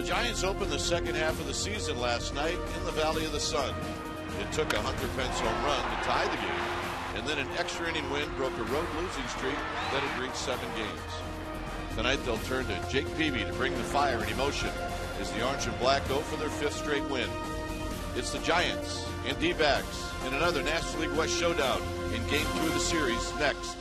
the Giants opened the second half of the season last night in the Valley of the Sun. It took a Hunter Pence home run to tie the game, and then an extra inning win broke a road losing streak that had reached 7 games. Tonight they'll turn to Jake Peavy to bring the fire and emotion as the Orange and Black go for their 5th straight win. It's the Giants and D-backs in another National League West showdown in Game 2 of the series next.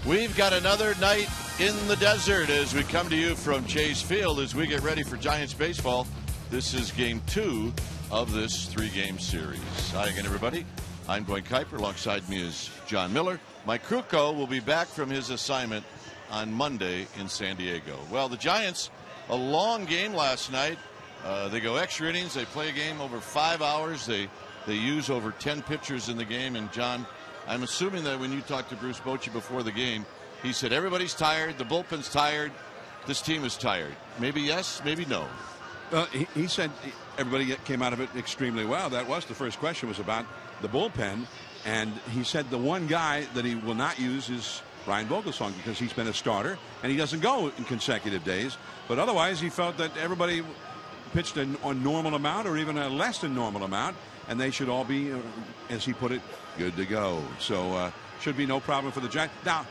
We've got another night in the desert as we come to you from Chase Field as we get ready for Giants baseball. This is Game 2 of this 3-game series. Hi again, everybody. I'm Glenn Kuiper. Alongside me is John Miller. Mike Krukow will be back from his assignment on Monday in San Diego. Well, the Giants, a long game last night. They go extra innings. They play a game over 5 hours. They use over 10 pitchers in the game. And, John, I'm assuming that when you talked to Bruce Bochy before the game, he said everybody's tired, the bullpen's tired, this team is tired. Maybe yes, maybe no. Well, he said everybody came out of it extremely well. That was the first question, was about the bullpen. And he said the one guy that he will not use is Ryan Vogelsong because he's been a starter and he doesn't go in consecutive days. But otherwise, he felt that everybody pitched a normal amount or even a less than normal amount. And they should all be, as he put it, good to go. So should be no problem for the Giants. Now,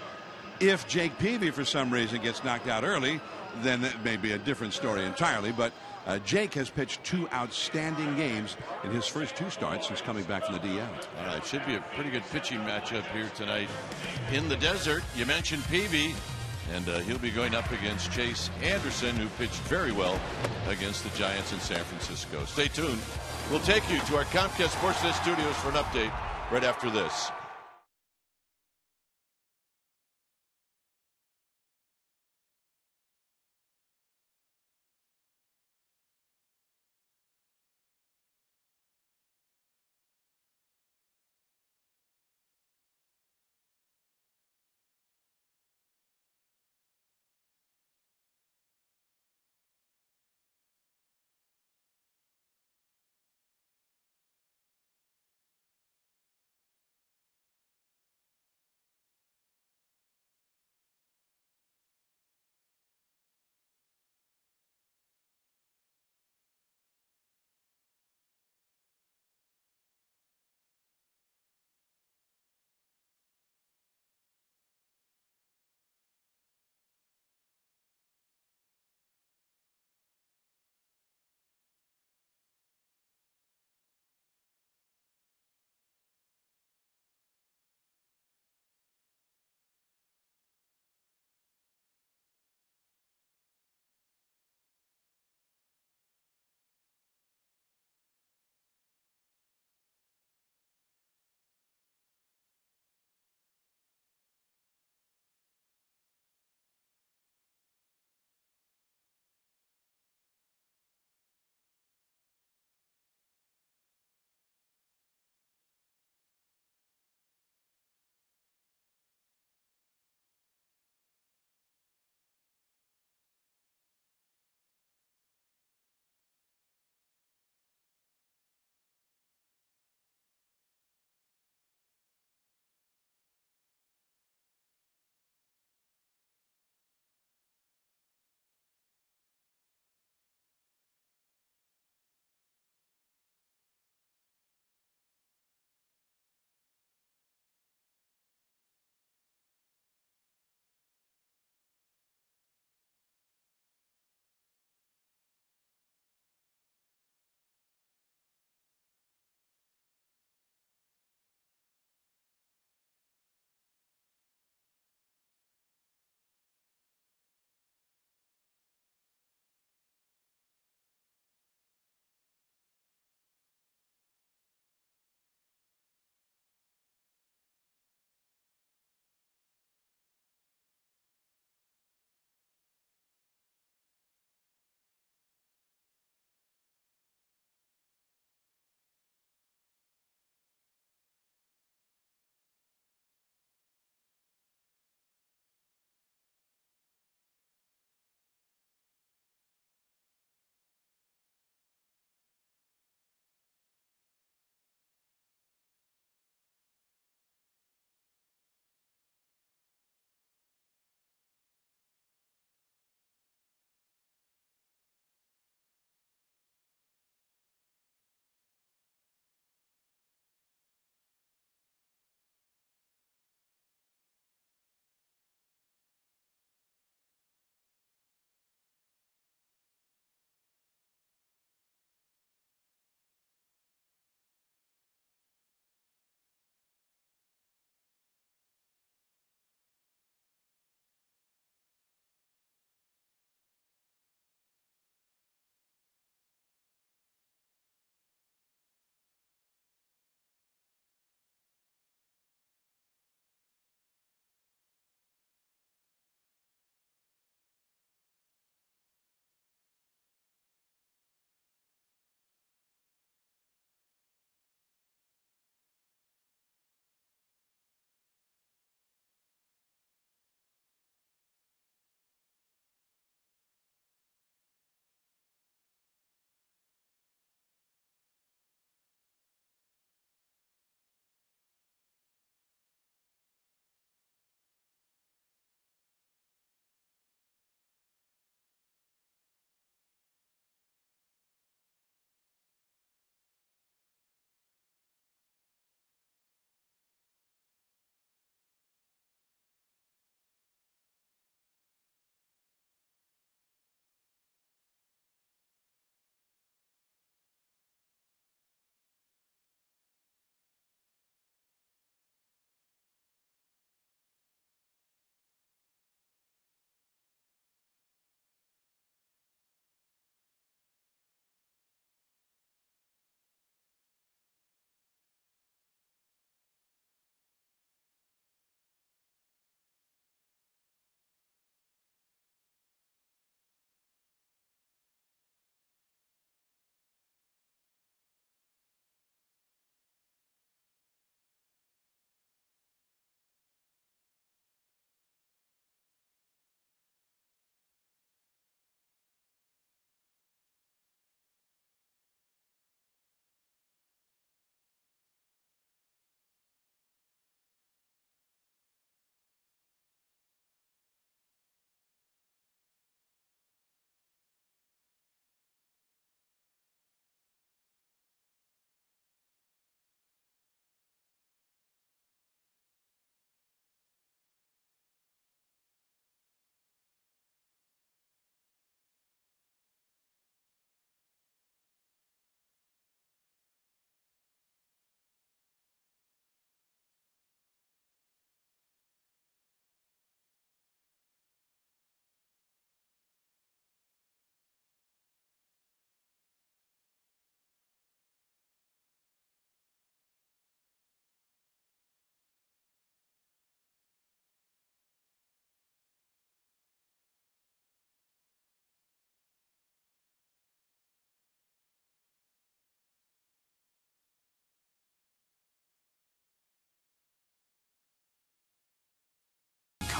if Jake Peavy for some reason gets knocked out early, then it may be a different story entirely. But Jake has pitched 2 outstanding games in his first 2 starts since coming back from the DL. It should be a pretty good pitching matchup here tonight in the desert. You mentioned Peavy, and he'll be going up against Chase Anderson, who pitched very well against the Giants in San Francisco. Stay tuned. We'll take you to our Comcast Sportsnet studios for an update right after this.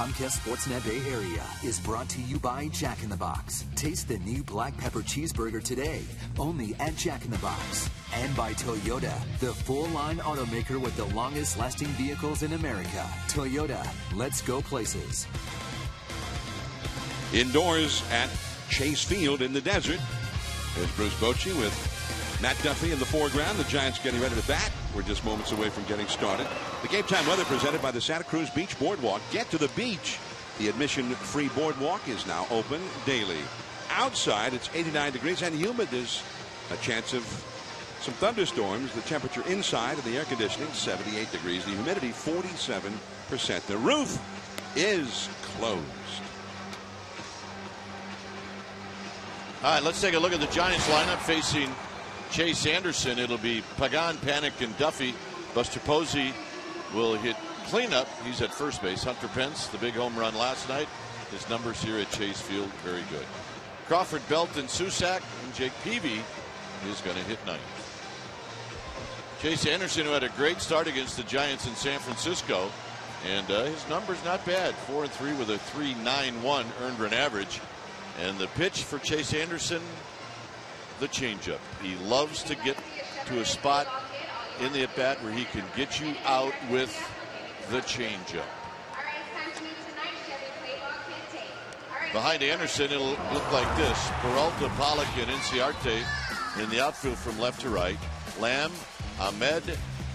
Comcast Sportsnet Bay Area is brought to you by Jack in the Box. Taste the new black pepper cheeseburger today, only at Jack in the Box. And by Toyota, the full-line automaker with the longest-lasting vehicles in America. Toyota, let's go places. Indoors at Chase Field in the desert. There's Bruce Bochy with Matt Duffy in the foreground. The Giants getting ready to bat. We're just moments away from getting started. The game time weather presented by the Santa Cruz Beach Boardwalk. Get to the beach. The admission-free boardwalk is now open daily. Outside, it's 89 degrees and humid. There's a chance of some thunderstorms. The temperature inside of the air conditioning, 78 degrees. The humidity, 47%. The roof is closed. All right, let's take a look at the Giants lineup facing Chase Anderson. It'll be Pagan, Panic, and Duffy. Buster Posey will hit cleanup. He's at first base. Hunter Pence, the big home run last night. His numbers here at Chase Field, very good. Crawford, Belt, and Susac, and Jake Peavy is going to hit ninth. Chase Anderson, who had a great start against the Giants in San Francisco, and his numbers not bad. 4-3 with a 3.91 earned run average. And the pitch for Chase Anderson, the changeup. He loves to get to a spot in the at-bat where he can get you out with the changeup. Behind Anderson, it'll look like this. Peralta, Pollock, and Inciarte in the outfield from left to right. Lamb, Ahmed,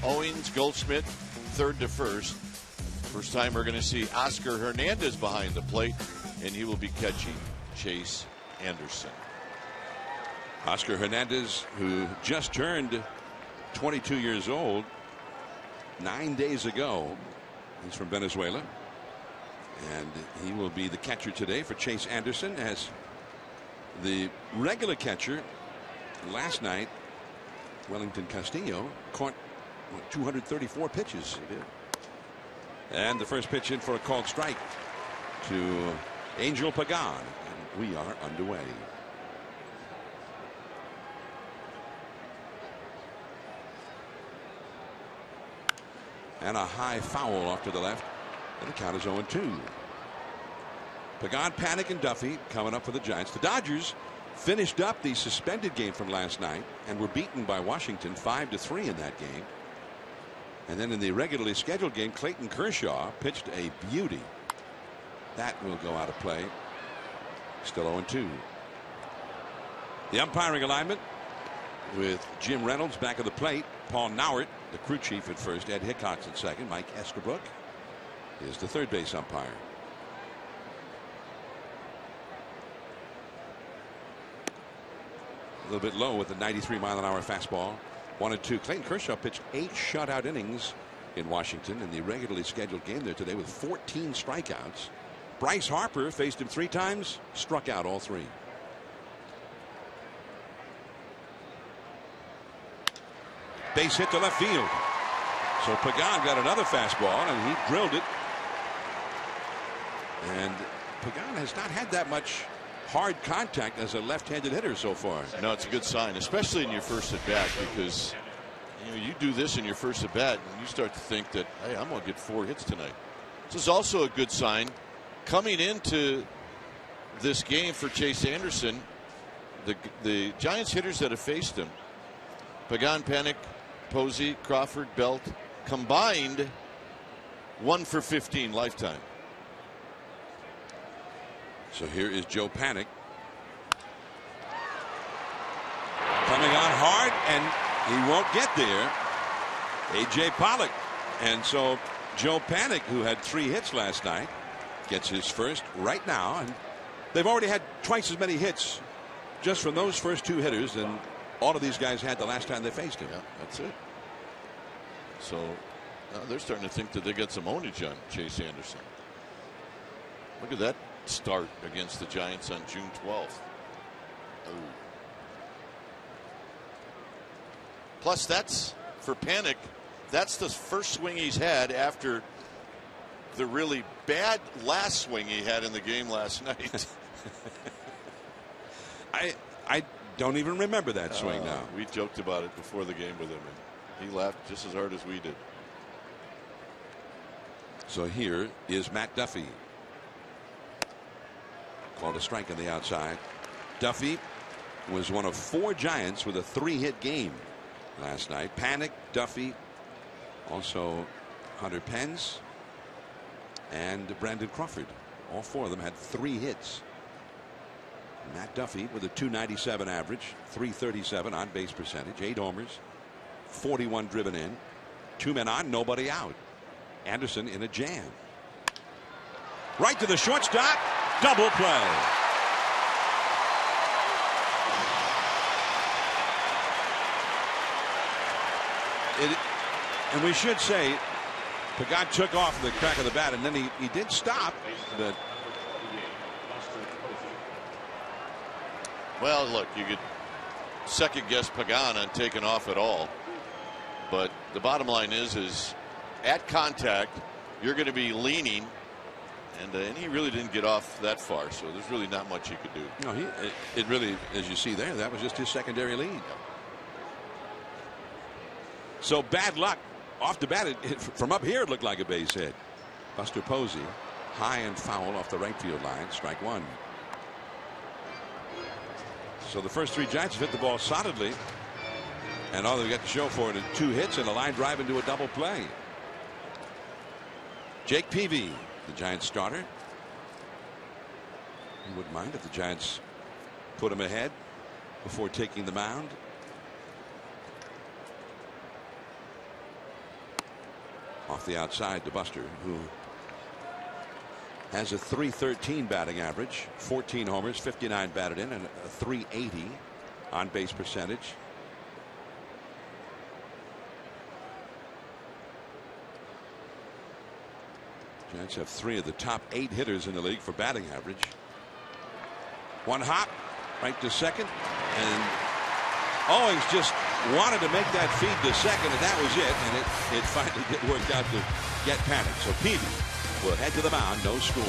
Owings, Goldschmidt, third to first. First time we're going to see Oscar Hernandez behind the plate, and he will be catching Chase Anderson. Oscar Hernandez, who just turned 22 years old 9 days ago. He's from Venezuela, and he will be the catcher today for Chase Anderson, as the regular catcher last night, Wellington Castillo, caught 234 pitches. He did. And the first pitch in for a called strike to Angel Pagan. We are underway. And a high foul off to the left. And the count is 0-2. Pagan, Panic, and Duffy coming up for the Giants. The Dodgers finished up the suspended game from last night and were beaten by Washington 5-3 in that game. And then in the regularly scheduled game, Clayton Kershaw pitched a beauty. That will go out of play. Still 0-2. The umpiring alignment with Jim Reynolds back of the plate. Paul Nowert, the crew chief, at first. Ed Hickox at second. Mike Estabrook is the third base umpire. A little bit low with the 93-mile-an-hour fastball. 1-2. Clayton Kershaw pitched 8 shutout innings in Washington in the regularly scheduled game there today with 14 strikeouts. Bryce Harper faced him 3 times, struck out all 3. Base hit to left field. So Pagan got another fastball and he drilled it. And Pagan has not had that much hard contact as a left-handed hitter so far. No, it's a good sign, especially in your first at bat, because you do this in your first at bat and you start to think that, hey, I'm going to get 4 hits tonight. This is also a good sign. Coming into this game for Chase Anderson, the Giants hitters that have faced him, Pagan, Panic, Posey, Crawford, Belt, combined 1 for 15 lifetime. So here is Joe Panic coming on hard, and he won't get there. A.J. Pollock. And so Joe Panic, who had 3 hits last night, gets his first right now, and they've already had twice as many hits just from those first 2 hitters than all of these guys had the last time they faced him. Yeah, that's it. So they're starting to think that they got some ownage on Chase Anderson. Look at that start against the Giants on June 12th. Oh. Plus, that's for Panic. That's the first swing he's had after the really bad last swing he had in the game last night. I don't even remember that swing now. We joked about it before the game with him, and he laughed just as hard as we did. So here is Matt Duffy. Called a strike on the outside. Duffy was one of 4 Giants with a 3-hit game last night. Panic, Duffy, also Hunter Pence, and Brandon Crawford. All 4 of them had 3 hits. Matt Duffy with a .297 average, .337 on base percentage, 8 homers, 41 driven in, 2 men on, nobody out. Anderson in a jam. Right to the shortstop, double play. And we should say, Pagan took off the crack of the bat, and then he did stop, but. Well, look, you could second guess Pagan on taking off at all, but the bottom line is at contact you're going to be leaning, and he really didn't get off that far, so there's really not much you could do. No, it really, as you see there, that was just his secondary lead. So bad luck off the bat. From up here it looked like a base hit. Buster Posey, high and foul off the right field line, strike 1. So the first 3 Giants have hit the ball solidly, and all they've got to show for it is 2 hits and a line drive into a double play. Jake Peavy, the Giants starter. He wouldn't mind if the Giants put him ahead before taking the mound. Off the outside to Buster, who has a .313 batting average, 14 homers, 59 batted in, and a .380 on base percentage. Giants have 3 of the top 8 hitters in the league for batting average. One hop right to second, and Owings just wanted to make that feed to second, and that was it, and it finally worked out to get Panic. So Peavy will head to the mound, no score.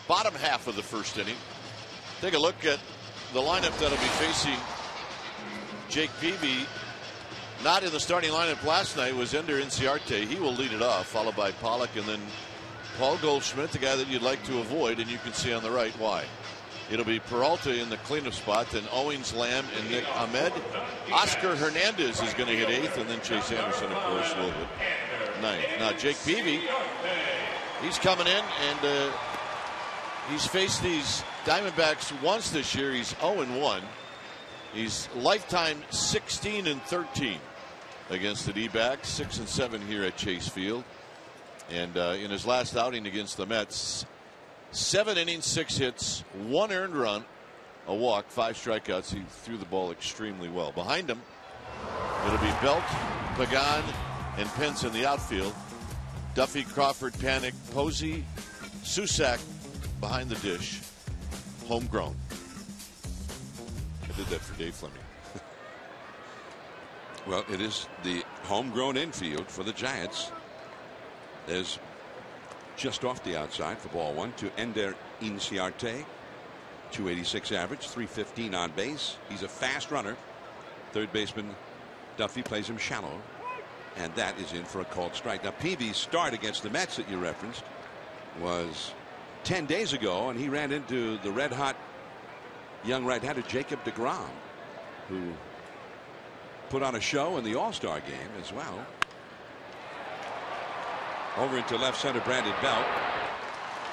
Bottom half of the first inning. Take a look at the lineup that'll be facing Jake Peavy. Not in the starting lineup last night was Ender Inciarte. He will lead it off, followed by Pollock, and then Paul Goldschmidt, the guy that you'd like to avoid, and you can see on the right why. It'll be Peralta in the cleanup spot, then Owings, Lamb, and Nick Ahmed. Oscar Hernandez is going to hit 8th, and then Chase Anderson, of course, will hit 9th. Now, Jake Peavy, he's coming in, and he's faced these Diamondbacks once this year. He's 0-1. He's lifetime 16-13 against the D-backs, 6-7 here at Chase Field. And in his last outing against the Mets, 7 innings, 6 hits, 1 earned run, a walk, 5 strikeouts. He threw the ball extremely well. Behind him, it'll be Belt, Pagan, and Pence in the outfield. Duffy, Crawford, Panic, Posey, Susac behind the dish. Homegrown. I did that for Dave Fleming. Well, it is the homegrown infield for the Giants. There's just off the outside for ball 1 to Ender Inciarte. 286 average, 315 on base. He's a fast runner. Third baseman Duffy plays him shallow. And that is in for a called strike. Now, Peavy's start against the Mets that you referenced was 10 days ago, and he ran into the red-hot young right-hander Jacob deGrom, who put on a show in the All-Star game as well. Over into left center, Brandon Belt.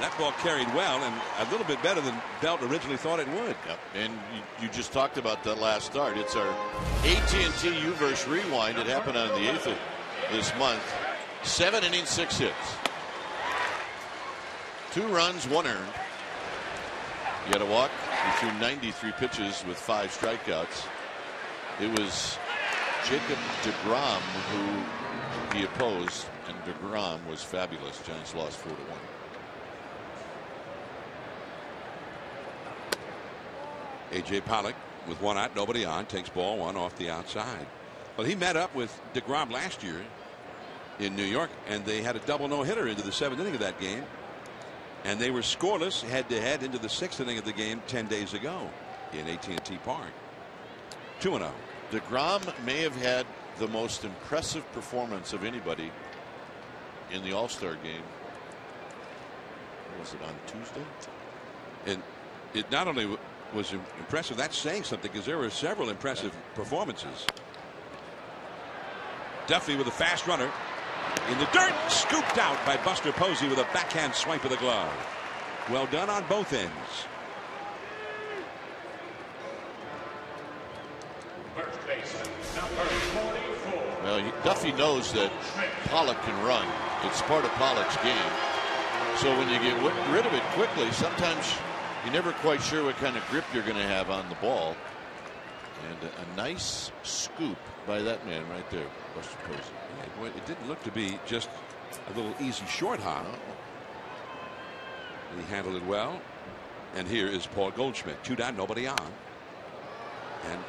That ball carried well and a little bit better than Belt originally thought it would. Yep. And you just talked about that last start. It's our AT&T U-verse rewind. It happened on the 8th of this month. 7 innings, 6 hits. 2 runs, 1 earned. He had a walk. He threw 93 pitches with 5 strikeouts. It was Jacob deGrom who he opposed, and deGrom was fabulous. Giants lost 4-1. A.J. Pollock with 1 out, nobody on, takes ball 1 off the outside. Well, he met up with deGrom last year in New York, and they had a double no-hitter into the 7th inning of that game. And they were scoreless head-to-head into the 6th inning of the game 10 days ago in AT&T Park. 2-0. deGrom may have had the most impressive performance of anybody in the All-Star game. Was it on Tuesday? And it not only was impressive, that's saying something, because there were several impressive performances. Duffy with a fast runner in the dirt, scooped out by Buster Posey with a backhand swipe of the glove. Well done on both ends. Well, Duffy knows that Pollock can run. It's part of Pollock's game. So when you get rid of it quickly, sometimes you're never quite sure what kind of grip you're going to have on the ball. And a nice scoop by that man right there, Buster Posey. Yeah, it didn't look to be just a little easy short hop. And he handled it well. And here is Paul Goldschmidt. 2 down, nobody on. And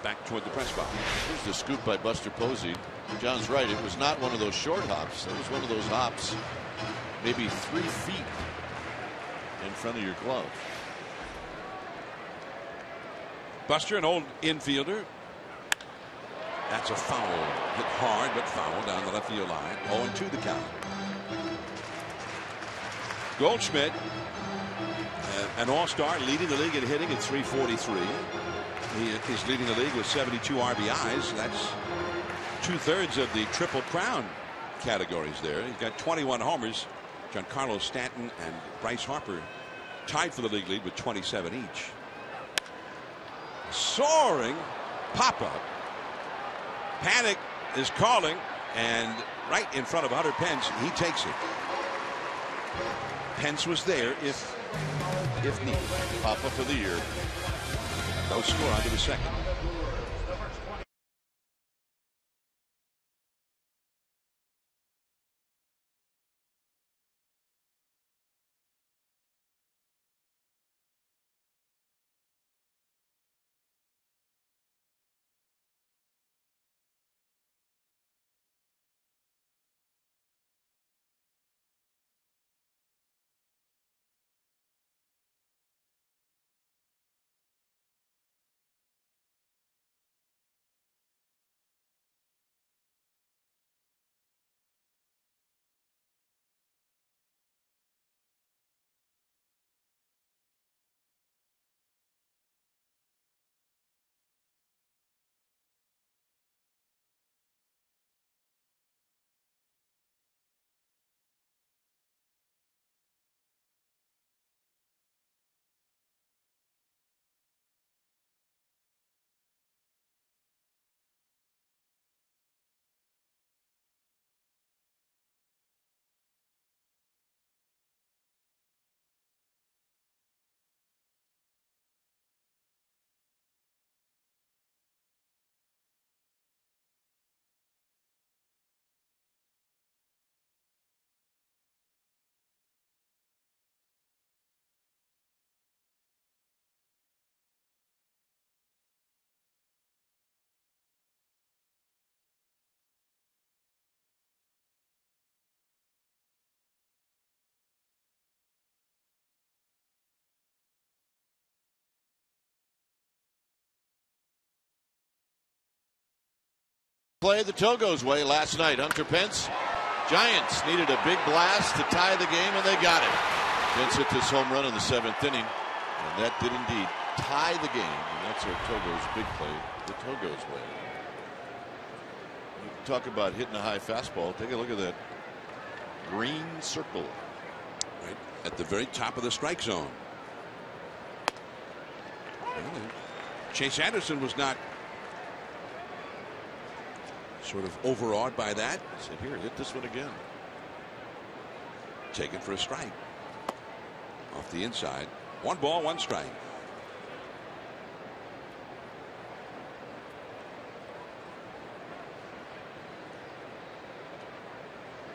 back toward the press box. Here's the scoop by Buster Posey. John's right. It was not one of those short hops. It was one of those hops maybe 3 feet in front of your glove. Buster, an old infielder. That's a foul. Hit hard, but foul down the left field line. 0-2 the count. Goldschmidt, an all-star, leading the league in hitting at 343. He is leading the league with 72 RBIs. That's 2/3 of the Triple Crown categories there. He's got 21 homers. Giancarlo Stanton and Bryce Harper tied for the league lead with 27 each. Soaring pop-up. Panic is calling, and right in front of Hunter Pence, he takes it. Pence was there if needed. Pop-up of the year. No score onto the second. Play the Togo's way last night. Hunter Pence. Giants needed a big blast to tie the game, and they got it. Pence hit this home run in the 7th inning, and that did indeed tie the game. And that's our Togo's big play, the Togo's way. You talk about hitting a high fastball. Take a look at that green circle. Right at the very top of the strike zone. Chase Anderson was not sort of overawed by that. Said, here, hit this one again. Taken for a strike. Off the inside. 1 ball, 1 strike.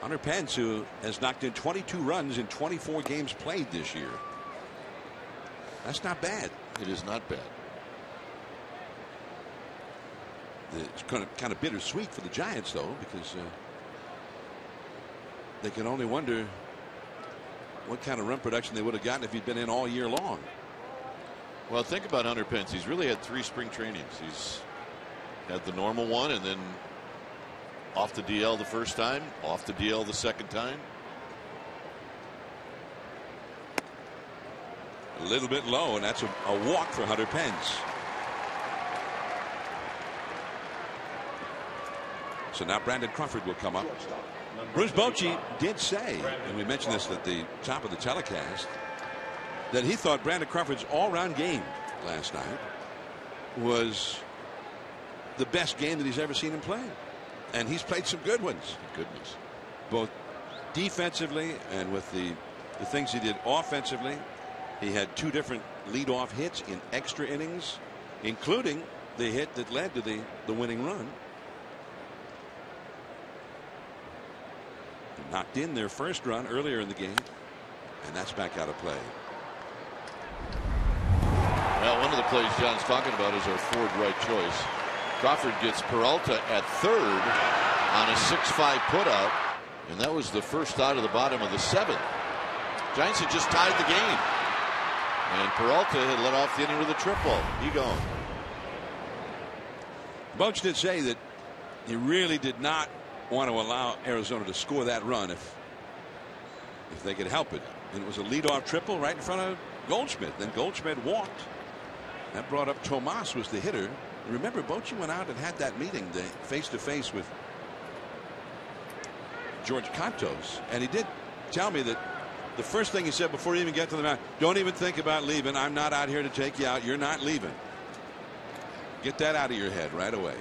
Hunter Pence, who has knocked in 22 runs in 24 games played this year. That's not bad. It is not bad. It's kind of bittersweet for the Giants, though, because they can only wonder what kind of run production they would have gotten if he'd been in all year long. Well, think about Hunter Pence. He's really had 3 spring trainings. He's had the normal one, and then off the DL the first time, off the DL the second time. A little bit low, and that's a walk for Hunter Pence. So now Brandon Crawford will come up. Bruce Bochy did say, and we mentioned this at the top of the telecast, that he thought Brandon Crawford's all-round game last night was the best game that he's ever seen him play. And he's played some good ones. Goodness. Both defensively and with the things he did offensively. He had 2 different leadoff hits in extra innings, including the hit that led to the winning run. Knocked in their first run earlier in the game, and that's back out of play. Well, one of the plays John's talking about is our Ford right choice. Crawford gets Peralta at third on a 6-5 putout, and that was the first out of the bottom of the 7th. Giants had just tied the game, and Peralta had let off the inning with a triple. He gone. Boch did say that he really did not want to allow Arizona to score that run if they could help it. And it was a leadoff triple right in front of Goldschmidt. Then Goldschmidt walked. That brought up Tomas was the hitter. And remember, Bochy went out and had that meeting face-to-face with George Cantos, and he did tell me that the first thing he said before he even got to the mound, don't even think about leaving. I'm not out here to take you out. You're not leaving. Get that out of your head right away.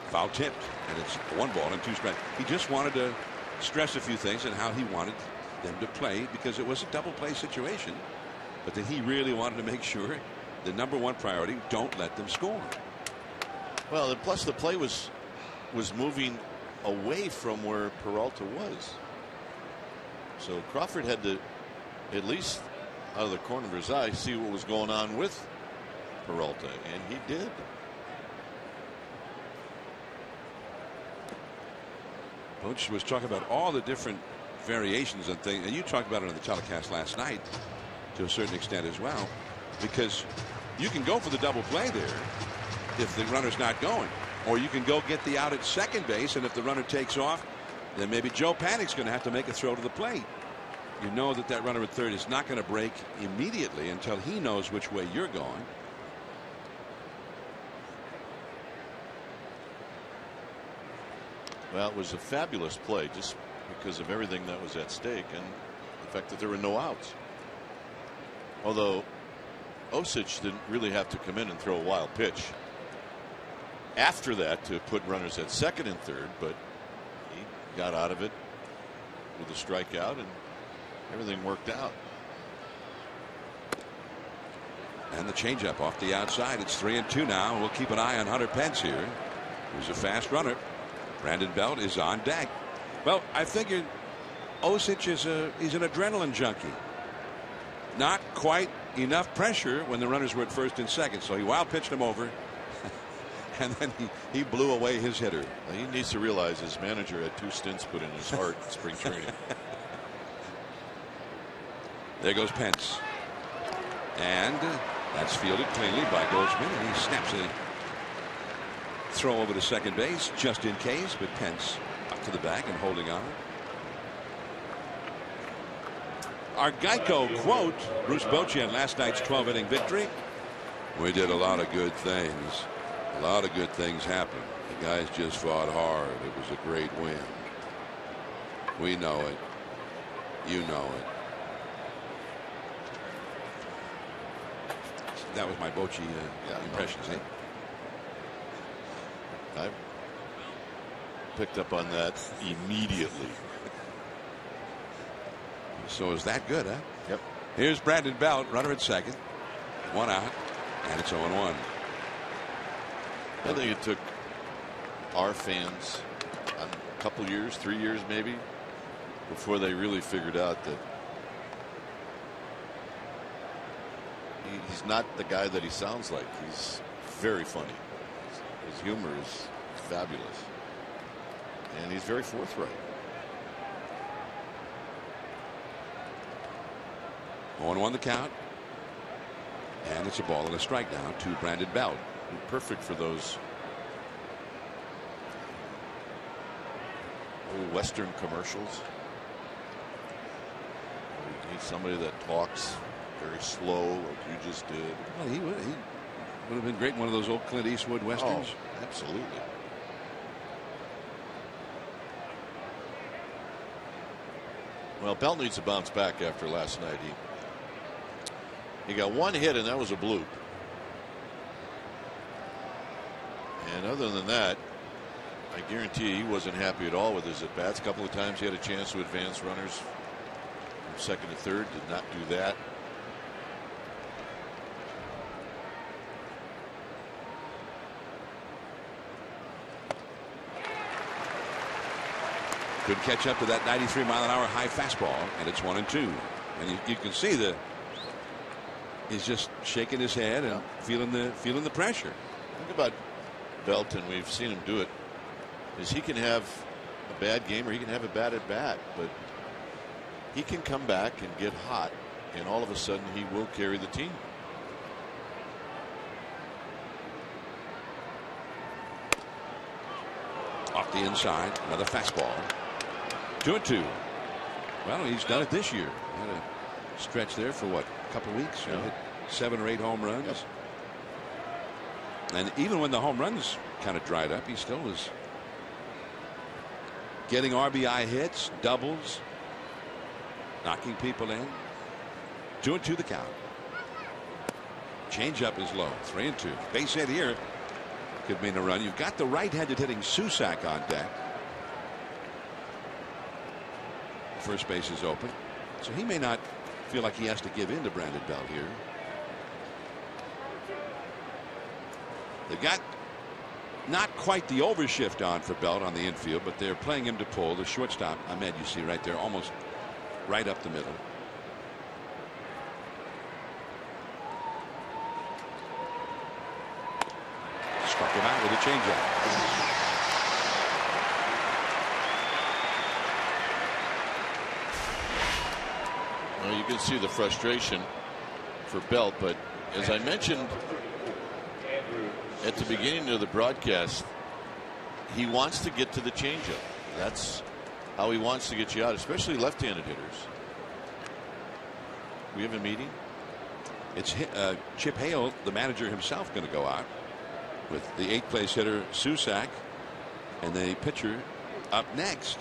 Foul tipped, and it's 1 ball and 2 strikes. He just wanted to stress a few things and how he wanted them to play, because it was a double play situation, but that he really wanted to make sure the #1 priority, don't let them score. Well, and plus the play was moving away from where Peralta was. So Crawford had to, at least out of the corner of his eye, see what was going on with Peralta, and he did. Coach was talking about all the different variations and things, and you talked about it on the telecast last night to a certain extent as well, because you can go for the double play there if the runner's not going, or you can go get the out at second base, and if the runner takes off, then maybe Joe Panik's going to have to make a throw to the plate. You know that runner at third is not going to break immediately until he knows which way you're going. Well, it was a fabulous play just because of everything that was at stake and the fact that there were no outs. Although Osich didn't really have to come in and throw a wild pitch after that to put runners at second and third, but he got out of it with a strikeout and everything worked out. And the changeup off the outside. It's 3-2 now. We'll keep an eye on Hunter Pence here, who's a fast runner. Brandon Belt is on deck. Well, I figured Osich he's an adrenaline junkie. Not quite enough pressure when the runners were at first and second, so he wild pitched him over, and then he blew away his hitter. Well, he needs to realize his manager had 2 stints put in his heart in spring training. There goes Pence. And that's fielded cleanly by Goldschmidt, and he snaps a throw over to second base just in case, but Pence up to the bag and holding on. Our Geico quote, Bruce Bochy in last night's 12-inning victory: "We did a lot of good things. A lot of good things happened. The guys just fought hard. It was a great win. We know it. You know it." That was my Bochy impressions. I picked up on that immediately. So is that good, huh? Yep. Here's Brandon Belt, runner at second. 1 out, and it's 0-1. I think it took our fans a couple years, 3 years maybe, before they really figured out that he's not the guy that he sounds like. He's very funny. His humor is fabulous, and he's very forthright. 0-1 the count, and it's a ball and a strike now to Brandon Belt. Perfect for those old Western commercials. You need somebody that talks very slow, like you just did. Well, he would have been great in one of those old Clint Eastwood westerns. Oh, absolutely. Well, Belt needs to bounce back after last night. He got 1 hit, and that was a bloop. And other than that, I guarantee he wasn't happy at all with his at-bats. A couple of times he had a chance to advance runners from second to third, did not do that. Could catch up to that 93-mile-an-hour high fastball, and it's 1-2. And you can see he's just shaking his head and feeling the pressure. Think about Belton. We've seen him do it. Is he can have a bad game or he can have a bad at bat, but he can come back and get hot, and all of a sudden he will carry the team. Off the inside, another fastball. 2-2. Well, he's done it this year. Had a stretch there for what, a couple weeks. Hit 7 or 8 home runs. Yep. And even when the home runs kind of dried up, he still was getting RBI hits, doubles, knocking people in. 2-2 the count. Changeup is low. 3-2. Base hit here could mean a run. You've got the right-handed hitting Susac on deck. First base is open, so he may not feel like he has to give in to Brandon Belt here. They've got not quite the overshift on for Belt on the infield, but they're playing him to pull. The shortstop, Ahmed, you see right there, almost right up the middle. Struck him out with a changeup. Well, you can see the frustration for Belt, but as I mentioned at the beginning of the broadcast, he wants to get to the changeup. That's how he wants to get you out, especially left-handed hitters. We have a meeting. It's Chip Hale, the manager himself, going to go out with the 8th place hitter Susac and the pitcher up next.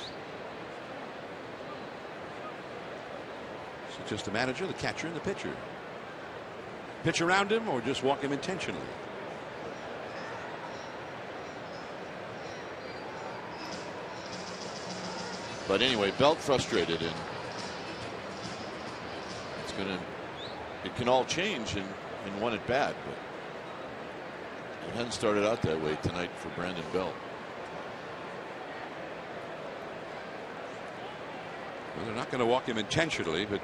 So just the manager, the catcher, and the pitcher. Pitch around him or just walk him intentionally. But anyway, Belt frustrated, and it can all change in one at bat, but it hadn't started out that way tonight for Brandon Belt. Well, they're not going to walk him intentionally, but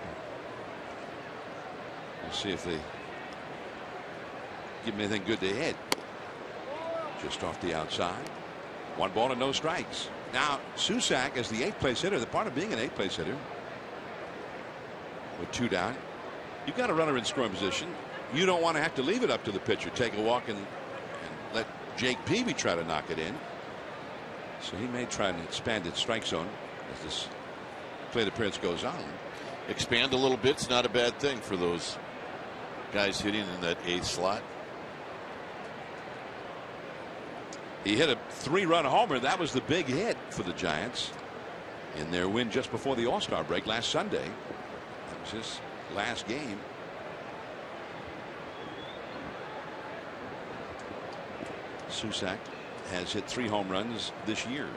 we'll see if they give him anything good to hit. Just off the outside. 1 ball and no strikes. Now Susac as the 8th place hitter, the part of being an 8th place hitter with 2 down, you've got a runner in scoring position. You don't want to have to leave it up to the pitcher. Take a walk and let Jake Peavy try to knock it in. So he may try and expand its strike zone as this plate appearance goes on. Expand a little bit's not a bad thing for those guys hitting in that 8th slot. He hit a 3-run homer. That was the big hit for the Giants in their win just before the All-Star break last Sunday. That was his last game. Susac has hit 3 home runs this year.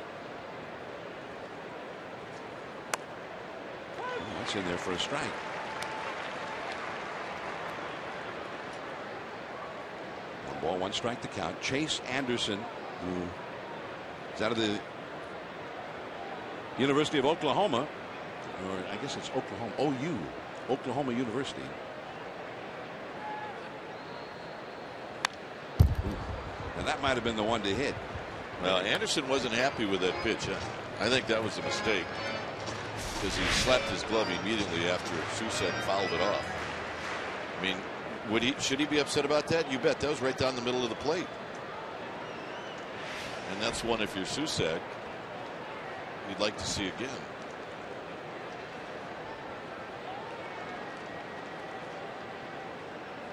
Oh, that's in there for a strike. One ball, 1 strike to count. Chase Anderson, who is out of the University of Oklahoma, or I guess it's Oklahoma, OU, Oklahoma University. And that might have been the one to hit. Well, Anderson wasn't happy with that pitch. I think that was a mistake because he slapped his glove immediately after Susac fouled it off. I mean, should he be upset about that? You bet. That was right down the middle of the plate. And that's one, if you're Susac, you'd like to see again.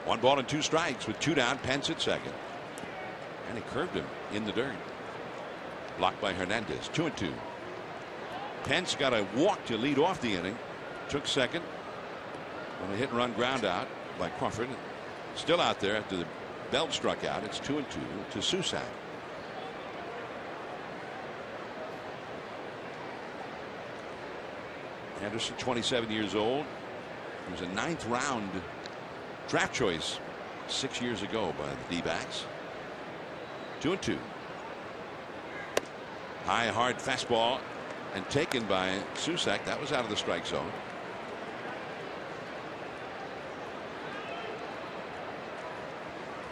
One ball and 2 strikes with 2 down. Pence at second. And he curved him in the dirt. Blocked by Hernandez. 2-2. Pence got a walk to lead off the inning. Took second on a hit and run ground out by Crawford. Still out there after the belt struck out. It's 2-2 to Susac. Anderson, 27 years old. He was a 9th round draft choice 6 years ago by the D-backs. 2-2. High, hard fastball and taken by Susac. That was out of the strike zone.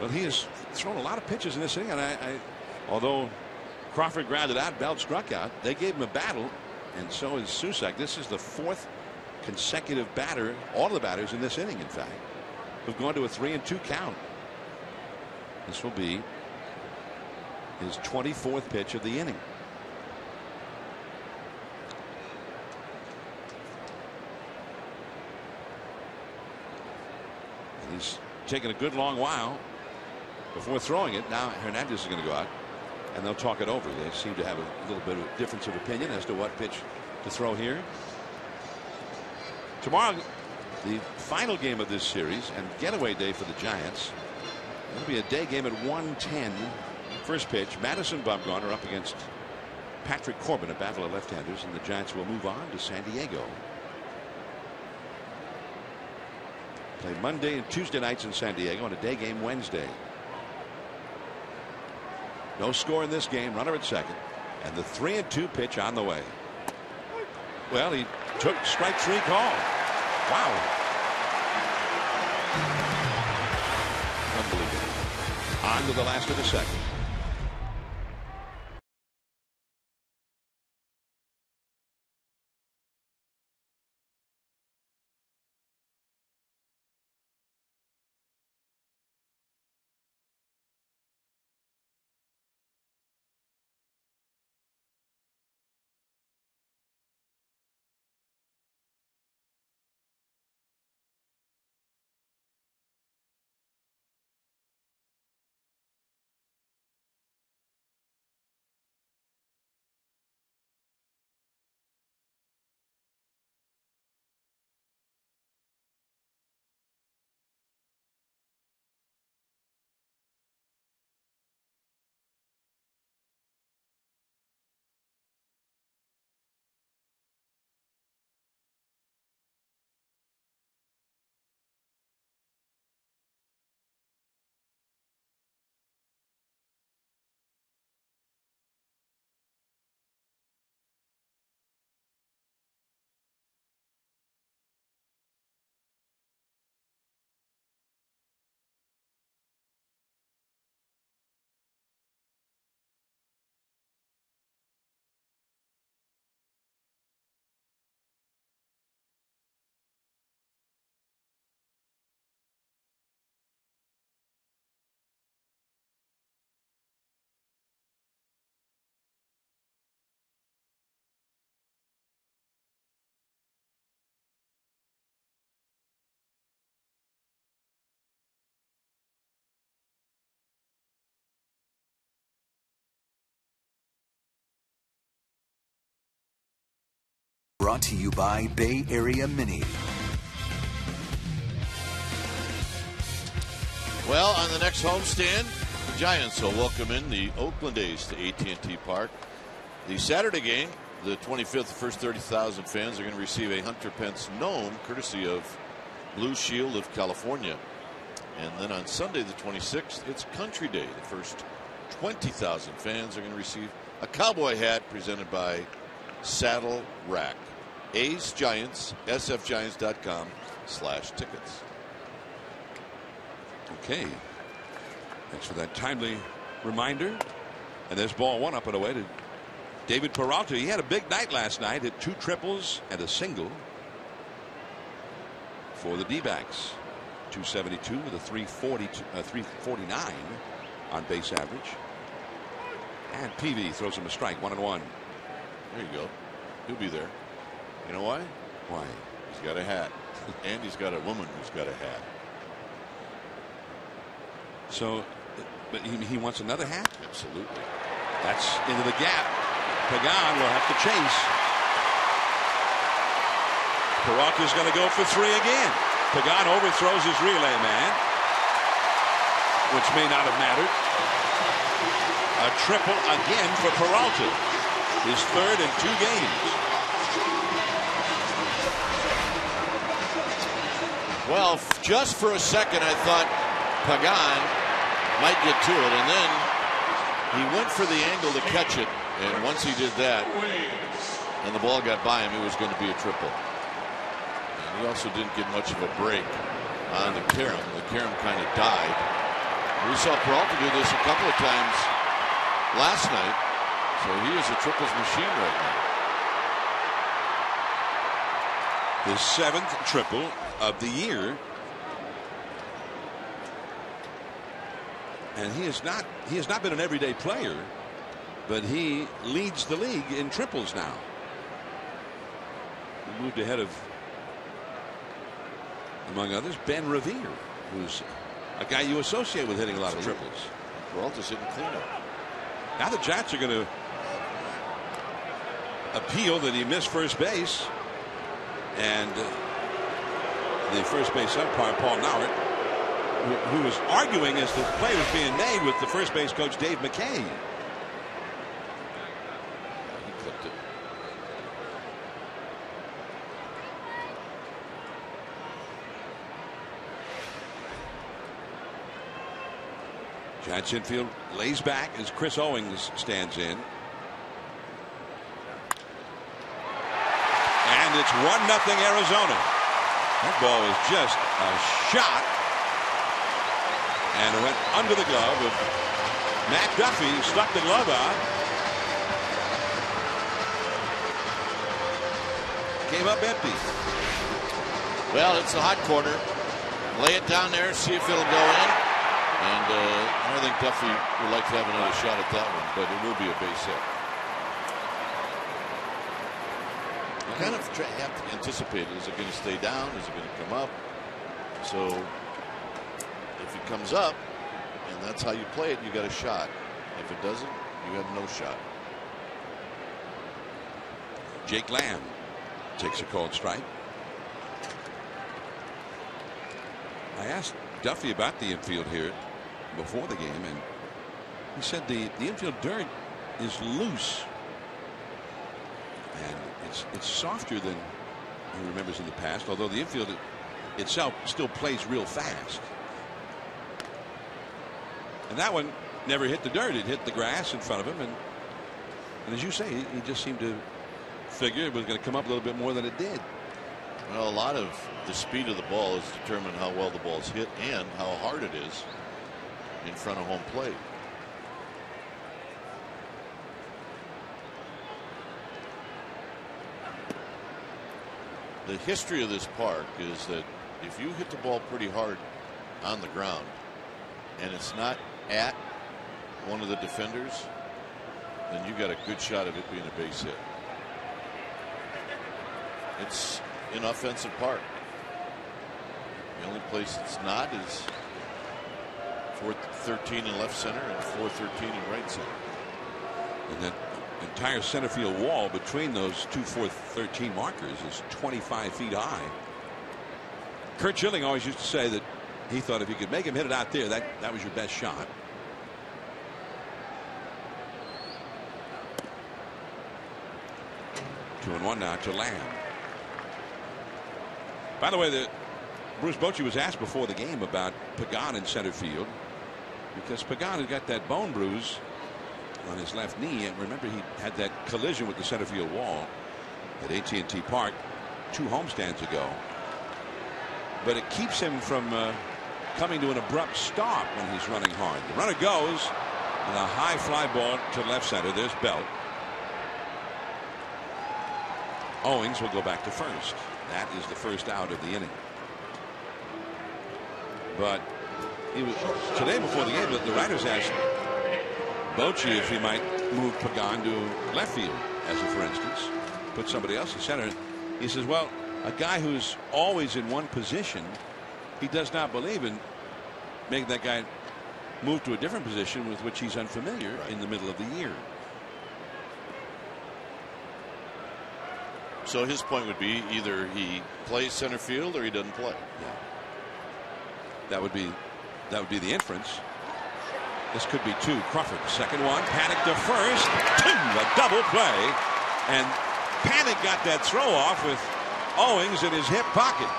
Well, he has thrown a lot of pitches in this inning, and although Crawford grounded out, Belt struck out, they gave him a battle, and so is Susac. This is the 4th consecutive batter, all of the batters in this inning, in fact, who've gone to a 3-2 count. This will be his 24th pitch of the inning. And he's taken a good long while before throwing it. Now Hernandez is going to go out and they'll talk it over. They seem to have a little bit of a difference of opinion as to what pitch to throw here. Tomorrow, the final game of this series and getaway day for the Giants. It'll be a day game at 1:10. First pitch, Madison Bumgarner up against Patrick Corbin, a battle of left-handers, and the Giants will move on to San Diego. Play Monday and Tuesday nights in San Diego and a day game Wednesday. No score in this game, runner at second, and the 3-2 pitch on the way. Well, he took strike 3 call. Wow. Unbelievable. On to the last of the second. Brought to you by Bay Area Mini. Well, on the next homestand, the Giants will welcome in the Oakland A's to AT&T Park. The Saturday game, the 25th, first 30,000 fans are going to receive a Hunter Pence gnome courtesy of Blue Shield of California. And then on Sunday, the 26th, it's Country Day. The first 20,000 fans are going to receive a cowboy hat presented by Saddle Rack. A's Giants, sfgiants.com/tickets. Okay. Thanks for that timely reminder. And there's ball one up and away to David Peralta. He had a big night last night, hit 2 triples and a single for the D-backs. 272 with a 349 on base average. And Peavy throws him a strike, 1-1. There you go. He'll be there. You know why? Why? He's got a hat. And he's got a woman who's got a hat. So, but he wants another hat? Absolutely. That's into the gap. Pagan will have to chase. Peralta's going to go for 3 again. Pagan overthrows his relay man, which may not have mattered. A triple again for Peralta. His 3rd in 2 games. Well, just for a second, I thought Pagan might get to it, and then he went for the angle to catch it, and once he did that, and the ball got by him, it was going to be a triple. And he also didn't get much of a break on the carom. The carom kind of died. We saw Peralta do this a couple of times last night, so he is a triples machine right now. The 7th triple of the year. And he has not been an everyday player, but he leads the league in triples now. He moved ahead of, among others, Ben Revere, who's a guy you associate with hitting a lot of triples. Peralta's hitting cleanup. Now the Giants are going to appeal that he missed first base. And the first base umpire, Paul Nowert, who was arguing as the play was being made with the first base coach, Dave McKay. He clipped it. Giants infield lays back as Chris Owings stands in. And it's 1-0 Arizona. That ball was just a shot. And it went under the glove of Matt Duffy, stuck the glove out. Came up empty. Well, it's the hot corner. Lay it down there, see if it'll go in. And I think Duffy would like to have another shot at that one, but it will be a base hit. You kind of have to anticipate it. Is it going to stay down? Is it going to come up? So if it comes up, and that's how you play it, you got a shot. If it doesn't, you have no shot. Jake Lamb takes a called strike. I asked Duffy about the infield here before the game, and he said the infield dirt is loose, and it's softer than he remembers in the past, although the infield itself still plays real fast. And that one never hit the dirt. It hit the grass in front of him, and as you say, he just seemed to figure it was going to come up a little bit more than it did. Well, a lot of the speed of the ball is determined how well the ball's hit and how hard it is in front of home plate. The history of this park is that if you hit the ball pretty hard on the ground and it's not at one of the defenders, then you got a good shot of it being a base hit. It's an offensive park. The only place it's not is 413 in left center and 413 in right center. And that entire center field wall between those two 4-13 markers is 25 feet high. Curt Schilling always used to say that he thought if you could make him hit it out there, that was your best shot. Two and one now to Lamb. By the way, Bruce Bochy was asked before the game about Pagan in center field, because Pagan had got that bone bruise on his left knee, and remember he had that collision with the center field wall at AT&T Park 2 homestands ago. But it keeps him from coming to an abrupt stop when he's running hard. The runner goes, and a high fly ball to left center. There's Belt. Owings will go back to first. That is the first out of the inning. But he was today before the game, the writers asked Bochy if he might move Pagan to left field, as a for instance, put somebody else in center. He says, well, a guy who's always in one position, he does not believe in making that guy move to a different position with which he's unfamiliar in the middle of the year. So his point would be either he plays center field or he doesn't play. Yeah. That would be the inference. This could be two. Crawford, second one. Panic to first. A double play. And Panic got that throw off with Owings in his hip pocket.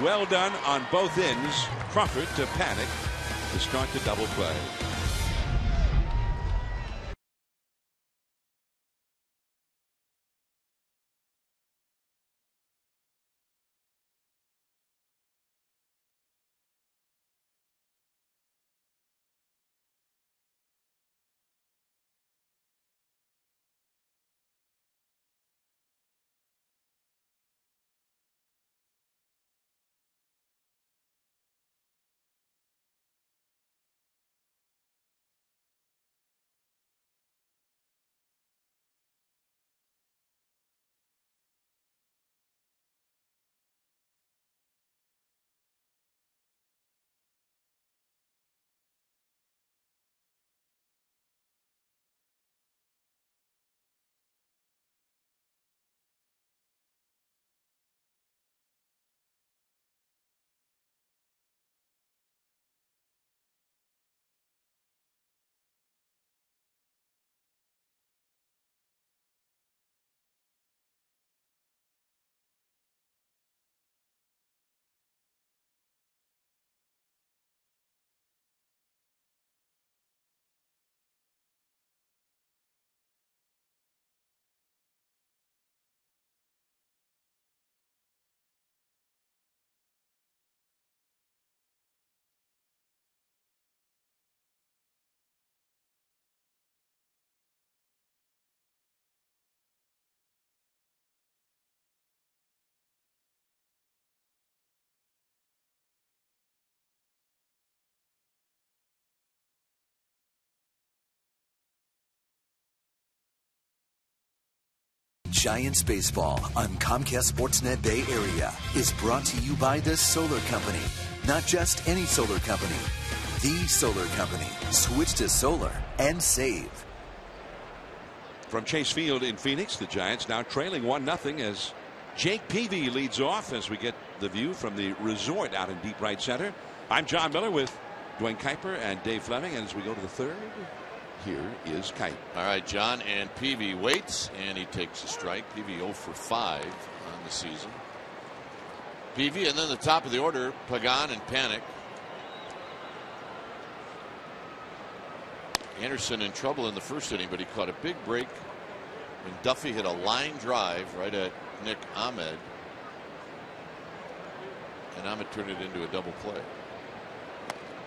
Well done on both ends. Crawford to Panic to start the double play. Giants Baseball on Comcast Sportsnet Bay Area is brought to you by the Solar Company. Not just any solar company, the Solar Company. Switch to solar and save. From Chase Field in Phoenix, the Giants now trailing 1-0 as Jake Peavy leads off as we get the view from the resort out in deep right center. I'm John Miller with Dwayne Kuiper and Dave Fleming, and as we go to the third, here is Kite. All right, John, and Peavy waits, and he takes a strike. Peavy 0 for 5 on the season. Peavy, and then the top of the order, Pagan and Panic. Anderson in trouble in the first inning, but he caught a big break when Duffy hit a line drive right at Nick Ahmed, and Ahmed turned it into a double play.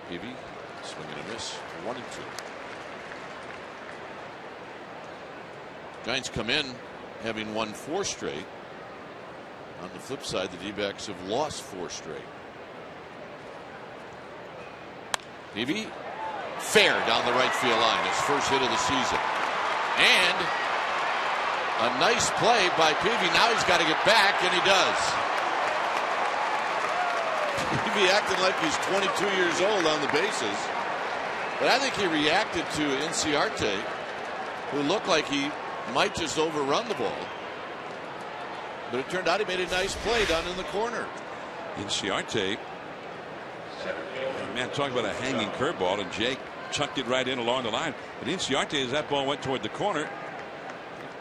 Peavy, swing and a miss, 1-2. Giants come in having won 4 straight. On the flip side, the D-backs have lost 4 straight. Peavy, fair down the right field line, his first hit of the season. And a nice play by Peavy. Now he's got to get back, and he does. Peavy acting like he's 22 years old on the bases. But I think he reacted to Inciarte who looked like he might just overrun the ball. But it turned out he made a nice play down in the corner. Inciarte. Man, talking about a hanging curveball, and Jake chucked it right in along the line. But Inciarte, as that ball went toward the corner,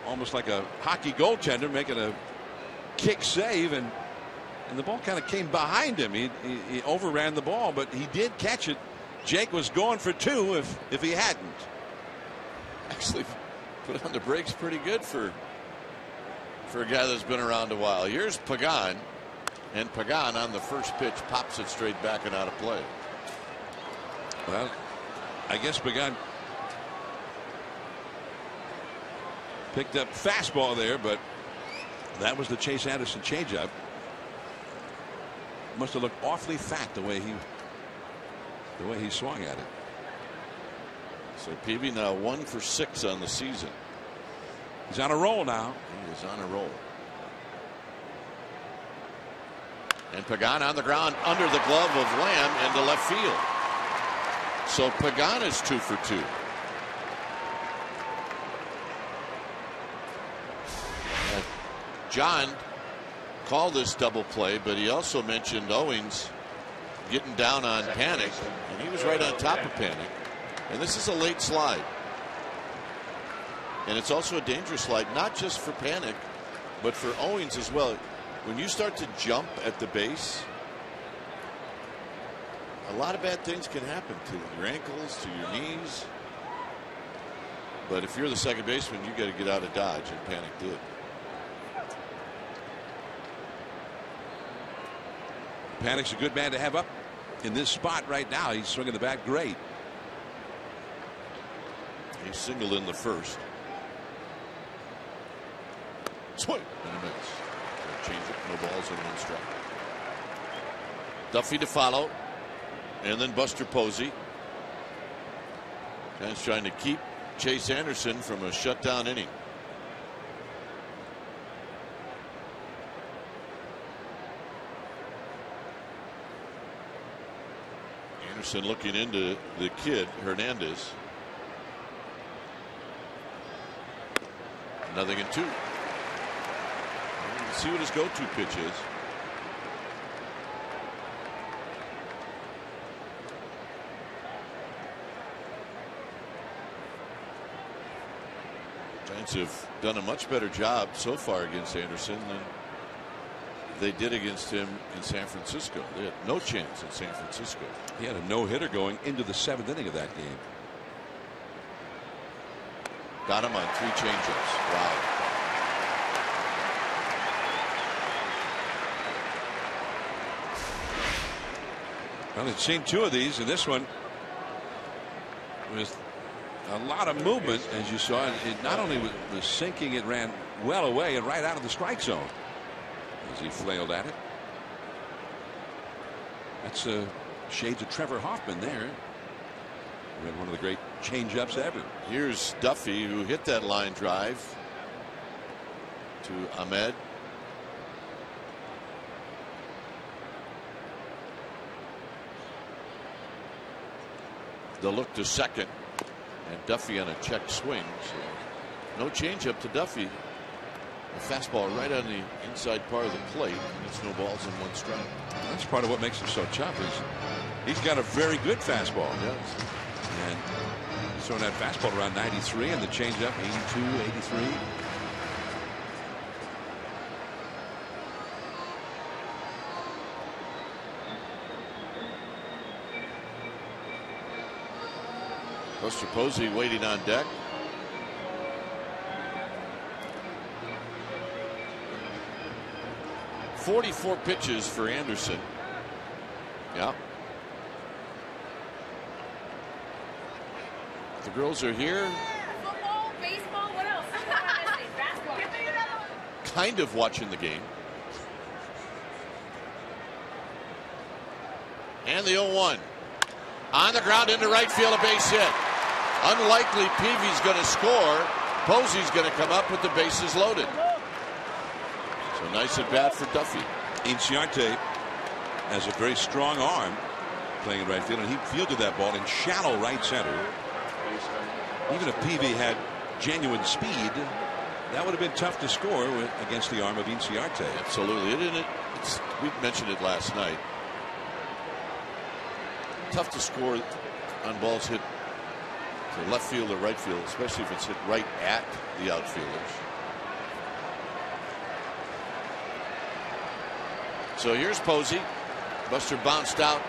almost like a hockey goaltender making a kick save, and the ball kind of came behind him. He overran the ball, but he did catch it. Jake was going for two if he hadn't. Actually put on the brakes pretty good for a guy that's been around a while. Here's Pagan, and Pagan on the first pitch pops it straight back and out of play. Well, I guess Pagan picked up fastball there, but that was the Chase Anderson changeup. Must have looked awfully fat the way he swung at it. So Peavy now 1 for 6 on the season. He's on a roll now. He is on a roll. And Pagan on the ground under the glove of Lamb into left field. So Pagan is 2 for 2. John called this double play, but he also mentioned Owings getting down on Panic, and he was right on top of Panic. And this is a late slide. And it's also a dangerous slide, not just for Panic, but for Owings as well. When you start to jump at the base, a lot of bad things can happen to your ankles, to your knees. But if you're the second baseman, you got to get out of dodge, and Panic did. Panic's a good man to have up in this spot right now. He's swinging the bat great. He singled in the first. Swing and a miss. Change it. No balls and 1 strike. Duffy to follow, and then Buster Posey. Guys trying to keep Chase Anderson from a shutdown inning. Anderson looking into the kid Hernandez. 0-2. Let's see what his go-to pitch is. Giants have done a much better job so far against Anderson than they did against him in San Francisco. They had no chance in San Francisco. He had a no-hitter going into the 7th inning of that game. Got him on 3 changeups. Wow. Well, they've seen 2 of these, and this one with a lot of movement, as you saw. It not only was sinking, it ran well away and right out of the strike zone as he flailed at it. That's shades of Trevor Hoffman there. One of the great changeups ever. Here's Duffy, who hit that line drive to Ahmed. They'll look to second, and Duffy on a check swing. So no changeup to Duffy. A fastball right on the inside part of the plate, and it's no balls and 1 strike. That's part of what makes him so tough. Is he's got a very good fastball. Yes. And he's throwing that fastball around 93, and the changeup 82, 83. Buster Posey waiting on deck. .44 pitches for Anderson. Yeah. The girls are here. Football, baseball, what else? Basketball. Kind of watching the game. And the 0-1. On the ground into right field, a base hit. Unlikely Peavy's going to score. Posey's going to come up with the bases loaded. So nice at bat for Duffy. Inciarte has a very strong arm playing in right field, and he fielded that ball in shallow right center. Even if Peavy had genuine speed, that would have been tough to score against the arm of Inciarte. Absolutely. We mentioned it last night. Tough to score on balls hit to left field or right field, especially if it's hit right at the outfielders. So here's Posey. Buster bounced out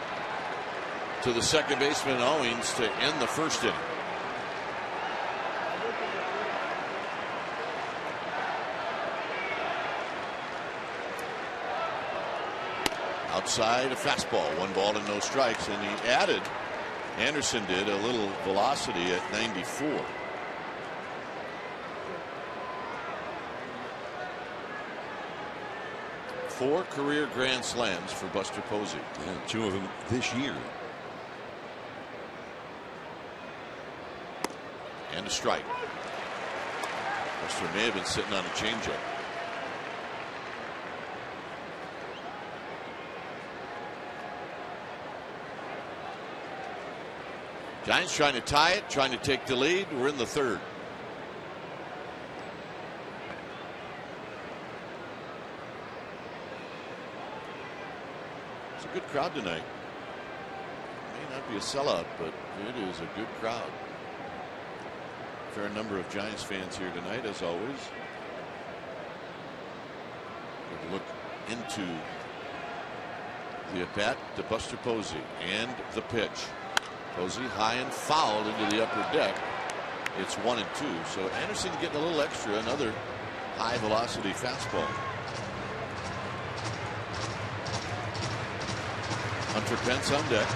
to the second baseman Owings to end the first inning. Outside a fastball, 1 ball and no strikes, and he added, Anderson did, a little velocity at 94. Four career grand slams for Buster Posey. And 2 of them this year. And a strike. Buster may have been sitting on a changeup. Giants trying to tie it, trying to take the lead. We're in the third. It's a good crowd tonight. May not be a sellout, but it is a good crowd. Fair number of Giants fans here tonight, as always. Good look into the at-bat to Buster Posey and the pitch. Posey high and fouled into the upper deck. It's 1-2. So Anderson getting a little extra. Another high velocity fastball. Hunter Pence on deck.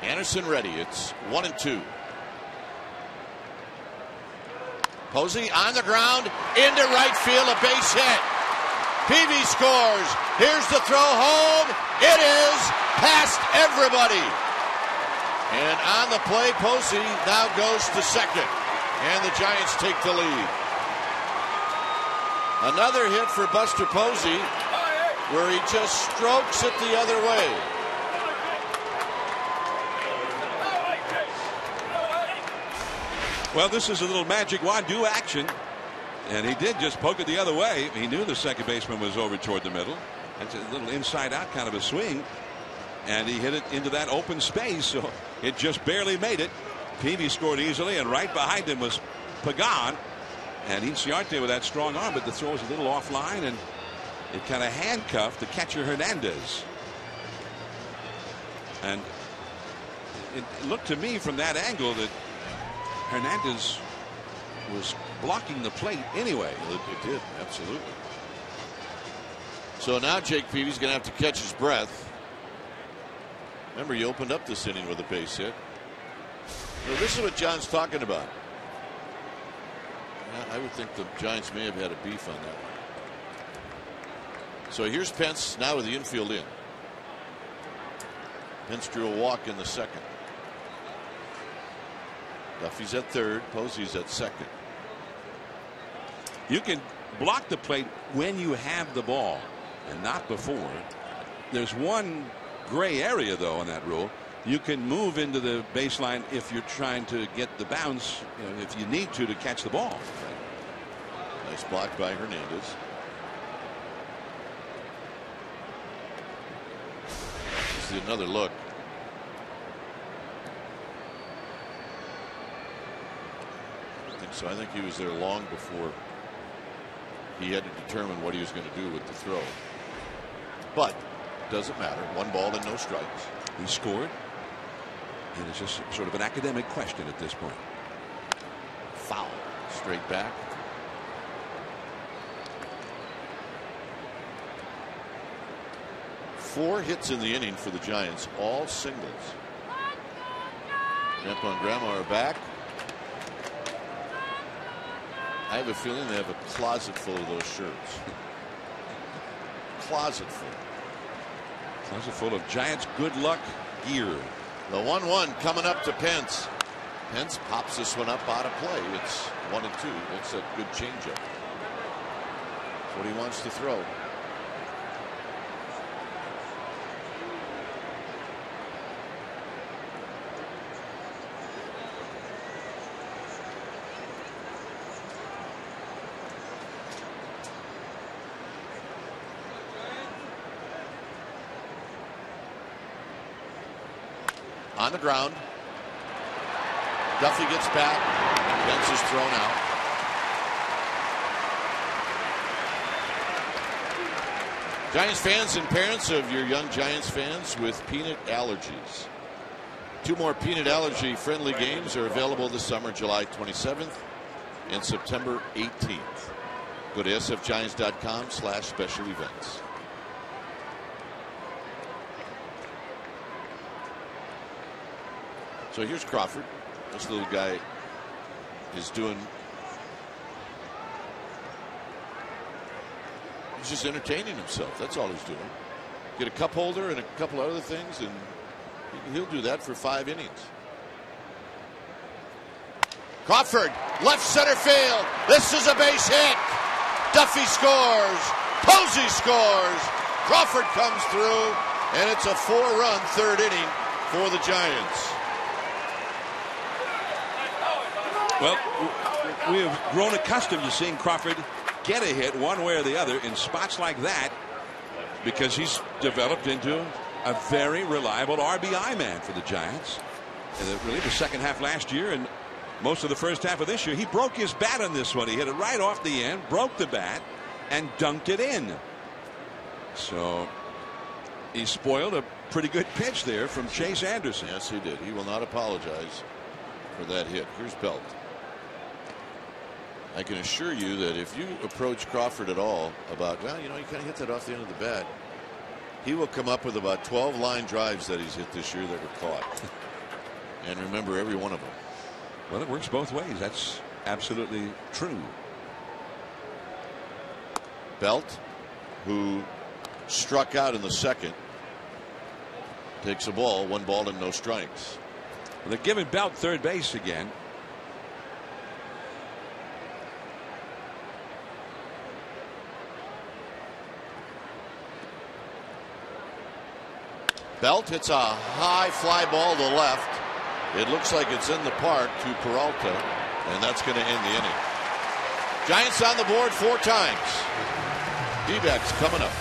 Anderson ready. It's 1-2. Posey on the ground into right field, a base hit. Peavy scores. Here's the throw home. It is past everybody. And on the play, Posey now goes to second, and the Giants take the lead. Another hit for Buster Posey, where he just strokes it the other way. Well, this is a little magic wand-do action, and he did just poke it the other way. He knew the second baseman was over toward the middle. That's a little inside-out kind of a swing, and he hit it into that open space, so it just barely made it. Peavy scored easily, and right behind him was Pagan, and Inciarte with that strong arm, but the throw was a little offline, and it kind of handcuffed the catcher Hernandez. And it looked to me from that angle that Hernandez was blocking the plate anyway. It did, absolutely. So now Jake Peavy's going to have to catch his breath. Remember, he opened up this inning with a base hit. So this is what John's talking about. I would think the Giants may have had a beef on that one. So here's Pence now with the infield in. Pence drew a walk in the second. Duffy's at third. Posey's at second. You can block the plate when you have the ball and not before. There's one gray area, though, on that rule. You can move into the baseline if you're trying to get the bounce, if you need to catch the ball. Nice block by Hernandez. This is another look. So I think he was there long before he had to determine what he was going to do with the throw. But doesn't matter. 1 ball and no strikes. He scored. And it's just sort of an academic question at this point. Foul. Straight back. Four hits in the inning for the Giants, all singles. Grandpa and Grandma are back. I have a feeling they have a closet full of those shirts. Closet full. Closet full of Giants good luck gear. The 1-1 coming up to Pence. Pence pops this one up out of play. It's 1-2. That's a good changeup. That's what he wants to throw. On the ground. Duffy gets back. Pence is thrown out. Giants fans and parents of your young Giants fans with peanut allergies. 2 more peanut allergy friendly games are available this summer, July 27th and September 18th. Go to sfgiants.com/special events. So here's Crawford. This little guy is doing. He's just entertaining himself. That's all he's doing. Get a cup holder and a couple other things, and he'll do that for 5 innings. Crawford, left center field. This is a base hit. Duffy scores. Posey scores. Crawford comes through, and it's a 4-run 3rd inning for the Giants. Well, we have grown accustomed to seeing Crawford get a hit one way or the other in spots like that because he's developed into a very reliable RBI man for the Giants. And really the second half last year and most of the first half of this year, he broke his bat on this one. He hit it right off the end, broke the bat, and dunked it in. So he spoiled a pretty good pitch there from Chase Anderson. Yes, he did. He will not apologize for that hit. Here's Belt. I can assure you that if you approach Crawford at all about, well, you know, you kind of hit that off the end of the bat, he will come up with about 12 line drives that he's hit this year that were caught. And remember every one of them. Well, it works both ways. That's absolutely true. Belt, who struck out in the second, takes a ball, 1 ball and no strikes. Well, they're giving Belt third base again. Belt hits a high fly ball to left. It looks like it's in the park to Peralta, and that's going to end the inning. Giants on the board 4 times. D-backs coming up.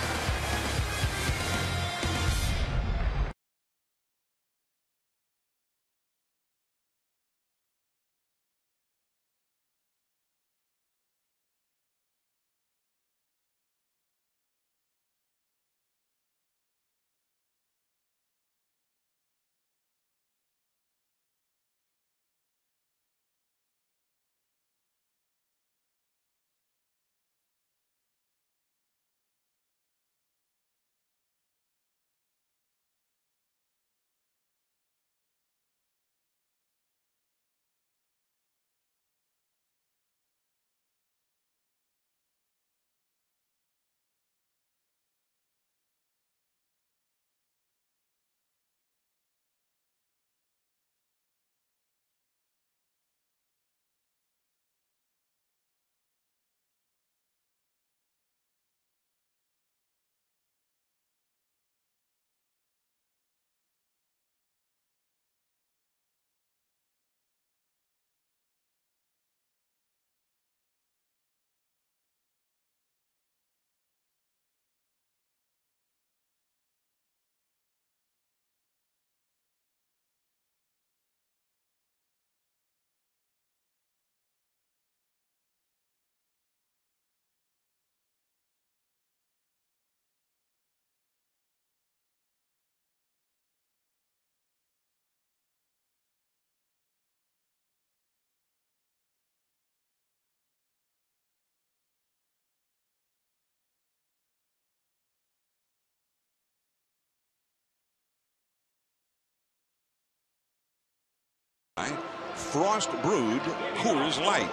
Frost brewed Coors Light.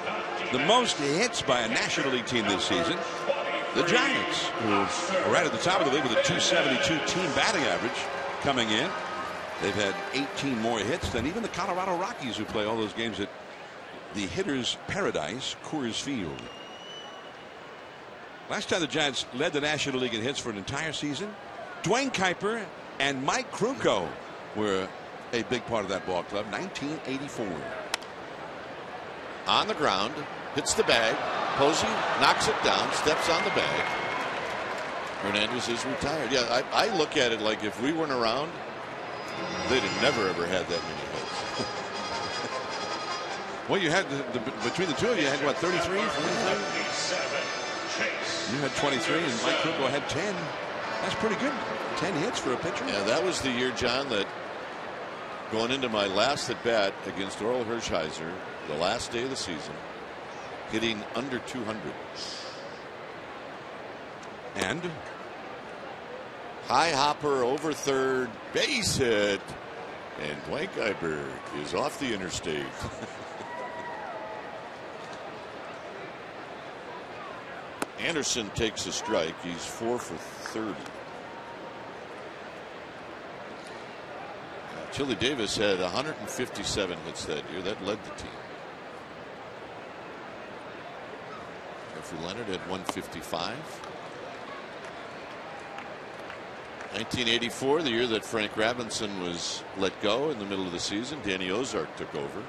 The most hits by a National League team this season. The Giants, who are right at the top of the league with a .272 team batting average coming in. They've had 18 more hits than even the Colorado Rockies, who play all those games at the hitter's paradise, Coors Field. Last time the Giants led the National League in hits for an entire season, Dwayne Kuiper and Mike Krukow were a big part of that ball club. 1984. On the ground, hits the bag. Posey knocks it down, steps on the bag. Hernandez is retired. Yeah, I look at it like if we weren't around, they'd have never ever had that many hits. Well, you had between the two of you, had what, 33? 43? You had 23, and Mike Krukow had 10. That's pretty good. 10 hits for a pitcher. Yeah, that was the year, John, that going into my last at bat against Oral Hershiser, the last day of the season, hitting under 200. And high hopper over third, base hit, and Dwayne Kuiper is off the interstate. Anderson takes a strike. He's 4 for 30. Chili Davis had 157 hits that year. That led the team. Jeffrey Leonard had 155. 1984, the year that Frank Robinson was let go in the middle of the season, Danny Ozark took over.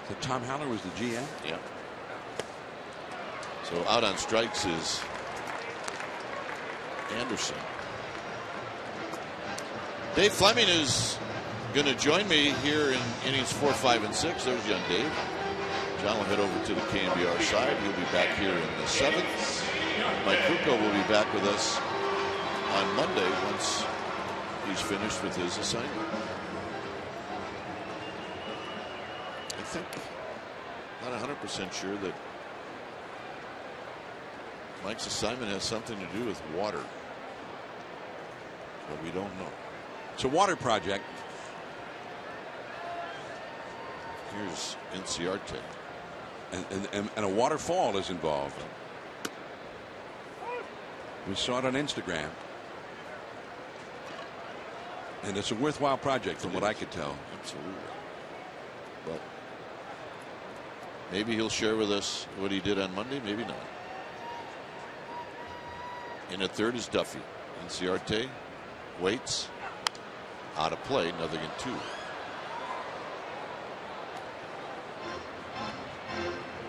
So Tom Haller was the GM? Yeah. So out on strikes is Anderson. Dave Fleming is going to join me here in innings 4, 5, and 6. There's young Dave. John will head over to the KNBR side. He'll be back here in the 7th. Mike Krukow will be back with us on Monday once he's finished with his assignment. I think, not 100% sure that Mike's assignment has something to do with water, but we don't know. It's a water project. Here's Inciarte. And a waterfall is involved. We saw it on Instagram. And it's a worthwhile project from what I could tell. Absolutely. But maybe he'll share with us what he did on Monday, maybe not. In at third is Duffy. Inciarte waits. Out of play, nothing in 2.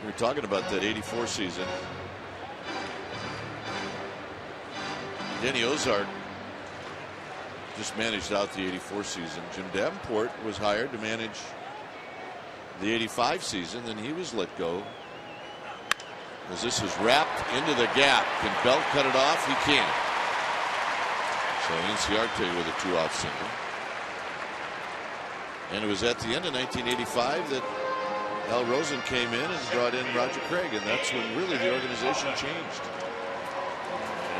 We were talking about that 84 season. Danny Ozark just managed out the 84 season. Jim Davenport was hired to manage the 85 season, then he was let go. As this is wrapped into the gap. Can Belt cut it off? He can't. So Inciarte with a 2-out single. And it was at the end of 1985 that Al Rosen came in and brought in Roger Craig, and that's when really the organization changed.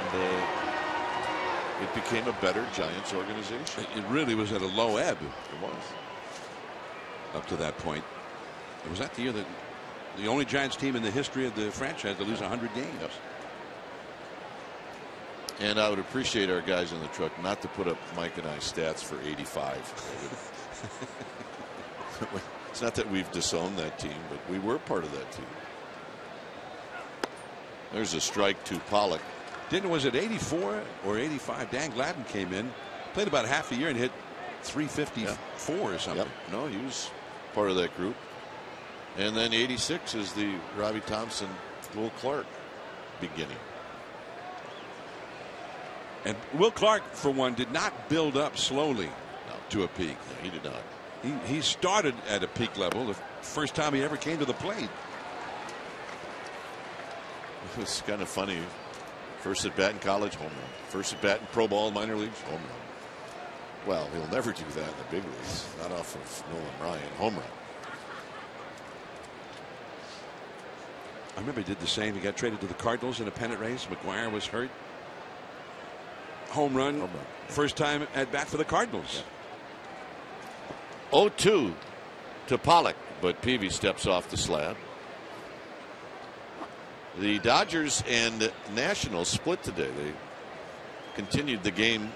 And it became a better Giants organization. It really was at a low ebb. It was. Up to that point. It was that the year that the only Giants team in the history of the franchise to lose 100 games. Yep. And I would appreciate our guys in the truck not to put up Mike and I stats for 85. It's not that we've disowned that team, but we were part of that team. There's a strike to Pollock. Was it 84 or 85? Dan Gladden came in, played about half a year and hit 354 or something. Yep. No, he was part of that group. And then 86 is the Robbie Thompson, Will Clark beginning. And Will Clark, for one, did not build up slowly to a peak. No, he did not. He started at a peak level the first time he ever came to the plate. It was kind of funny. First at bat in college, home run. First at bat in pro ball, minor leagues, home run. Well, he'll never do that in the big leagues. Not off of Nolan Ryan. Home run. I remember he did the same. He got traded to the Cardinals in a pennant race. McGuire was hurt. Home run. Home run. First time at bat for the Cardinals. Yeah. 0-2 to Pollock, but Peavy steps off the slab. The Dodgers and Nationals split today. They continued the game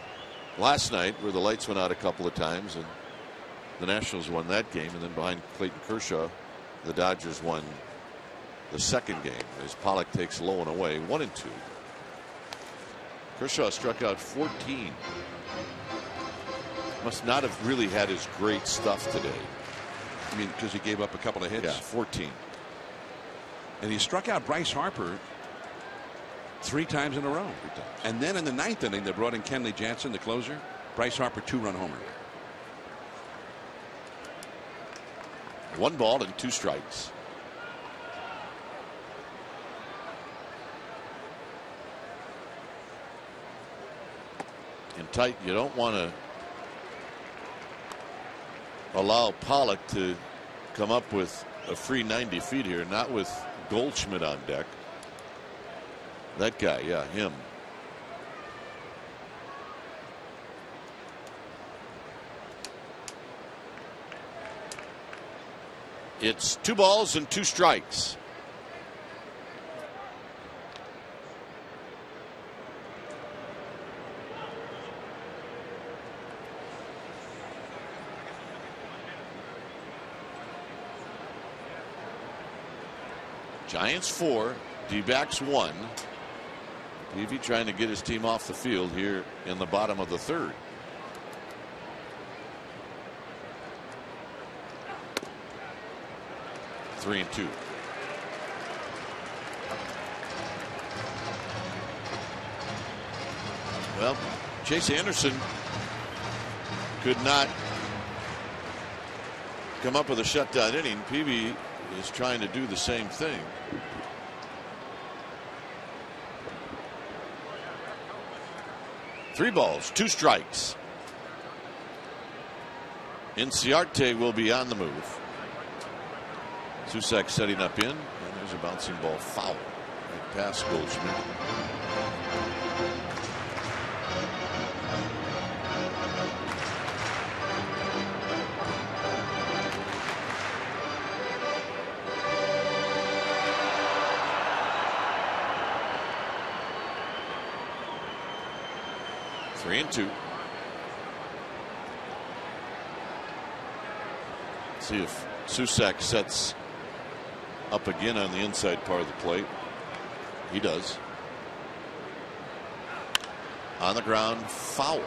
last night where the lights went out a couple of times and the Nationals won that game, and then behind Clayton Kershaw the Dodgers won the second game as Pollock takes low and away 1-2. Kershaw struck out 14. Must not have really had his great stuff today. I mean, because he gave up a couple of hits. Yeah, 14. And he struck out Bryce Harper 3 times in a row. And then in the 9th inning, they brought in Kenley Jansen, the closer. Bryce Harper 2-run homer. 1 ball and 2 strikes. In tight, you don't want to allow Pollock to come up with a free 90 feet here, not with Goldschmidt on deck. That guy, yeah, him. It's 2 balls and 2 strikes. Giants 4, D-backs 1. Peavy trying to get his team off the field here in the bottom of the 3rd. Three and 2. Well, Chase Anderson could not come up with a shutdown inning. Peavy is trying to do the same thing. Three balls, 2 strikes. Inciarte will be on the move. Susac setting up in, and there's a bouncing ball foul right past Goldschmidt. Three and 2. See if Susac sets up again on the inside part of the plate. He does. On the ground, foul.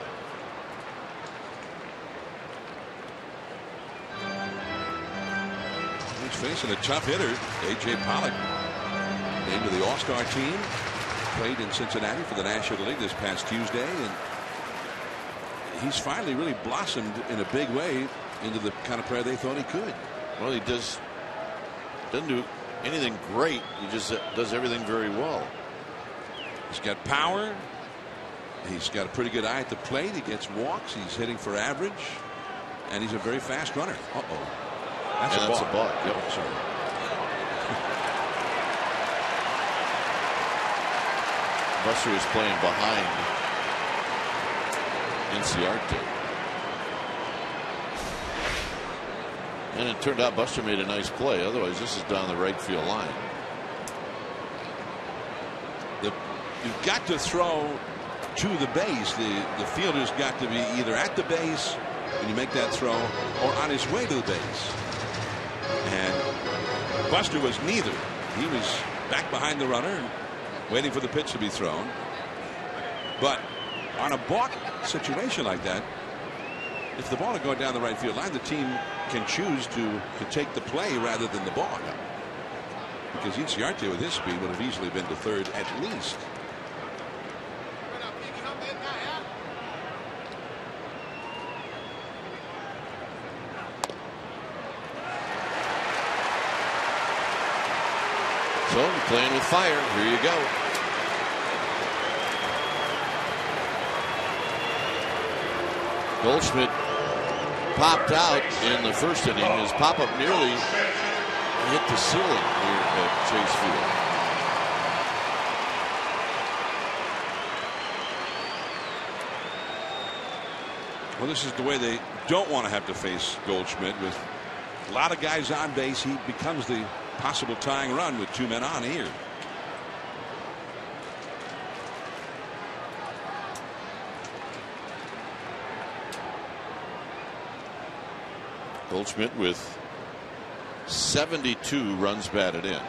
He's facing a tough hitter, A.J. Pollock, named to the All-Star team. Played in Cincinnati for the National League this past Tuesday, and he's finally really blossomed in a big way into the kind of player they thought he could. Well, he doesn't do anything great. He just does everything very well. He's got power. He's got a pretty good eye at the plate. He gets walks. He's hitting for average, and he's a very fast runner. That's a balk. Yep. Oh, sorry. Buster is playing behind Inciarte. And it turned out Buster made a nice play. Otherwise, this is down the right field line. You've got to throw to the base. The fielder's got to be either at the base when you make that throw or on his way to the base. And Buster was neither. He was back behind the runner and waiting for the pitch to be thrown. But on a balk situation like that, if the ball is going down the right field line, the team can choose to take the play rather than the balk. Because Inciarte with his speed would have easily been to third at least. So playing with fire. Here you go. Goldschmidt popped out in the first inning. His pop-up nearly hit the ceiling here at Chase Field. Well, this is the way they don't want to have to face Goldschmidt. With a lot of guys on base, he becomes the possible tying run with 2 men on here. Goldschmidt with 72 runs batted in.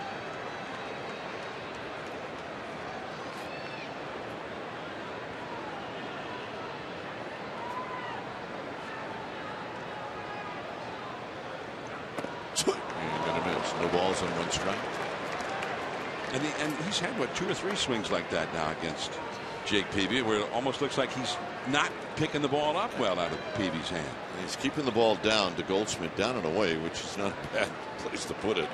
No balls on 1 strike. And he's had, what, 2 or 3 swings like that now against Jake Peavy, where it almost looks like he's not picking the ball up well out of Peavy's hand. And he's keeping the ball down to Goldschmidt, down and away, which is not a bad place to put it.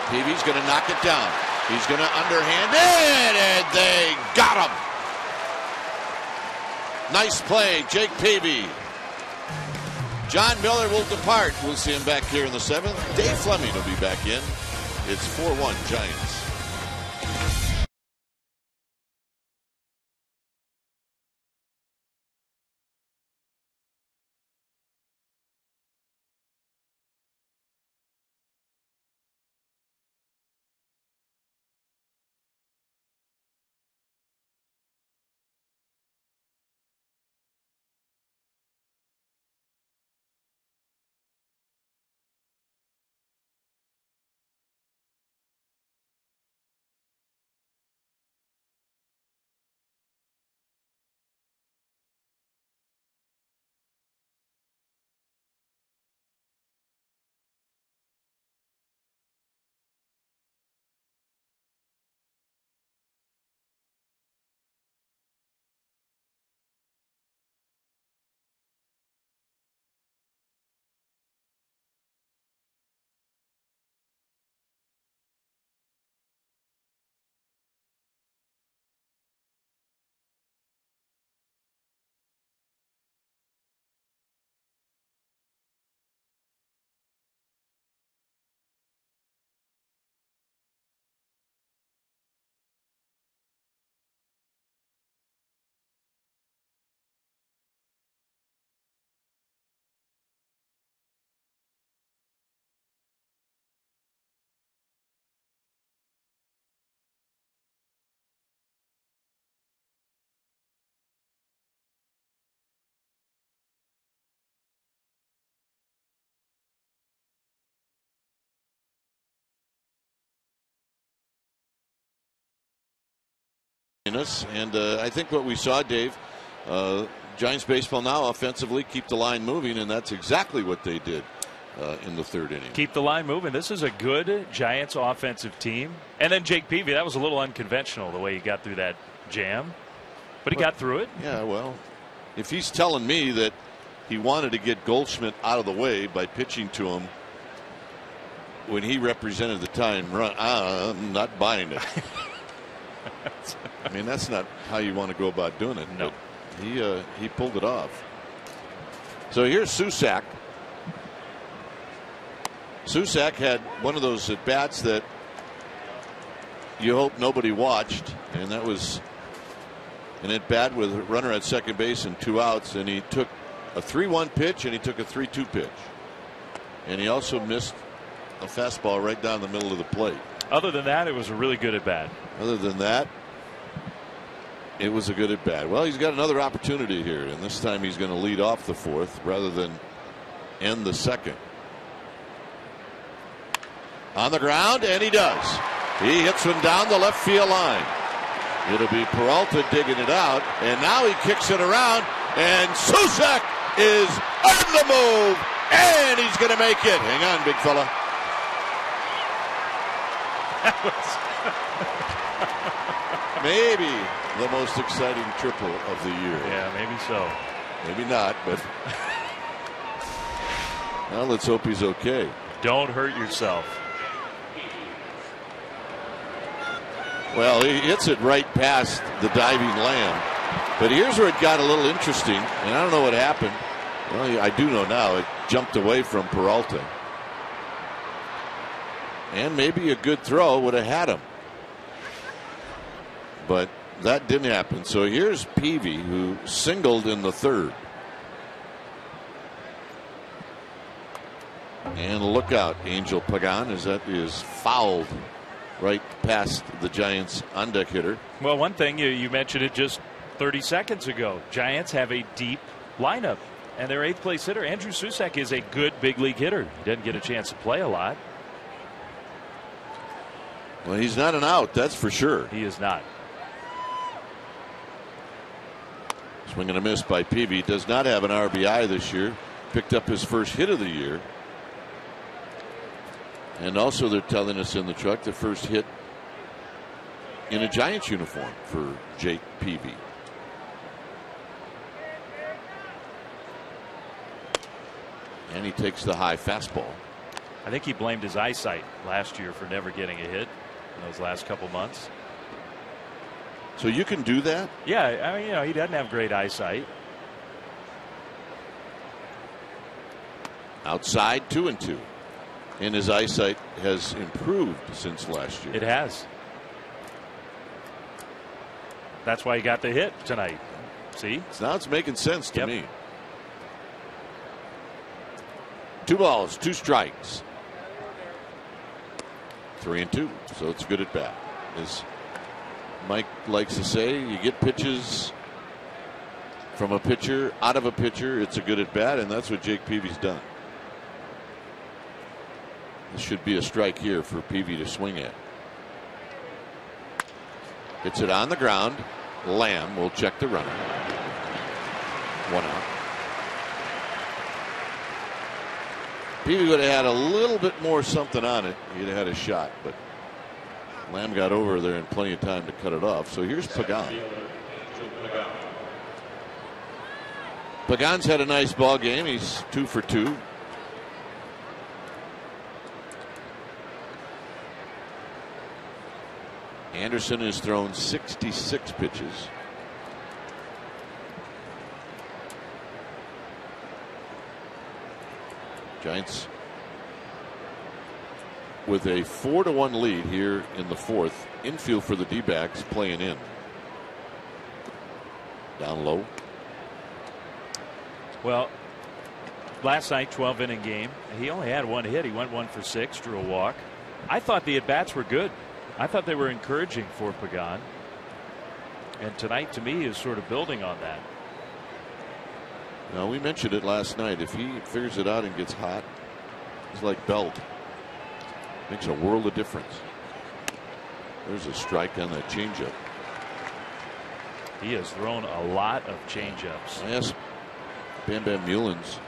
Peavy's going to knock it down. He's going to underhand it, and they got him. Nice play, Jake Peavy. John Miller will depart. We'll see him back here in the 7th. Dave Fleming will be back in. It's 4-1 Giants. And I think what we saw, Dave, Giants baseball now offensively keep the line moving, and that's exactly what they did in the 3rd inning. Keep the line moving. This is a good Giants offensive team. And then Jake Peavy, that was a little unconventional the way he got through that jam, but he got through it. Yeah, well, if he's telling me that he wanted to get Goldschmidt out of the way by pitching to him when he represented the time run, I'm not buying it. I mean, that's not how you want to go about doing it. No. But he pulled it off. So here's Susac. Susac had one of those at bats that you hope nobody watched, and that was an at bat with a runner at second base and 2 outs, and he took a 3-1 pitch and he took a 3-2 pitch, and he also missed a fastball right down the middle of the plate. Other than that, it was a really good at bat. Other than that, it was a good at bat. Well, he's got another opportunity here, and this time he's going to lead off the 4th rather than end the 2nd. On the ground, and he does. He hits one down the left field line. It'll be Peralta digging it out, and now he kicks it around, and Susac is on the move, and he's going to make it. Hang on, big fella. Maybe the most exciting triple of the year. Yeah, maybe so. Maybe not, but well, let's hope he's okay. Don't hurt yourself. Well, he hits it right past the diving Lamb. But here's where it got a little interesting, and I don't know what happened. Well, I do know now. It jumped away from Peralta. And maybe a good throw would have had him. But that didn't happen. So here's Peavy, who singled in the 3rd. And look out, Angel Pagan, as that is fouled right past the Giants on deck hitter. Well, one thing you mentioned it just 30 seconds ago. Giants have a deep lineup, and their 8th place hitter Andrew Susac is a good big league hitter. He doesn't get a chance to play a lot. Well, he's not an out, that's for sure. He is not. Swing and a miss by Peavy. Does not have an RBI this year. Picked up his first hit of the year. And also they're telling us in the truck the first hit in a Giants uniform for Jake Peavy. And he takes the high fastball. I think he blamed his eyesight last year for never getting a hit in those last couple months. So you can do that? Yeah, I mean, he doesn't have great eyesight. Outside 2-2. And his eyesight has improved since last year. It has. That's why he got the hit tonight. See? So now it's making sense to Yep. me. 2 balls, 2 strikes. 3-2. So it's good at bat. As Mike likes to say, you get pitches from a pitcher, out of a pitcher, it's a good at bat, and that's what Jake Peavy's done. This should be a strike here for Peavy to swing at. Hits it on the ground. Lamb will check the runner. 1 out. Peavy would have had a little bit more something on it. He'd have had a shot, but Lamb got over there in plenty of time to cut it off. So here's Pagan. Pagan's had a nice ball game. He's 2 for 2. Anderson has thrown 66 pitches. Giants with a 4-1 lead here in the 4th. Infield for the D-backs playing in. Down low. Well, last night, 12-inning game. He only had 1 hit. He went 1 for 6, drew a walk. I thought the at-bats were good. I thought they were encouraging for Pagan. And tonight, to me, is sort of building on that. Now, we mentioned it last night. If he figures it out and gets hot, he's like Belt. Makes a world of difference. There's a strike on that changeup. He has thrown a lot of changeups. I asked Bam Bam Mullins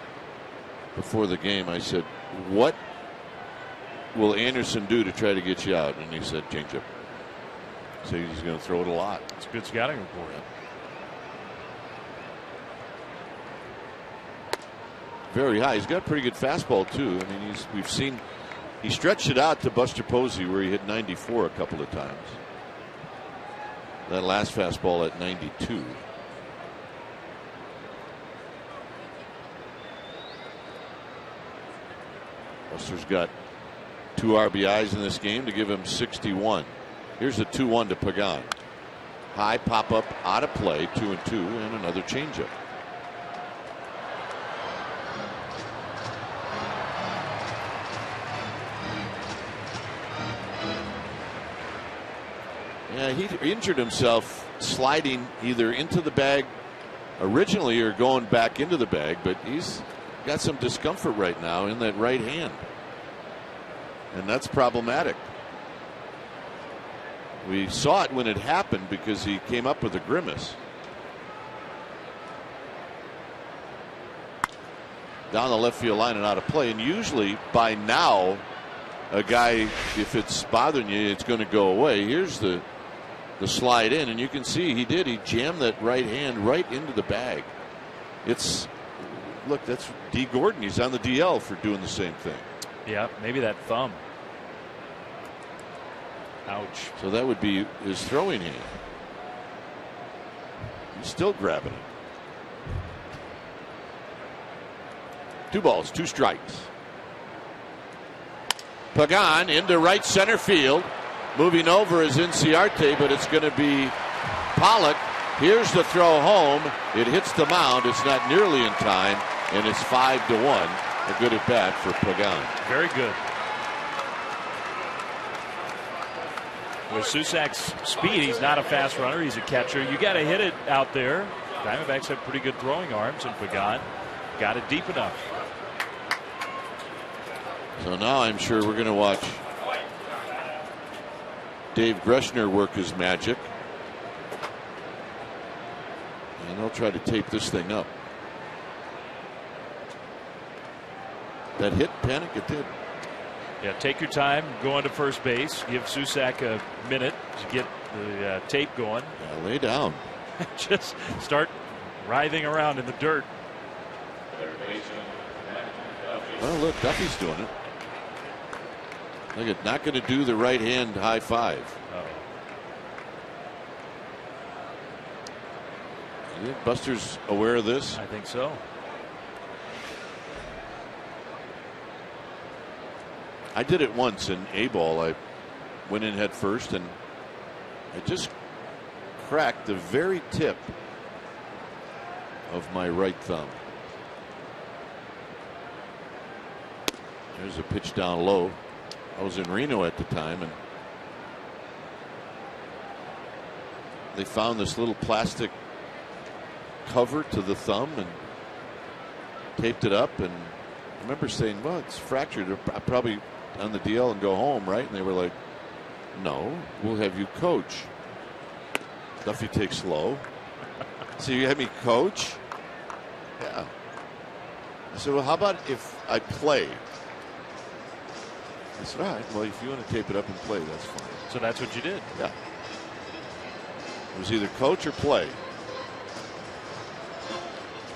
before the game, I said, what will Anderson do to try to get you out? And he said, changeup. So he's going to throw it a lot. It's a good scouting report. Very high. He's got a pretty good fastball too. I mean, we've seen he stretched it out to Buster Posey where he hit 94 a couple of times. That last fastball at 92. Buster's got 2 RBIs in this game to give him 61. Here's the 2-1 to Pagan. High pop up out of play, 2-2, and another changeup. Yeah, he injured himself sliding either into the bag originally or going back into the bag, but he's got some discomfort right now in that right hand. And that's problematic. We saw it when it happened because he came up with a grimace. Down the left field line and out of play. And usually by now, a guy, if it's bothering you, it's going to go away. Here's the slide in, and you can see he did. He jammed that right hand right into the bag. Look, that's D. Gordon. He's on the DL for doing the same thing. Yeah, maybe that thumb. Ouch. So that would be his throwing hand. He's still grabbing it. 2 balls, 2 strikes. Pagan into right center field. Moving over is Inciarte, but it's going to be Pollock. Here's the throw home. It hits the mound. It's not nearly in time, and it's 5-1. A good at bat for Pagan. Very good. With Susak's speed, he's not a fast runner. He's a catcher. You got to hit it out there. Diamondbacks have pretty good throwing arms, and Pagan got it deep enough. So now I'm sure we're going to watch Dave Greshner work his magic. And they'll try to tape this thing up. That hit panic, it did. Yeah, take your time going to first base. Give Susak a minute to get the tape going. Yeah, lay down. Just start writhing around in the dirt. Well, look, Duffy's doing it. Look at, not going to do the right hand high five. Oh. You think Buster's aware of this? I think so. I did it once in A-ball. I went in head first and I just cracked the very tip of my right thumb. There's a pitch down low. I was in Reno at the time, and they found this little plastic cover to the thumb and taped it up. And I remember saying, well, it's fractured. I'll probably on the DL and go home, right? And they were like, no, we'll have you coach. Duffy takes low. So you had me coach? Yeah. I said, well, how about if I play? I said, all right, well, if you want to tape it up and play, that's fine. So that's what you did? Yeah. It was either coach or play.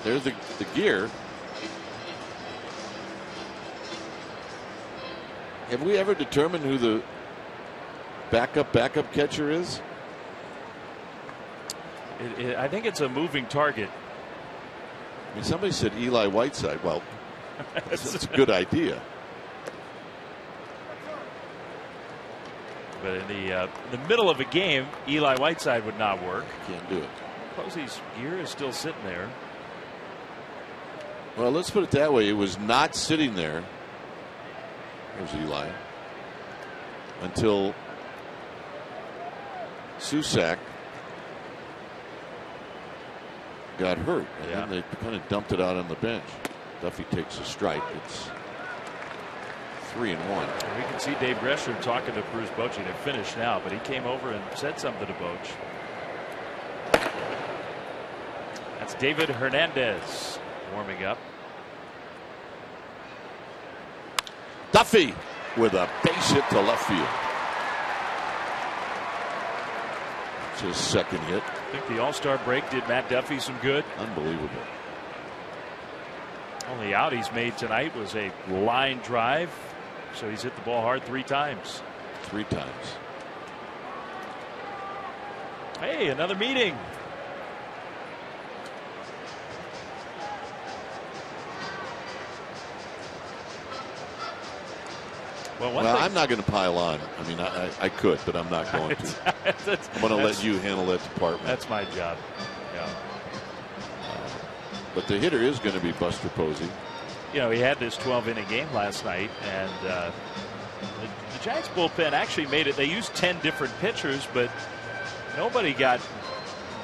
There's the gear. Have we ever determined who the backup catcher is? I think it's a moving target. I mean, somebody said Eli Whiteside. Well, that's a good idea. But in the middle of a game, Eli Whiteside would not work. Can't do it. Posey's gear is still sitting there. Well, let's put it that way. It was not sitting there. There's Eli. Until Susak got hurt. And then they kind of dumped it out on the bench. Duffy takes a strike. It's 3-1. We can see Dave Greshner talking to Bruce Bochy. They're finished now, but he came over and said something to Boch. That's David Hernandez warming up. Duffy with a base hit to left field. It's his second hit. I think the All-Star break did Matt Duffy some good. Unbelievable. Only out he's made tonight was a line drive. So he's hit the ball hard 3 times. 3 times. Hey, another meeting. Well, I'm not going to pile on. I mean, I could, but I'm not going to. I'm going to let you handle that department. That's my job. Yeah. But the hitter is going to be Buster Posey. You know, he had this 12-inning game last night, and the Giants bullpen actually made it. They used 10 different pitchers, but nobody got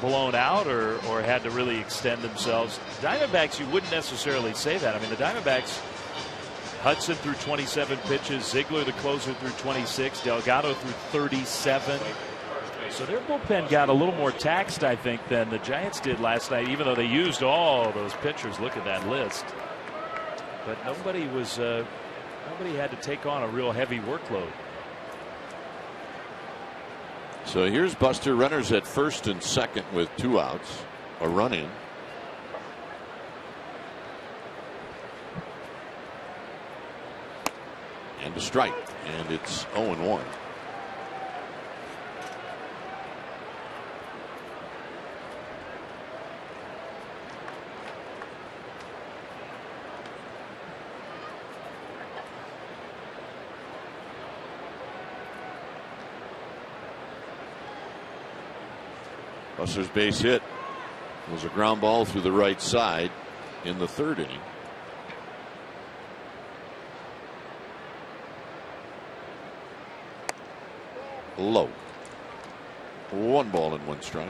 blown out or had to really extend themselves. Diamondbacks, you wouldn't necessarily say that. I mean, the Diamondbacks, Hudson threw 27 pitches, Ziegler, the closer, threw 26, Delgado threw 37. So their bullpen got a little more taxed, I think, than the Giants did last night, even though they used all those pitchers. Look at that list. But nobody had to take on a real heavy workload. So here's Buster, runners at first and second with 2 outs, a run in. And a strike, and it's 0-1. Buster's base hit was a ground ball through the right side in the 3rd inning. Low. 1 ball and 1 strike.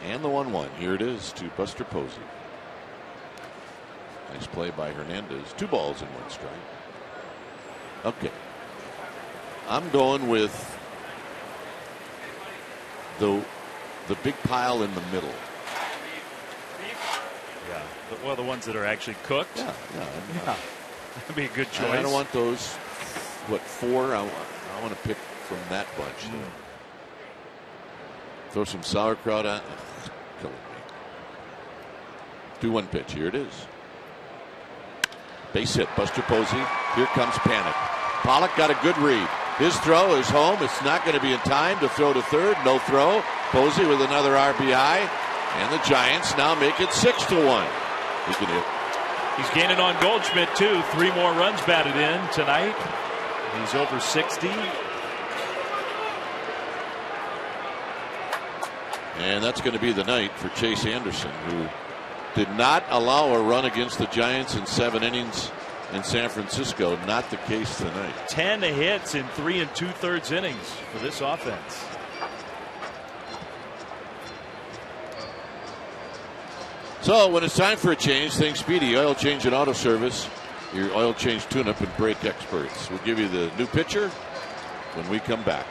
And the 1-1. Here it is to Buster Posey. Nice play by Hernandez. 2 balls and 1 strike. Okay. I'm going with the big pile in the middle. Yeah. Well, the ones that are actually cooked. Yeah. That'd be a good choice. I don't want those. What, 4? I want to pick from that bunch. Throw some sauerkraut on. Killing me. 2-1 pitch. Here it is. Base hit. Buster Posey. Here comes Panic. Pollock got a good read. His throw is home. It's not going to be in time to throw to third. No throw. Posey with another RBI. And the Giants now make it 6-1. He can hit. He's gaining on Goldschmidt, too. 3 more runs batted in tonight. He's over 60. And that's going to be the night for Chase Anderson, who did not allow a run against the Giants in 7 innings in San Francisco. Not the case tonight. 10 hits in 3 2/3 innings for this offense. So when it's time for a change, think Speedy Oil Change and Auto Service, your oil change tune-up and brake experts. We'll give you the new pitcher when we come back.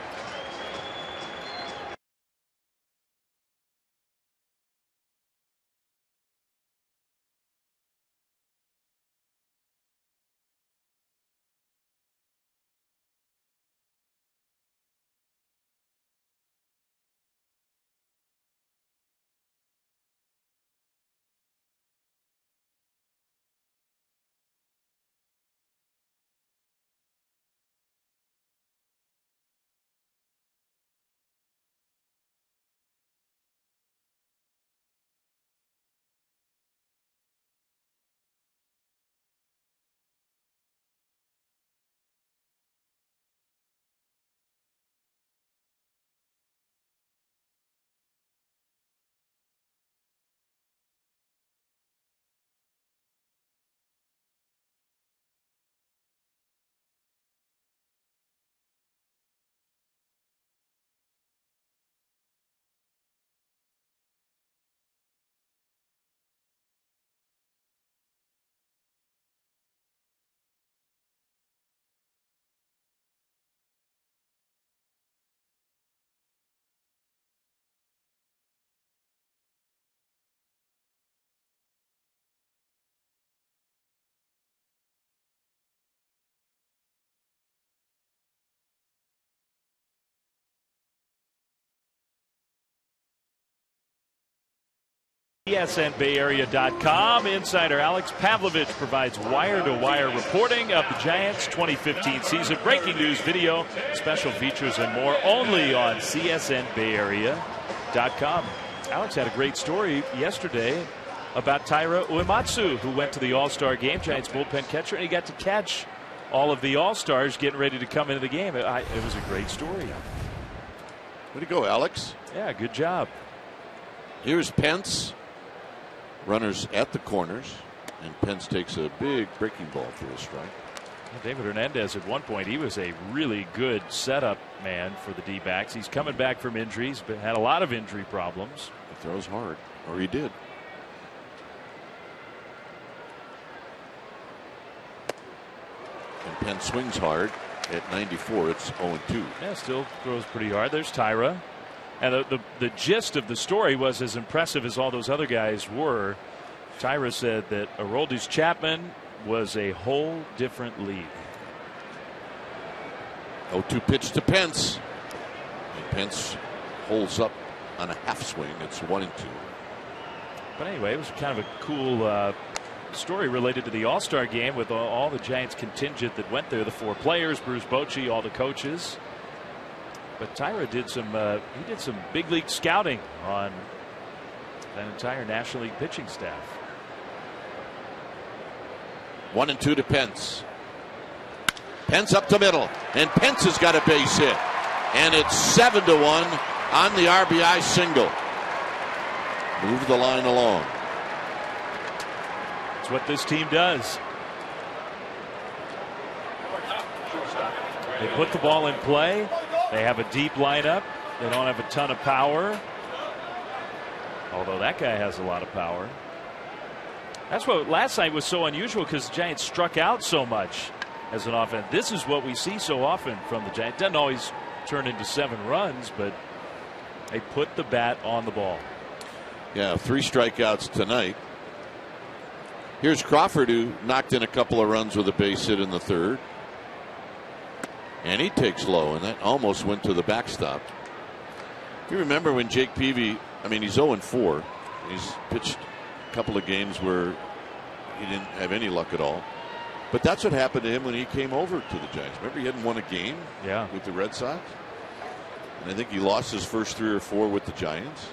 SFNBayArea.com. Insider Alex Pavlovich provides wire-to-wire reporting of the Giants' 2015 season. Breaking news, video, special features, and more only on CSNBayArea.com. Alex had a great story yesterday about Taira Uematsu, who went to the All-Star game, Giants bullpen catcher, and he got to catch all of the All-Stars getting ready to come into the game. It was a great story. Way to go, Alex. Yeah, good job. Here's Pence. Runners at the corners, and Pence takes a big breaking ball for a strike. David Hernandez, at one point, he was a really good setup man for the D-backs. He's coming back from injuries, but had a lot of injury problems. He throws hard, or he did. And Pence swings hard at 94. It's 0-2. Yeah, still throws pretty hard. There's Taira. And the gist of the story was, as impressive as all those other guys were, Taira said that Aroldis Chapman was a whole different league. 0-2 pitch to Pence. And Pence holds up on a half swing. It's 1-2. But anyway, it was kind of a cool story related to the All-Star game with all the Giants contingent that went there, the 4 players, Bruce Bochy, all the coaches. But Taira did some big league scouting on that entire National League pitching staff. 1-2 to Pence. Pence up the middle, and Pence has got a base hit. And it's 7-1 on the RBI single. Move the line along. It's what this team does. They put the ball in play. They have a deep lineup. They don't have a ton of power. Although that guy has a lot of power. That's what last night was so unusual, because the Giants struck out so much as an offense. This is what we see so often from the Giants. Doesn't always turn into 7 runs, but they put the bat on the ball. Yeah, 3 strikeouts tonight. Here's Crawford, who knocked in a couple of runs with a base hit in the 3rd. And he takes low, and that almost went to the backstop. You remember when Jake Peavy, I mean, he's 0-4. He's pitched a couple of games where he didn't have any luck at all. But that's what happened to him when he came over to the Giants. Remember, he hadn't won a game with the Red Sox? And I think he lost his first 3 or 4 with the Giants.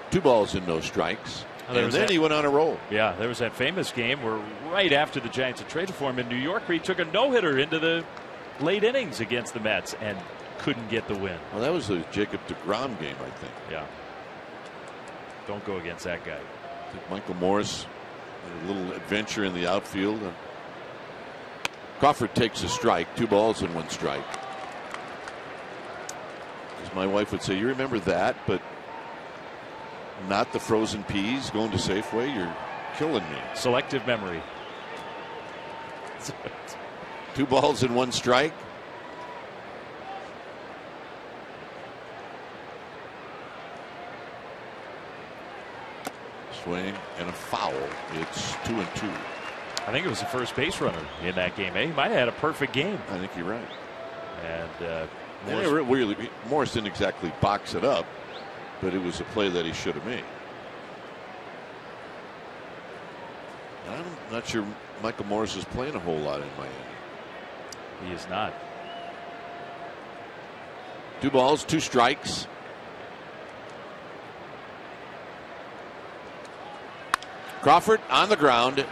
2 balls and no strikes. And then he went on a roll. Yeah, there was that famous game where right after the Giants had traded for him in New York, where he took a no-hitter into the late innings against the Mets and couldn't get the win. Well, that was the Jacob deGrom game, I think. Yeah. Don't go against that guy. I think Michael Morris, a little adventure in the outfield. And Crawford takes a strike, 2 balls and 1 strike. As my wife would say, you remember that, but not the frozen peas going to Safeway. You're killing me. Selective memory. 2 balls and 1 strike. Swing and a foul. It's 2-2. I think it was the first base runner in that game. He might have had a perfect game. I think you're right. And Morris didn't exactly box it up, but it was a play that he should have made. I'm not sure Michael Morris is playing a whole lot in Miami. He is not. 2 balls, 2 strikes. Crawford on the ground,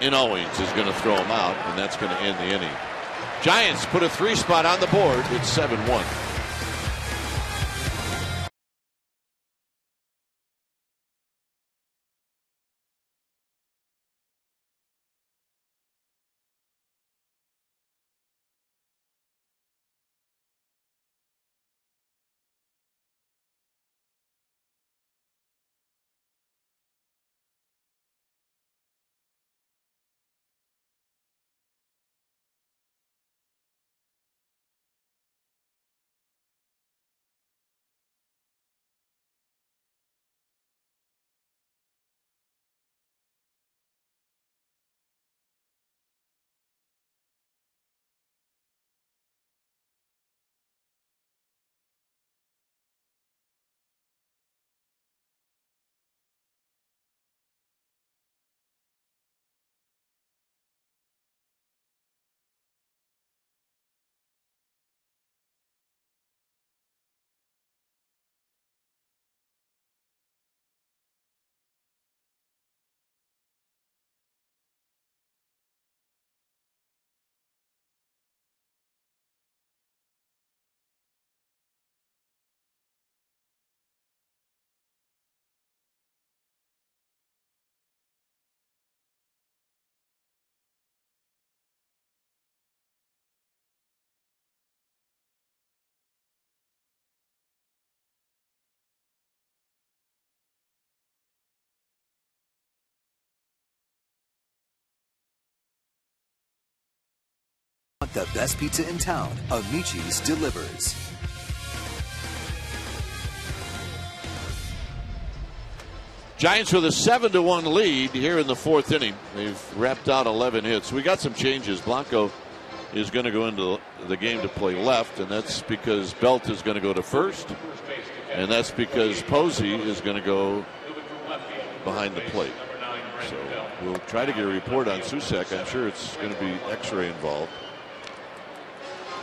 and Owings is going to throw him out, and that's going to end the inning. Giants put a 3 spot on the board. It's 7-1. The best pizza in town, Amici's delivers. Giants with a 7-1 lead here in the 4th inning. They've wrapped out 11 hits. We got some changes. Blanco is going to go into the game to play left, and that's because Belt is going to go to first, and that's because Posey is going to go behind the plate. So we'll try to get a report on Susac. I'm sure it's going to be X-ray involved.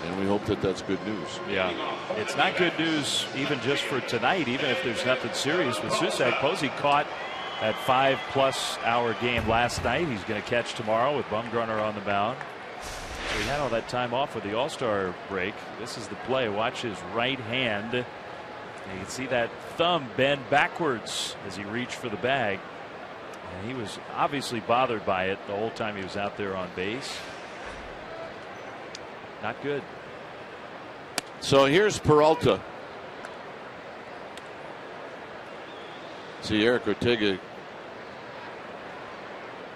And we hope that that's good news. Yeah, it's not good news even just for tonight, even if there's nothing serious with Susac. Posey caught that 5+ hour game last night. He's going to catch tomorrow with Bumgarner on the mound. So he had all that time off with the All-Star break. This is the play. Watch his right hand. You can see that thumb bend backwards as he reached for the bag. And he was obviously bothered by it the whole time he was out there on base. Not good. So here's Peralta. See Eric Ortega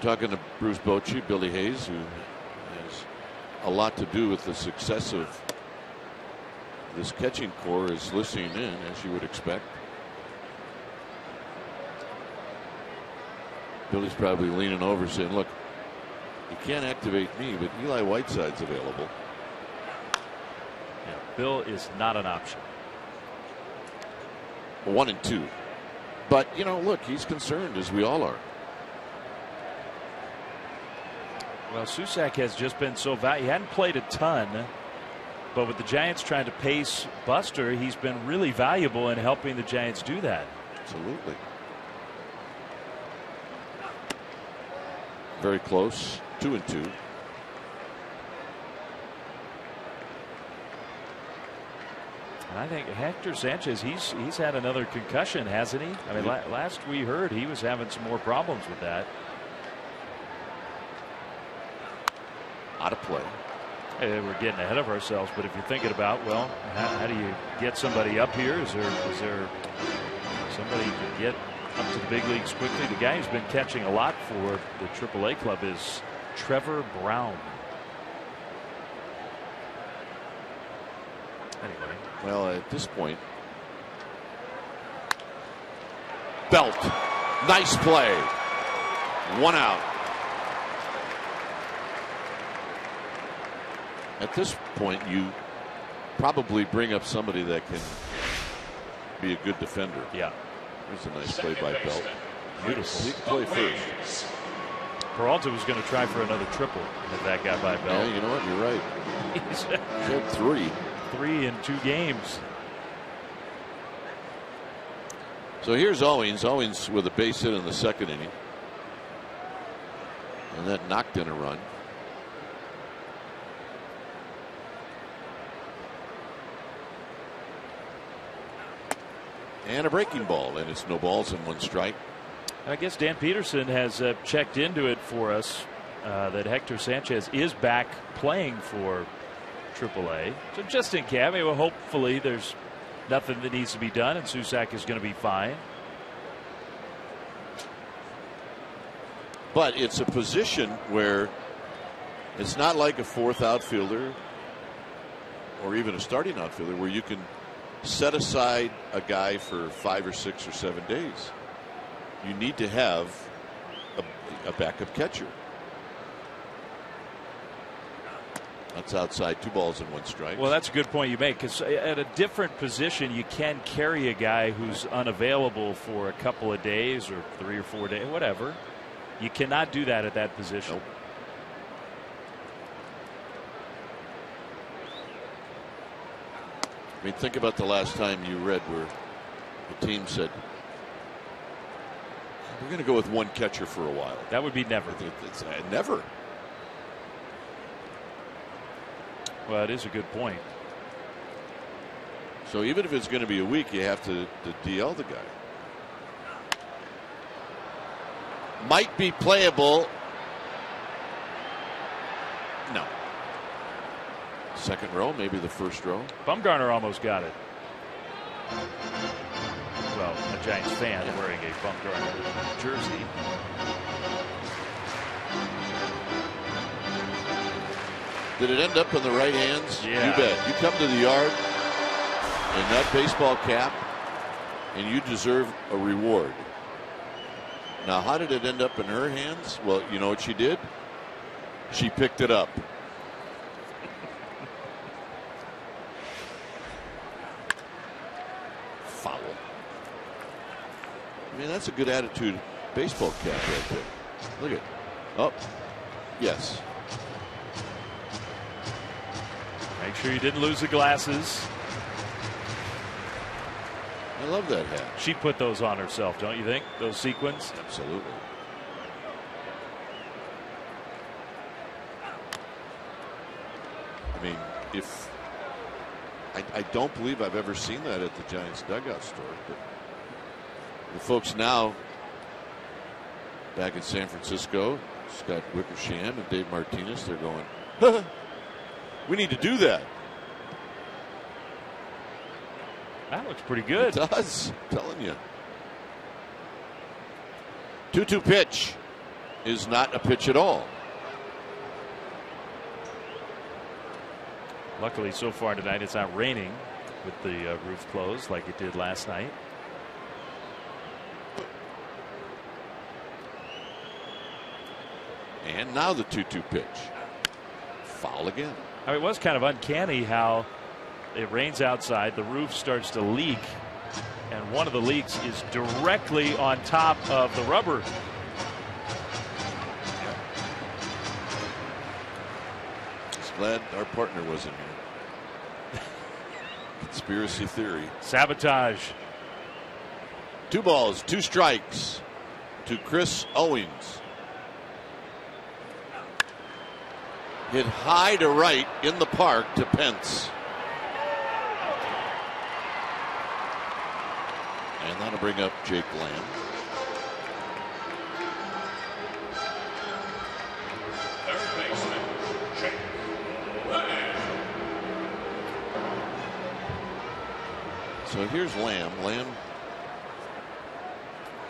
talking to Bruce Bochy, Billy Hayes, who has a lot to do with the success of this catching core, is listening in, as you would expect. Billy's probably leaning over saying, look, you can't activate me, but Eli Whiteside's available. Yeah, Bill is not an option. 1-2. But, you know, look, he's concerned, as we all are. Well, Susac has just been so valuable. He hadn't played a ton, but with the Giants trying to pace Buster, he's been really valuable in helping the Giants do that. Absolutely. Very close. 2-2. And I think Hector Sanchez, he's had another concussion, hasn't he? I mean, last we heard he was having some more problems with that. Out of play. Hey, we're getting ahead of ourselves, but if you're thinking about, well, how do you get somebody up here? Is there somebody who can get up to the big leagues quickly? The guy who's been catching a lot for the AAA club is Trevor Brown. Anyway. Well, at this point, Belt, nice play. 1 out. At this point, you probably bring up somebody that can be a good defender. Yeah. There's a nice play by Belt. Beautiful. He can play first. Peralta was going to try for another triple if that got by Belt. Yeah, you know what? You're right. He's had 3. 3 in 2 games. So here's Owings. Owings with a base hit in the 2nd inning. And that knocked in a run. And a breaking ball, and it's no balls and 1 strike. I guess Dan Peterson has checked into it for us that Hector Sanchez is back playing for AAA. So just in case, I mean, well, hopefully there's nothing that needs to be done, and Susac is going to be fine. But it's a position where it's not like a 4th outfielder or even a starting outfielder where you can set aside a guy for 5 or 6 or 7 days. You need to have a backup catcher. That's outside, 2 balls and 1 strike. Well, that's a good point you make, because at a different position you can carry a guy who's unavailable for a couple of days or 3 or 4 days, whatever. You cannot do that at that position. Nope. I mean, think about the last time you read where the team said, we're going to go with 1 catcher for a while. That would be never. It's never. Well, it is a good point. So even if it's going to be a week, you have to DL the guy. Might be playable. No. 2nd row, maybe the 1st row. Bumgarner almost got it. Well, a Giants fan wearing a Bumgarner jersey. Did it end up in the right hands? Yeah. You bet. You come to the yard in that baseball cap, and you deserve a reward. Now, how did it end up in her hands? Well, you know what she did? She picked it up. Foul. I mean, that's a good attitude baseball cap right there. Look at it. Oh, yes. Make sure you didn't lose the glasses. I love that hat. She put those on herself, don't you think? Those sequins? if I don't believe I've ever seen that at the Giants dugout store, but the folks now back in San Francisco, Scott Wickersham and Dave Martinez, they're going, we need to do that. That looks pretty good. It does. I'm telling you. 2-2 pitch is not a pitch at all. Luckily, so far tonight, it's not raining with the roof closed like it did last night. And now the 2-2 pitch. Foul again. I mean, it was kind of uncanny how it rains outside, the roof starts to leak, and one of the leaks is directly on top of the rubber. Just glad our partner wasn't here. Conspiracy theory. Sabotage. 2 balls, 2 strikes to Chris Owings. Hit high to right in the park to Pence. And that'll bring up Jake Lamb. Third baseman, Jake Lamb. So here's Lamb. Lamb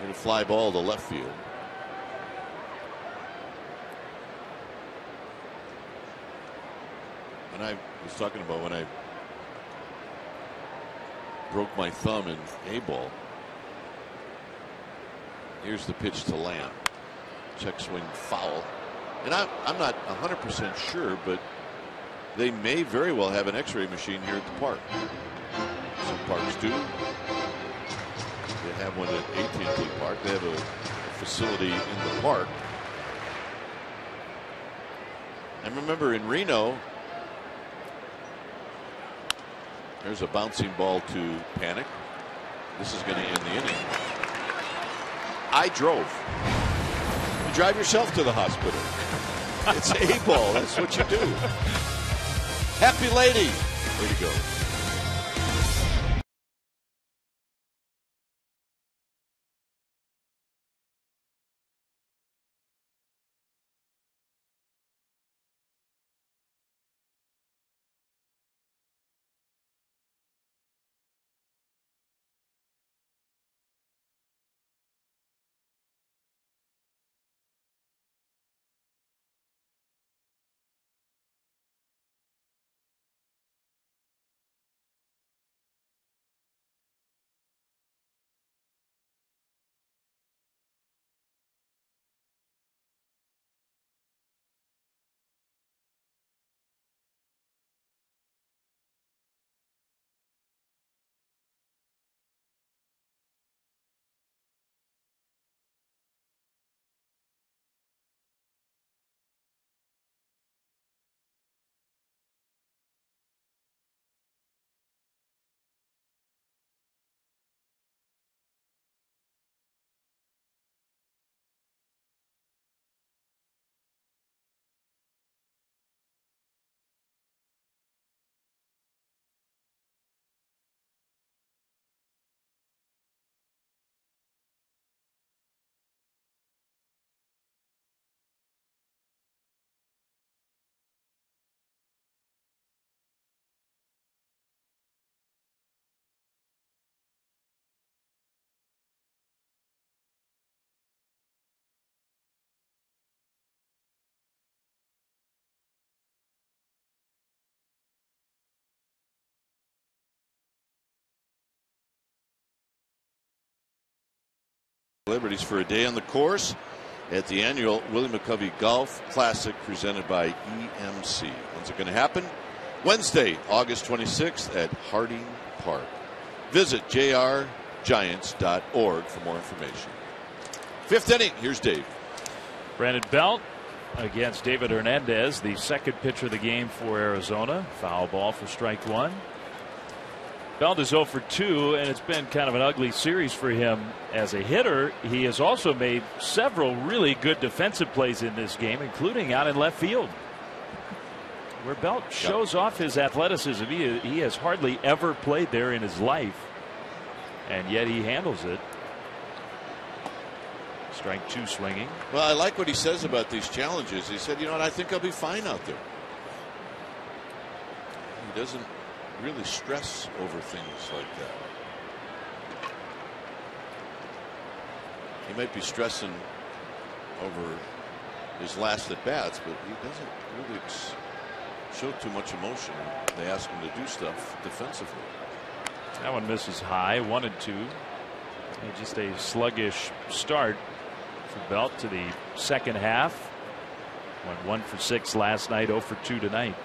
hit a fly ball to left field. And I was talking about when I broke my thumb in A-ball. Here's the pitch to Lamb. Check swing foul. And I'm not 100% sure, but they may very well have an X-ray machine here at the park. Some parks do. They have one at AT&T Park. They have a facility in the park. I remember in Reno, there's a bouncing ball to Panic. This is going to end the inning. I drove. You drive yourself to the hospital. It's A-ball. That's what you do. Happy lady. Way to go. Liberties for a day on the course at the annual Willie McCovey Golf Classic presented by EMC. When's it going to happen? Wednesday, August 26th at Harding Park. Visit jrgiants.org for more information. 5th inning. Here's Dave. Brandon Belt against David Hernandez, the second pitcher of the game for Arizona. Foul ball for strike 1. Belt is 0 for 2, and it's been kind of an ugly series for him as a hitter. He has also made several really good defensive plays in this game, including out in left field. where Belt shows off his athleticism. He has hardly ever played there in his life, and yet he handles it. Strike 2 swinging. Well, I like what he says about these challenges. He said, you know what, I think I'll be fine out there. He doesn't really stress over things like that. He might be stressing over his last at bats, but he doesn't really show too much emotion. They ask him to do stuff defensively. That one misses high, 1 and 2. And just a sluggish start for Belt to the second half. Went 1 for 6 last night, 0 for 2 tonight.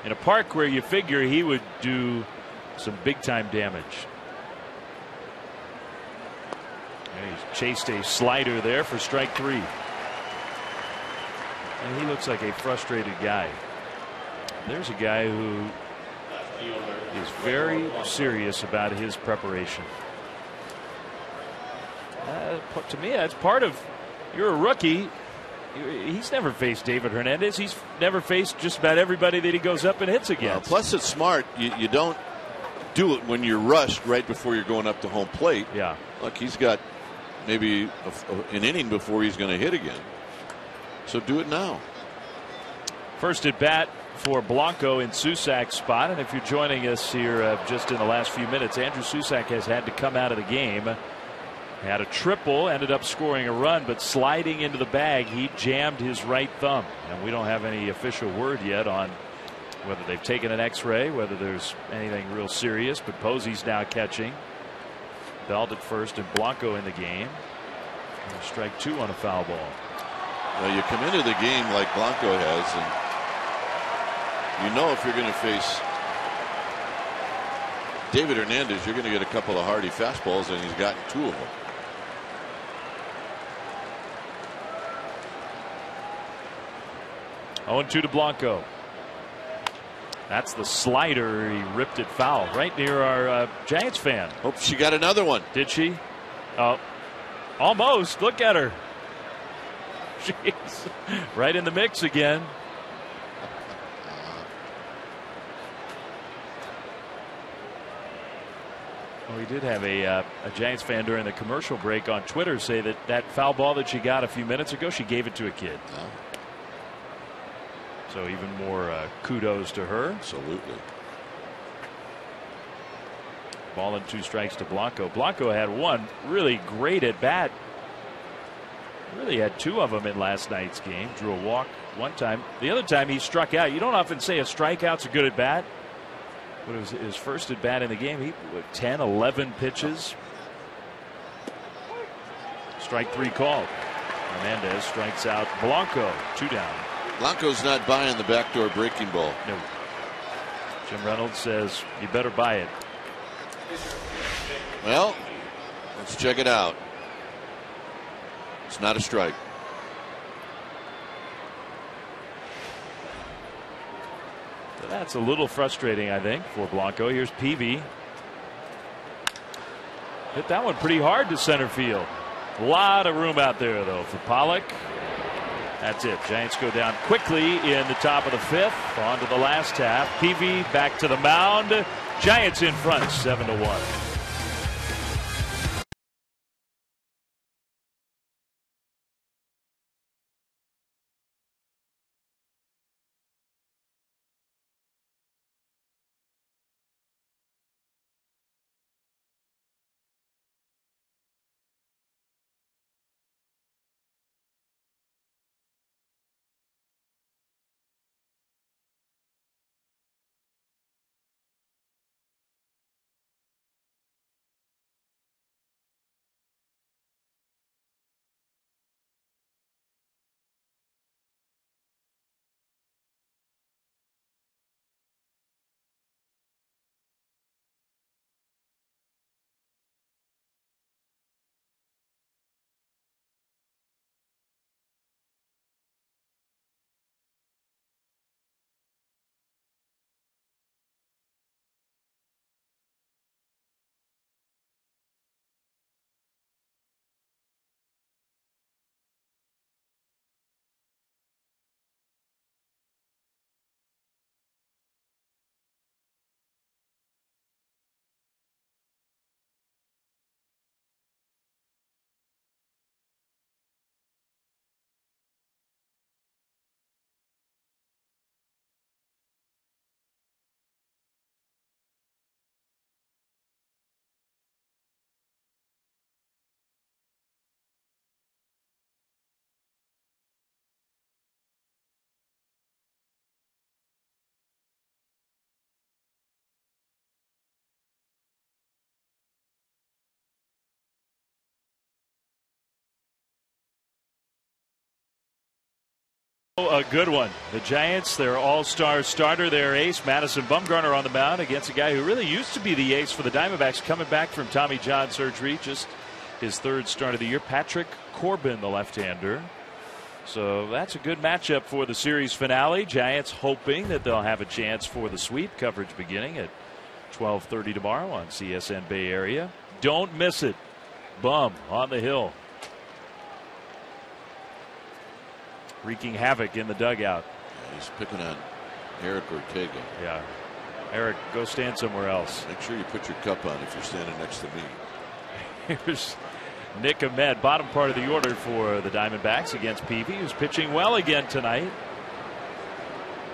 In a park where you figure he would do some big time damage. And he's chased a slider there for strike 3. And he looks like a frustrated guy. There's a guy who is very serious about his preparation. To me, that's part of, you're a rookie. He's never faced David Hernandez. He's never faced just about everybody that he goes up and hits against. Plus, it's smart. You don't do it when you're rushed right before you're going up to home plate. Yeah. Look, he's got maybe an inning before he's going to hit again. So do it now. First at bat for Blanco in Susak's spot. And if you're joining us here just in the last few minutes, Andrew Susak has had to come out of the game. Had a triple, ended up scoring a run, but sliding into the bag, he jammed his right thumb. And we don't have any official word yet on whether they've taken an X-ray, whether there's anything real serious. But Posey's now catching. Belt at first and Blanco in the game. And strike 2 on a foul ball. Well, you come into the game like Blanco has, and you know if you're going to face David Hernandez, you're going to get a couple of hardy fastballs, and he's gotten 2 of them. Oh, 2 to Blanco. That's the slider. He ripped it foul right near our Giants fan. Hope she got another one. Did she? Oh, almost. Look at her. Jeez. Right in the mix again. We did have a Giants fan during the commercial break on Twitter say that foul ball that she got a few minutes ago, she gave it to a kid. Oh. So even more kudos to her. Absolutely. Ball and 2 strikes to Blanco. Blanco had one really great at bat. Really had 2 of them in last night's game. Drew a walk one time. The other time he struck out. You don't often say a strikeout's a good at bat. But it was his first at bat in the game. He 10, 11 pitches. Strike 3 called. Hernandez strikes out Blanco. 2 down. Blanco's not buying the backdoor breaking ball. No. Jim Reynolds says you better buy it. Well, let's check it out. It's not a strike. So that's a little frustrating, I think, for Blanco. Here's Peavy. Hit that one pretty hard to center field. A lot of room out there, though, for Pollock. That's it. Giants go down quickly in the top of the 5th. On to the last half. Peavy back to the mound. Giants in front, 7-1. A good one. The Giants, their all-star starter, their ace, Madison Bumgarner, on the mound against a guy who really used to be the ace for the Diamondbacks, coming back from Tommy John surgery, just his third start of the year. Patrick Corbin, the left-hander. So that's a good matchup for the series finale. Giants hoping that they'll have a chance for the sweep. Coverage beginning at 12:30 tomorrow on CSN Bay Area. Don't miss it. Bum on the hill, wreaking havoc in the dugout. Yeah, he's picking on Eric Ortega. Yeah. Eric, go stand somewhere else. Make sure you put your cup on if you're standing next to me. Here's Nick Ahmed, bottom part of the order for the Diamondbacks against Peavy, who's pitching well again tonight.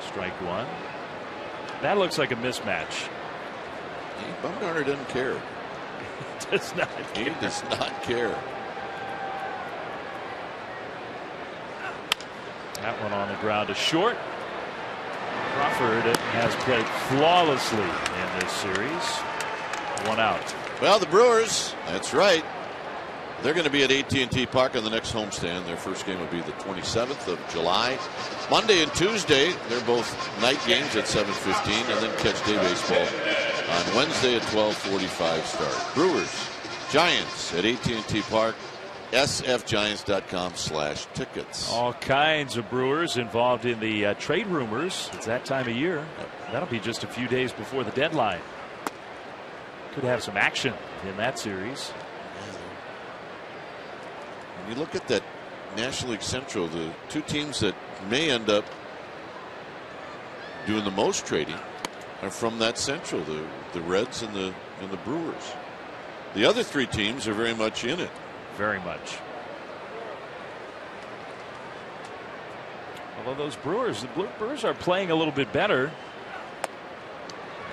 Strike one. That looks like a mismatch. Bumgarner doesn't care. He does not care. He does not care. That one on the ground to short. Crawford has played flawlessly in this series. One out. Well, the Brewers, that's right. They're going to be at AT&T Park on the next homestand. Their first game will be the 27th of July. Monday and Tuesday, they're both night games at 7:15, and then catch day baseball on Wednesday at 12:45 start. Brewers, Giants at AT&T Park. sfgiants.com/tickets. All kinds of Brewers involved in the trade rumors. It's that time of year. That'll be just a few days before the deadline. Could have some action in that series. When you look at that National League Central, the two teams that may end up doing the most trading are from that Central, the Reds and the Brewers. The other three teams are very much in it. Very much. Although those Brewers, the Brewers are playing a little bit better.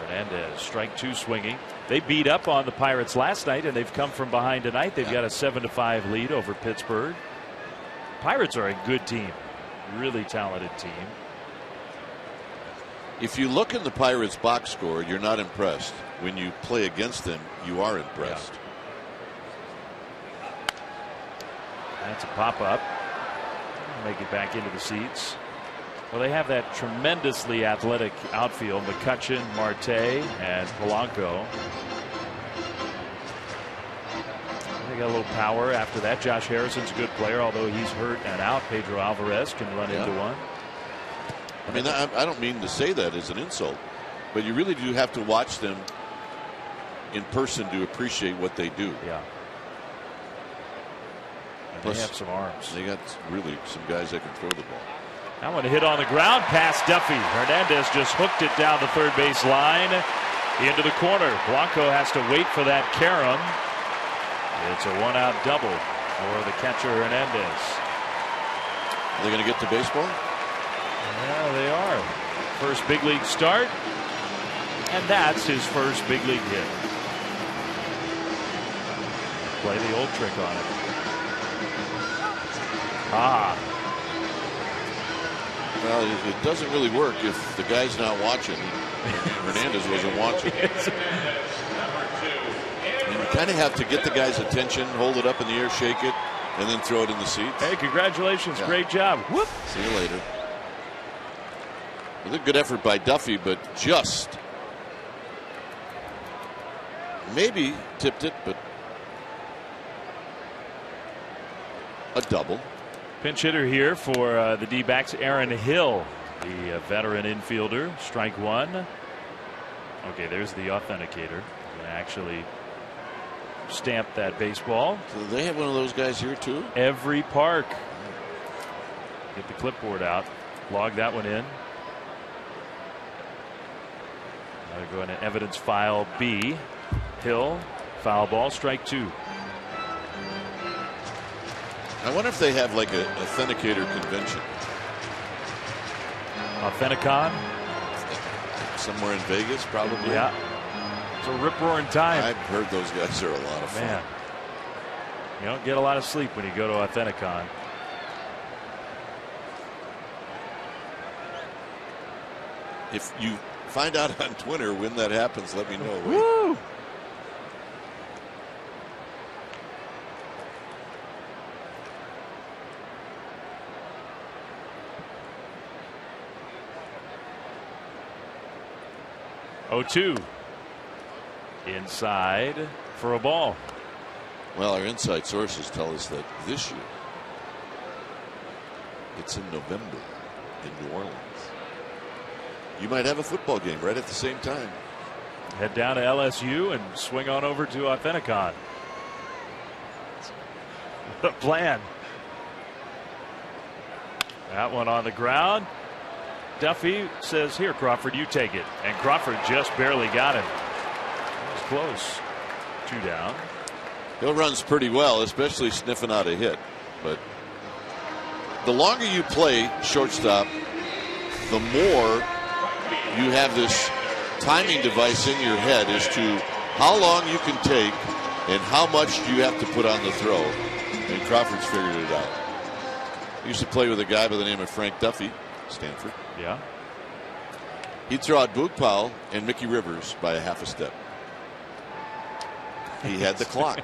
Hernandez, strike two swinging. They beat up on the Pirates last night, and they've come from behind tonight. They've got a 7-5 lead over Pittsburgh. Pirates are a good team, really talented team. If you look in the Pirates box score, you're not impressed. When you play against them, you are impressed. Yeah. That's a pop-up. Make it back into the seats. Well, they have that tremendously athletic outfield. McCutchen, Marte, and Polanco. They got a little power after that. Josh Harrison's a good player, although he's hurt and out. Pedro Alvarez can run into one. I mean, I don't mean to say that as an insult, but you really do have to watch them in person to appreciate what they do. Yeah. Plus, they have some arms. They got really some guys that can throw the ball. That one hit on the ground past Duffy. Hernandez just hooked it down the third base line into the corner. Blanco has to wait for that carom. It's a one-out double for the catcher Hernandez. Are they going to get to baseball? Yeah, they are. First big league start, and that's his first big league hit. Play the old trick on it. Well, it doesn't really work if the guy's not watching. Hernandez wasn't watching. And you kind of have to get the guy's attention, hold it up in the air, shake it, and then throw it in the seats. Hey, congratulations. Yeah. Great job. Whoop. See you later. Well, a good effort by Duffy, but just maybe tipped it, but a double. Pinch hitter here for the D-backs, Aaron Hill, the veteran infielder. Strike one. Okay, there's the authenticator. Gonna actually stamp that baseball. So they have one of those guys here too? Every park. Get the clipboard out. Log that one in. Now go into evidence file B. Hill, foul ball, strike two. I wonder if they have like an authenticator convention. Authenticon? Somewhere in Vegas, probably. Yeah. It's a rip-roaring time. I've heard those guys are a lot of fun. Man. You don't get a lot of sleep when you go to Authenticon. If you find out on Twitter when that happens, let me know. Woo! 0-2. Inside for a ball. Well, our inside sources tell us that this year it's in November in New Orleans. You might have a football game right at the same time. Head down to LSU and swing on over to Authenticon. What a plan. That one on the ground. Duffy says, "Here, Crawford, you take it." And Crawford just barely got him. It was close. 2 down. Hill runs pretty well, especially sniffing out a hit. But the longer you play shortstop, the more you have this timing device in your head as to how long you can take and how much you have to put on the throw. And Crawford's figured it out. I used to play with a guy by the name of Frank Duffy, Stanford. Yeah. He'd throw out Boog Powell and Mickey Rivers by a half a step. He had the clock.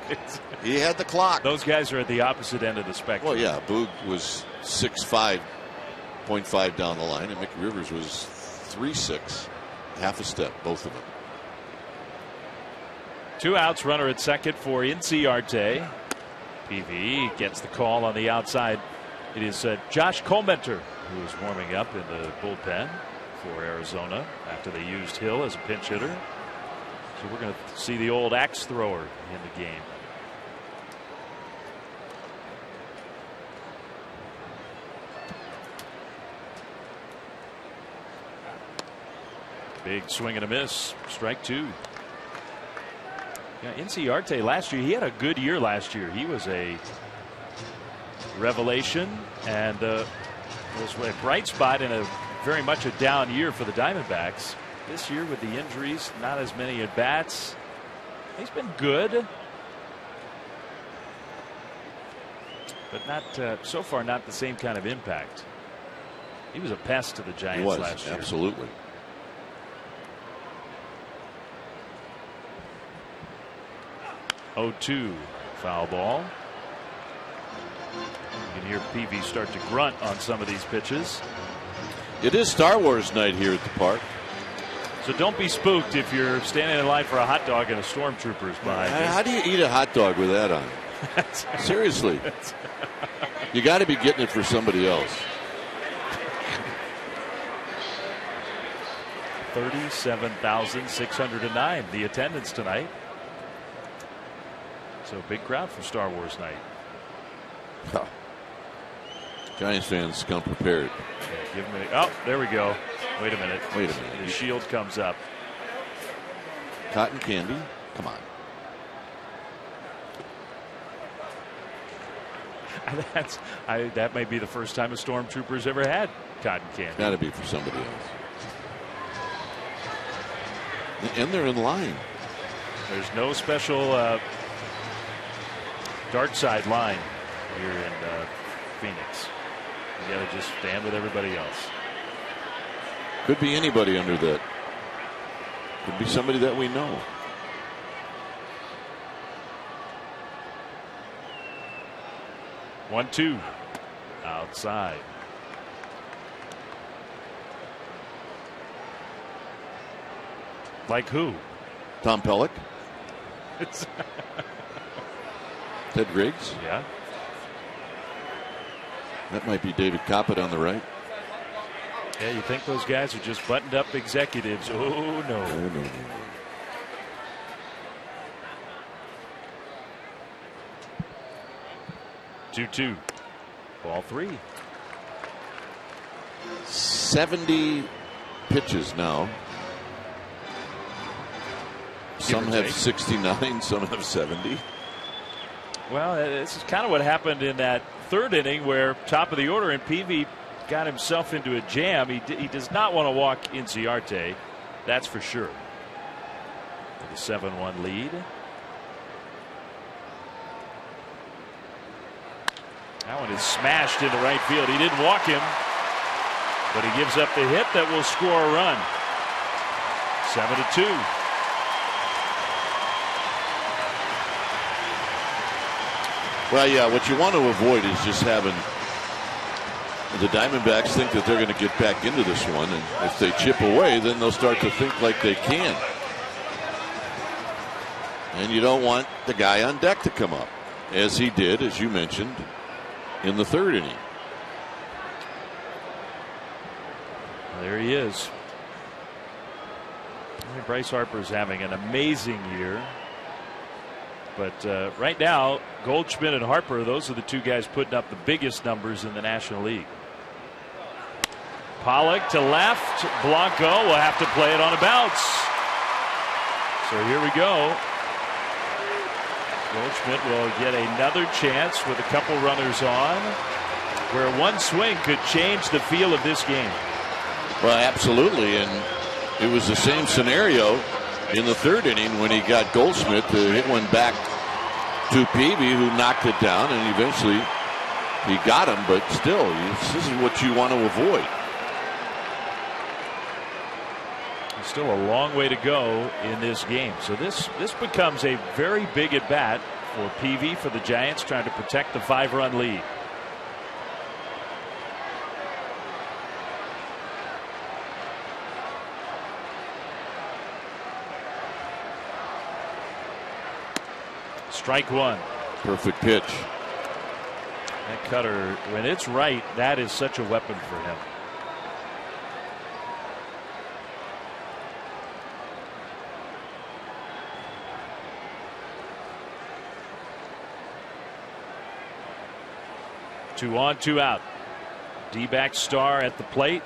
He had the clock. Those guys are at the opposite end of the spectrum. Well, yeah, Boog was 6'5", down the line, and Mickey Rivers was 3'6", half a step, both of them. 2 outs, runner at second for Inciarte. PV gets the call on the outside. It is Josh Colmenter who is warming up in the bullpen for Arizona after they used Hill as a pinch hitter. So we're going to see the old axe thrower in the game. Big swing and a miss. Strike 2. Yeah, Inciarte last year, he had a good year last year. He was a revelation and was a bright spot in a very much a down year for the Diamondbacks. This year with the injuries, not as many at bats. He's been good, but not so far not the same kind of impact. He was a pest to the Giants last year. Absolutely. (0-2) foul ball. You can hear PV start to grunt on some of these pitches. It is Star Wars night here at the park. So don't be spooked if you're standing in line for a hot dog and a stormtrooper's behind you. How do you eat a hot dog with that on? Seriously. You got to be getting it for somebody else. 37,609 the attendance tonight. So big crowd for Star Wars night. Huh. Giants fans come prepared. Give him oh, there we go. Wait a minute. Wait a minute. The shield comes up. Cotton candy. Come on. That may be the first time a stormtrooper's ever had cotton candy. Got to be for somebody else. And they're in line. There's no special dark side line here in Phoenix. You got to just stand with everybody else. Could be anybody under that. Could be somebody that we know. One, 2 outside. Like who? Tom Pellick. Ted Griggs. Yeah. That might be David Coppett on the right. Yeah, you think those guys are just buttoned up executives. Oh, no. Oh, no. 2-2. Ball 3. 70 pitches now. Some have 69, some have 70. Well, this is kind of what happened in that third inning where top of the order and PV got himself into a jam. He does not want to walk Inciarte. That's for sure. With a 7-1 lead. That one is smashed into right field. He didn't walk him, but he gives up the hit that will score a run. 7-2. Well, yeah, what you want to avoid is just having the Diamondbacks think that they're going to get back into this one, and if they chip away, then they'll start to think like they can. And you don't want the guy on deck to come up, as he did, as you mentioned, in the third inning. There he is. Bryce Harper's having an amazing year. But right now, Goldschmidt and Harper, those are the two guys putting up the biggest numbers in the National League. Pollock to left. Blanco will have to play it on a bounce. So here we go. Goldschmidt will get another chance with a couple runners on, where one swing could change the feel of this game. Well, absolutely. And it was the same scenario in the third inning when he got Goldschmidt to hit one back to Peavy, who knocked it down, and eventually he got him. But still, this is what you want to avoid. Still a long way to go in this game. So this becomes a very big at bat for Peavy, for the Giants, trying to protect the 5-run lead. Strike one. Perfect pitch. That cutter, when it's right, that is such a weapon for him. Two on, two out. D-back Star at the plate.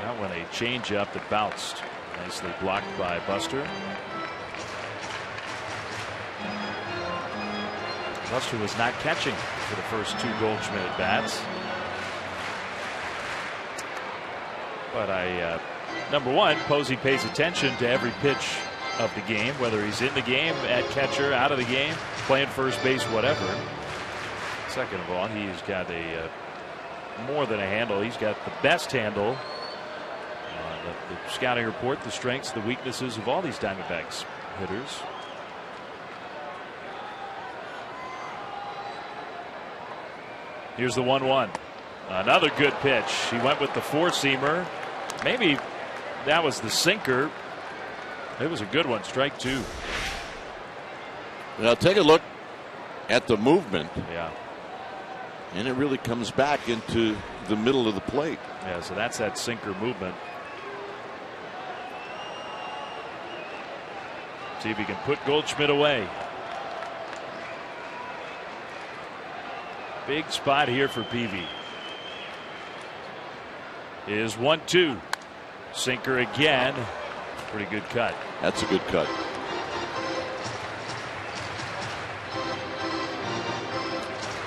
That one a changeup that bounced. Nicely blocked by Buster. Buster was not catching for the first two Goldschmidt at bats. But number one, Posey pays attention to every pitch of the game, whether he's in the game, at catcher, out of the game, playing first base, whatever. Second of all, he's got a more than a handle. He's got the best handle. The scouting report, the strengths, the weaknesses of all these Diamondbacks hitters. Here's the 1-1. Another good pitch. He went with the four-seamer. Maybe that was the sinker. It was a good one. Strike two. Now take a look at the movement. Yeah. And it really comes back into the middle of the plate. Yeah, so that's that sinker movement. See if he can put Goldschmidt away. Big spot here for Peavy. Is 1-2. Sinker again. Pretty good cut. That's a good cut.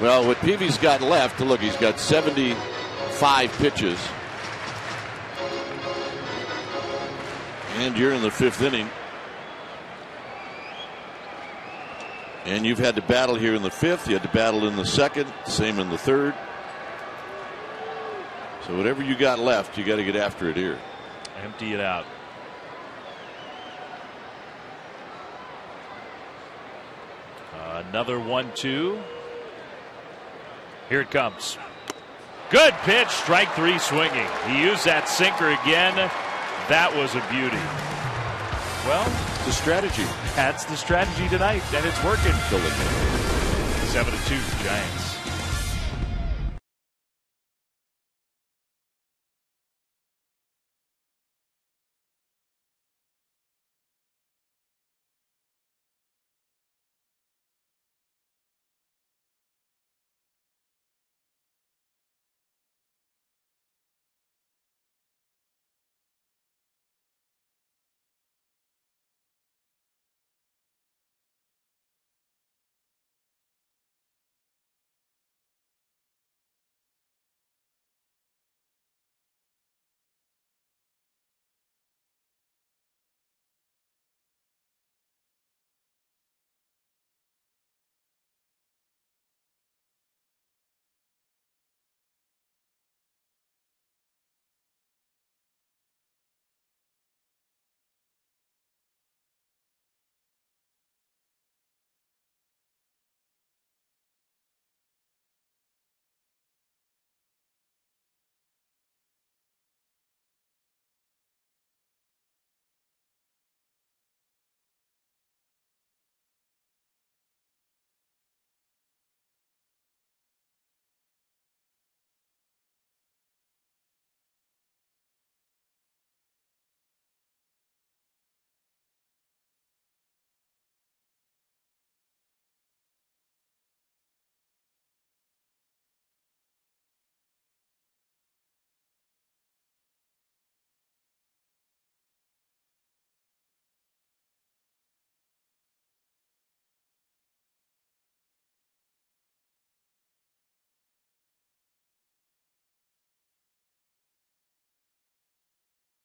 Well, what Peavy's got left, look, he's got 75 pitches. And you're in the fifth inning. And you've had to battle here in the fifth. You had to battle in the second. Same in the third. So whatever you got left, you got to get after it here. Empty it out. Another 1-2. Here it comes. Good pitch. Strike three swinging. He used that sinker again. That was a beauty. Well, the strategy. That's the strategy tonight, and it's working. 7-2 Giants.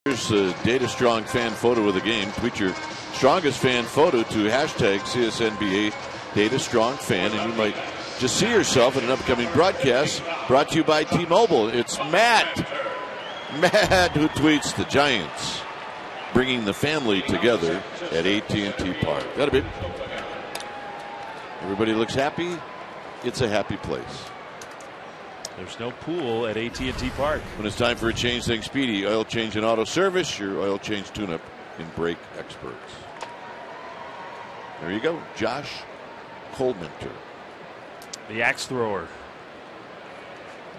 Here's the Data Strong fan photo of the game. Tweet your strongest fan photo to hashtag CSNBA Data Strong Fan, and you might just see yourself in an upcoming broadcast brought to you by T-Mobile. It's Matt who tweets the Giants bringing the family together at AT&T Park. That'll be. Everybody looks happy. It's a happy place. There's no pool at AT&T Park. When it's time for a change, think Speedy. Oil change and auto service. Your oil change tune-up in brake experts. There you go. Josh Colemanter. The axe thrower.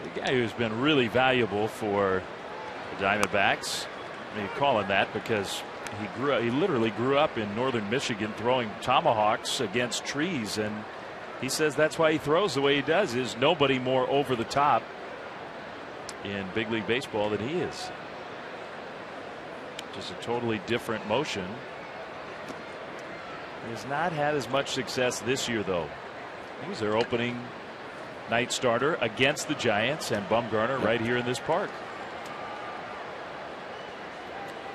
The guy who's been really valuable for the Diamondbacks. I mean, you call him that because he literally grew up in northern Michigan throwing tomahawks against trees, and he says that's why he throws the way he does. Is nobody more over the top in big league baseball than he is. Just a totally different motion. He has not had as much success this year, though. He was their opening night starter against the Giants and Bumgarner right here in this park.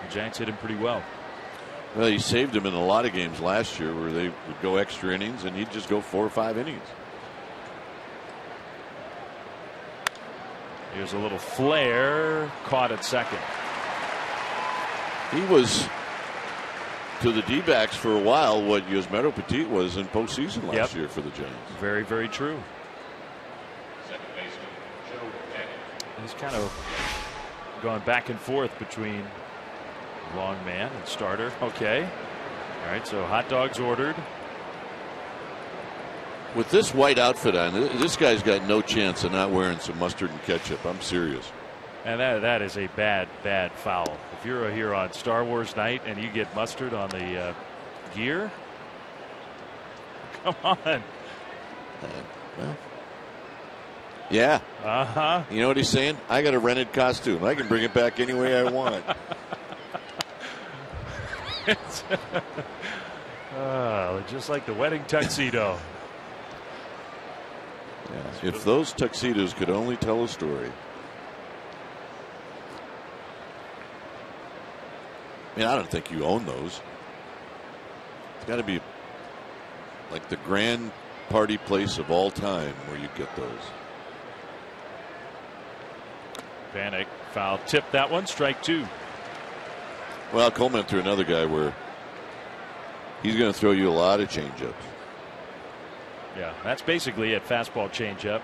The Giants hit him pretty well. Well, he saved him in a lot of games last year where they would go extra innings and he'd just go 4 or 5 innings. Here's a little flare, caught at second. He was to the D-backs for a while what Yusmeiro Petit was in postseason last year for the Giants. Very, very true. He's kind of going back and forth between long man and starter. Okay. All right, so hot dogs ordered. With this white outfit on, this guy's got no chance of not wearing some mustard and ketchup. I'm serious. And that is a bad foul. If you're here on Star Wars night and you get mustard on the gear, come on. Well, yeah. Uh-huh. You know what he's saying? I got a rented costume. I can bring it back any way I want. Just like the wedding tuxedo. Yeah, if those tuxedos could only tell a story. I mean, I don't think you own those. It's got to be like the grand party place of all time where you get those. Panic foul tip that one, strike 2. Well, Coleman threw another guy where he's going to throw you a lot of changeups. Yeah, that's basically it. Fastball, changeup.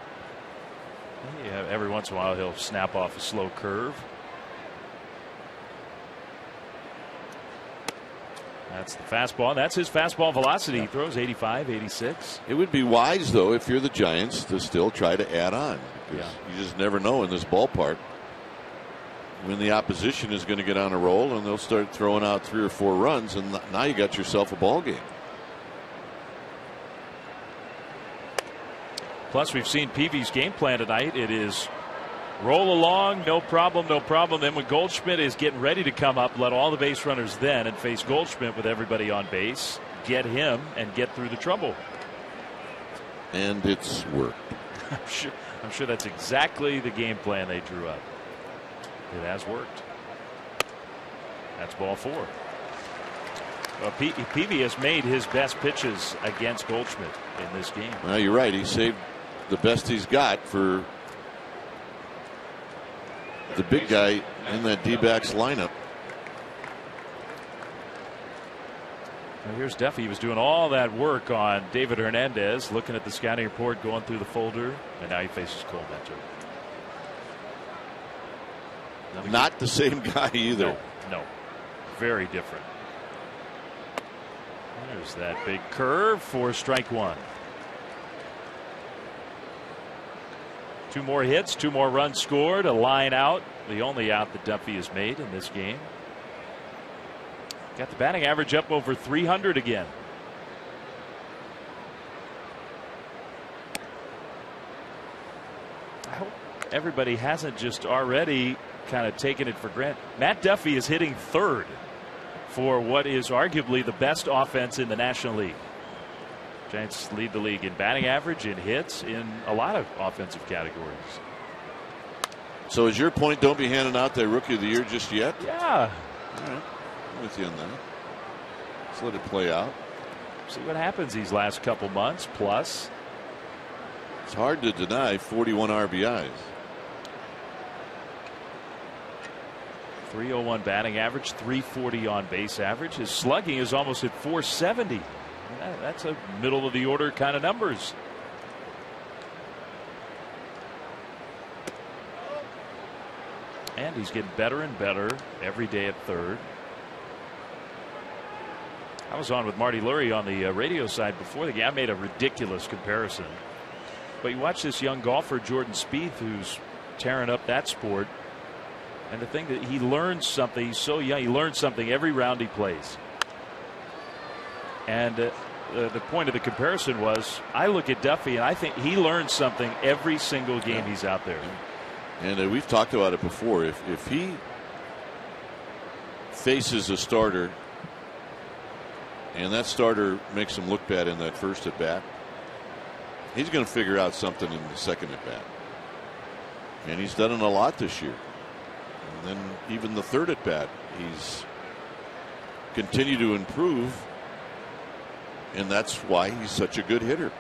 Yeah, every once in a while he'll snap off a slow curve. That's the fastball. That's his fastball velocity. He throws 85, 86. It would be wise, though, if you're the Giants, to still try to add on. Because you just never know in this ballpark when the opposition is going to get on a roll and they'll start throwing out 3 or 4 runs, and now you got yourself a ball game. Plus, we've seen Peavy's game plan tonight. It is roll along, no problem, no problem. Then when Goldschmidt is getting ready to come up, let all the base runners then and face Goldschmidt with everybody on base, get him and get through the trouble. And it's worked. I'm sure that's exactly the game plan they drew up. It has worked. That's ball 4. Well, Peavy has made his best pitches against Goldschmidt in this game. Well, you're right. He saved the best he's got for the big guy in that D-backs lineup. Well, here's Duffy. He was doing all that work on David Hernandez, looking at the scouting report, going through the folder, and now he faces Colemanter. Not the same guy either. No. Very different. There's that big curve for strike 1. 2 more hits, 2 more runs scored, a line out. The only out that Duffy has made in this game. Got the batting average up over 300 again. I hope everybody hasn't just already kind of taken it for granted. Matt Duffy is hitting 3rd for what is arguably the best offense in the National League. Giants lead the league in batting average, in hits, in a lot of offensive categories. So is your point, don't be handing out that Rookie of the Year just yet? Yeah. All right. I'm with you on that. Let's let it play out. See what happens these last couple months. Plus, it's hard to deny 41 RBIs. 301 batting average, 340 on base average. His slugging is almost at 470. That's a middle of the order kind of numbers. And he's getting better and better every day at third. I was on with Marty Lurie on the radio side before the game. I made a ridiculous comparison. But you watch this young golfer, Jordan Spieth, who's tearing up that sport. And the thing that he learns something, he's so young, he learns something every round he plays. And the point of the comparison was, I look at Duffy and I think he learns something every single game he's out there. And we've talked about it before. If he faces a starter and that starter makes him look bad in that first at bat, he's going to figure out something in the second at bat. And he's done it a lot this year. And then even the third at bat, he's continued to improve. And that's why he's such a good hitter.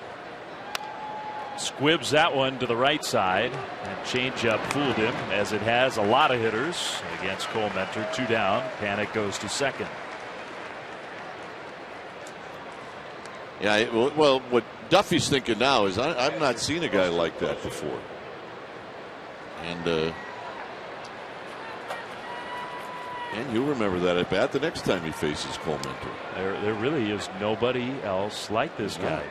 Squibs that one to the right side, and changeup fooled him, as it has a lot of hitters against Cole Mentor. 2 down. Panic goes to second. Yeah, well, what Duffy's thinking now is I've not seen a guy like that before. And you'll remember that at bat the next time he faces Cole Mentor. There really is nobody else like this guy.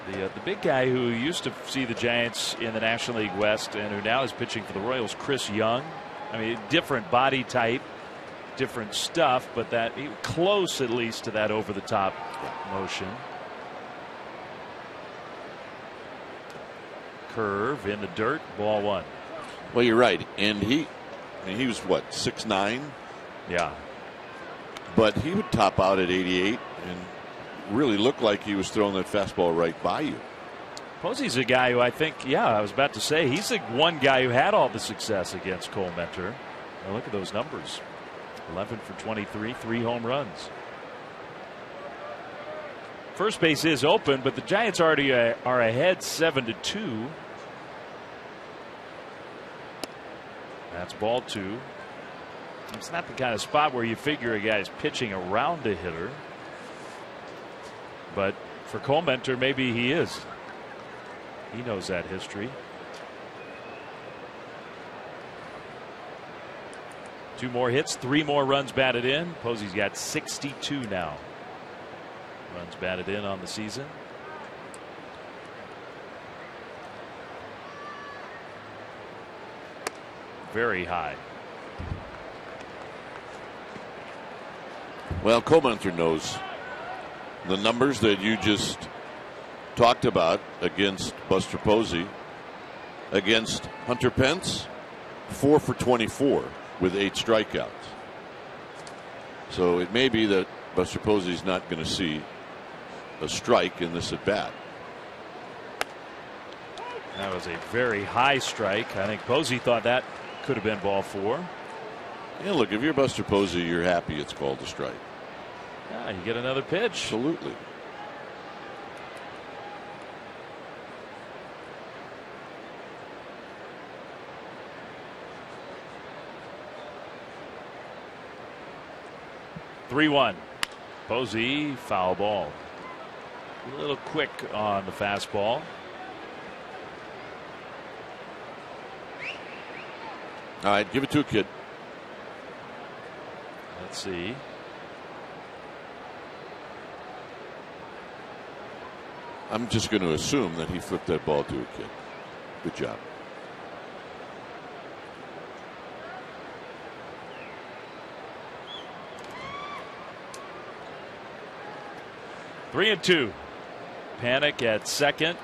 The big guy who used to see the Giants in the National League West and who now is pitching for the Royals, Chris Young. I mean, different body type, different stuff, but that close at least to that over the top motion. Curve in the dirt, ball 1. Well, you're right, and he was what, 6'9"? Yeah. But he would top out at 88 and really looked like he was throwing that fastball right by you. Posey's a guy who I think, I was about to say, he's the one guy who had all the success against Cole Mentor. Now look at those numbers. 11 for 23, 3 home runs. First base is open, but the Giants already are ahead 7-2. That's ball 2. It's not the kind of spot where you figure a guy's pitching around a hitter. But for Cole Mentor, maybe he is. He knows that history. 2 more hits, 3 more runs batted in. Posey's got 62 now. Runs batted in on the season. Very high. Well, Cole Mentor knows the numbers that you just talked about against Buster Posey. Against Hunter Pence, 4 for 24 with 8 strikeouts. So it may be that Buster Posey's not going to see a strike in this at bat. That was a very high strike. I think Posey thought that could have been ball 4. Yeah, look, if you're Buster Posey, you're happy it's called a strike. Yeah, you get another pitch. Absolutely. (3-1). Posey, foul ball. A little quick on the fastball. All right, give it to a kid. Let's see. I'm just going to assume that he flipped that ball to a kid. Good job. Three and 2. Panic at second.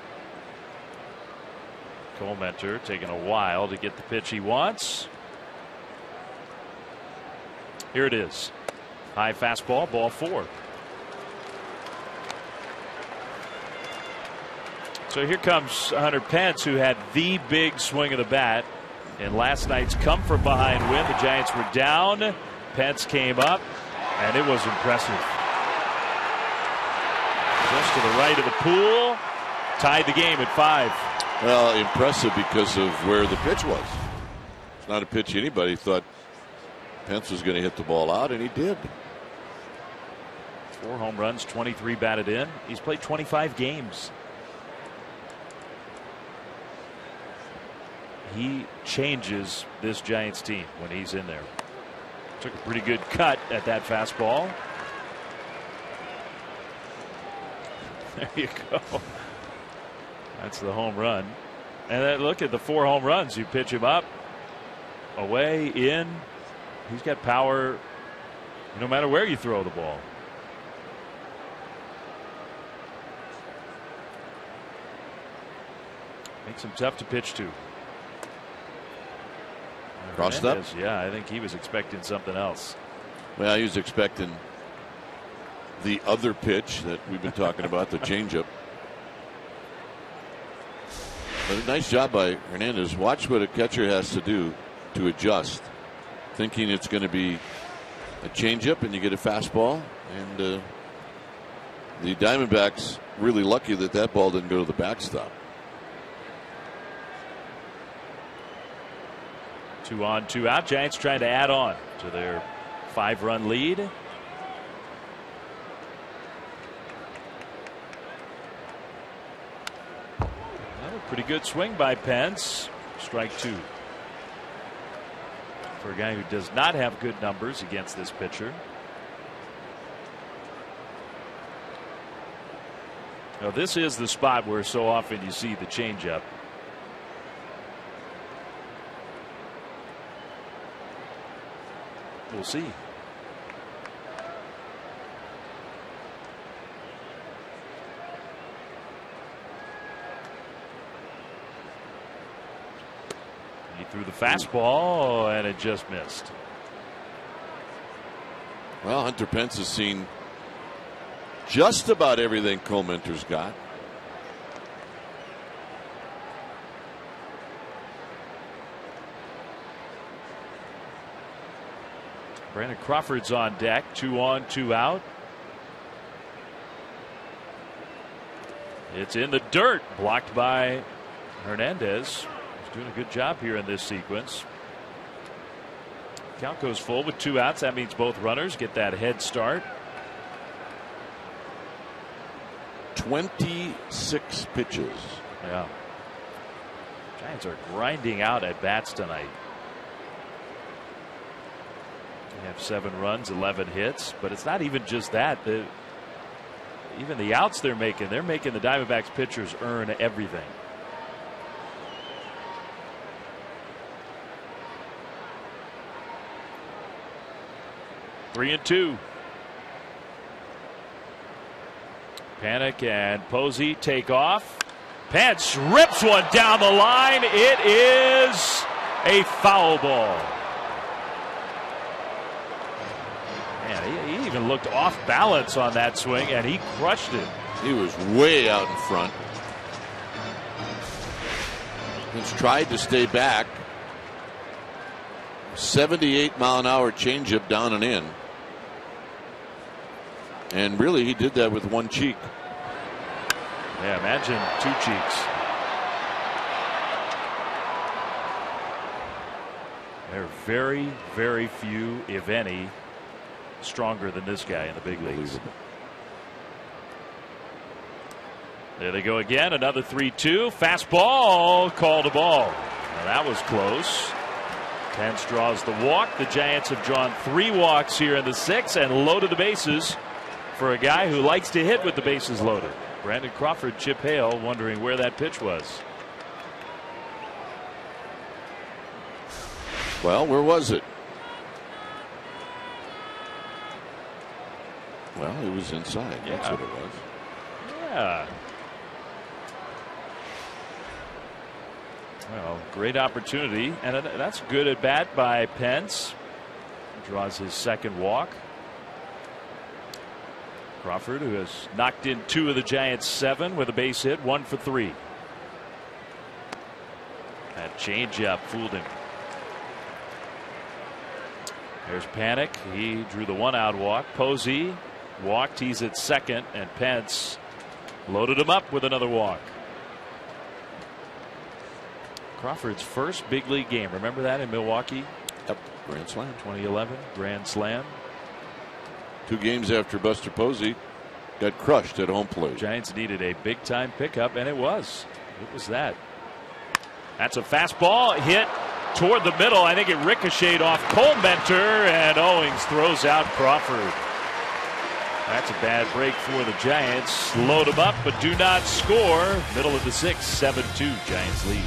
Cole Mentor taking a while to get the pitch he wants. Here it is. High fastball, ball 4. So here comes Hunter Pence, who had the big swing of the bat in last night's come from behind win. The Giants were down. Pence came up, and it was impressive. Just to the right of the pool, tied the game at 5. Well, impressive because of where the pitch was. It's not a pitch anybody thought Pence was going to hit the ball out, and he did. 4 home runs, 23 batted in. He's played 25 games. He changes this Giants team when he's in there. Took a pretty good cut at that fastball. There you go. That's the home run. And then look at the 4 home runs. You pitch him up, away, in. He's got power no matter where you throw the ball. Makes him tough to pitch to. Crossed up? Yeah, I think he was expecting something else. Well, he was expecting the other pitch that we've been talking about, the changeup. But a nice job by Hernandez. Watch what a catcher has to do to adjust, thinking it's going to be a changeup and you get a fastball. And the Diamondbacks really lucky that that ball didn't go to the backstop. 2 on, 2 out. Giants trying to add on to their 5-run lead. Another pretty good swing by Pence. Strike 2. For a guy who does not have good numbers against this pitcher. Now, this is the spot where so often you see the changeup. We'll see. He threw the fastball and it just missed. Well, Hunter Pence has seen just about everything Cole Minter's got. Brandon Crawford's on deck. 2 on, 2 out. It's in the dirt, blocked by Hernandez. He's doing a good job here in this sequence. Count goes full with 2 outs. That means both runners get that head start. 26 pitches. Yeah. Giants are grinding out at bats tonight. They have 7 runs, 11 hits, but it's not even just that. Even the outs they're making the Diamondbacks pitchers earn everything. Three and 2. Panic and Posey take off. Pence rips one down the line. It is a foul ball. Man, he even looked off balance on that swing, and he crushed it. He was way out in front. He's tried to stay back. 78-mile-an-hour changeup down and in. And really, he did that with one cheek. Yeah, imagine 2 cheeks. There are very, very few, if any, stronger than this guy in the big leagues. There they go again. Another 3-2. Fastball, called a ball. Now that was close. Pence draws the walk. The Giants have drawn 3 walks here in the 6th and loaded the bases for a guy who likes to hit with the bases loaded. Brandon Crawford, Chip Hale, wondering where that pitch was. Well, where was it? Well, it was inside. Yeah. That's what it was. Yeah. Well, great opportunity, and that's a good at bat by Pence. Draws his 2nd walk. Crawford, who has knocked in 2 of the Giants' 7 with a base hit, 1 for 3. That changeup fooled him. There's Panic. He drew the 1-out walk. Posey walked. He's at second, and Pence loaded him up with another walk. Crawford's first big league game. Remember that in Milwaukee? Yep. Grand slam. 2011 Grand Slam. 2 games after Buster Posey got crushed at home plate. Giants needed a big time pickup, and it was. It was that. That's a fastball hit toward the middle. I think it ricocheted off Colmenter, and Owings throws out Crawford. That's a bad break for the Giants. Load them up, but do not score. Middle of the 6th, 7-2 Giants lead.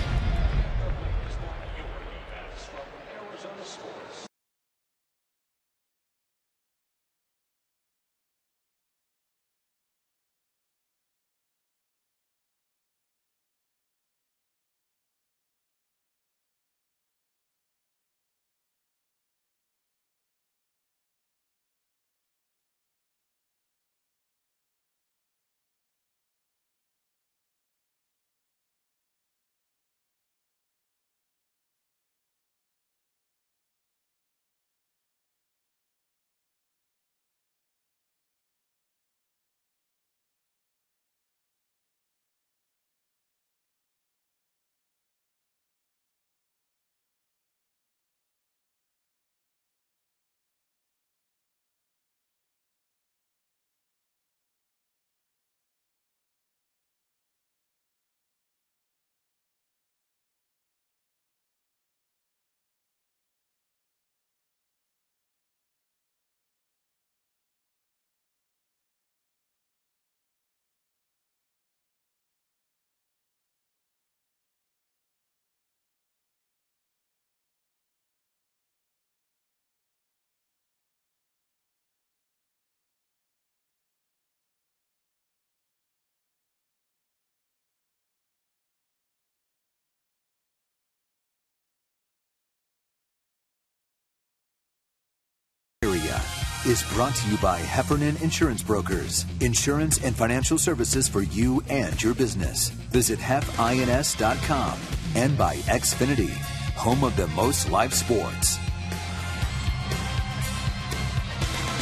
Area is brought to you by Heffernan Insurance Brokers. Insurance and financial services for you and your business. Visit hefins.com and by Xfinity, home of the most live sports.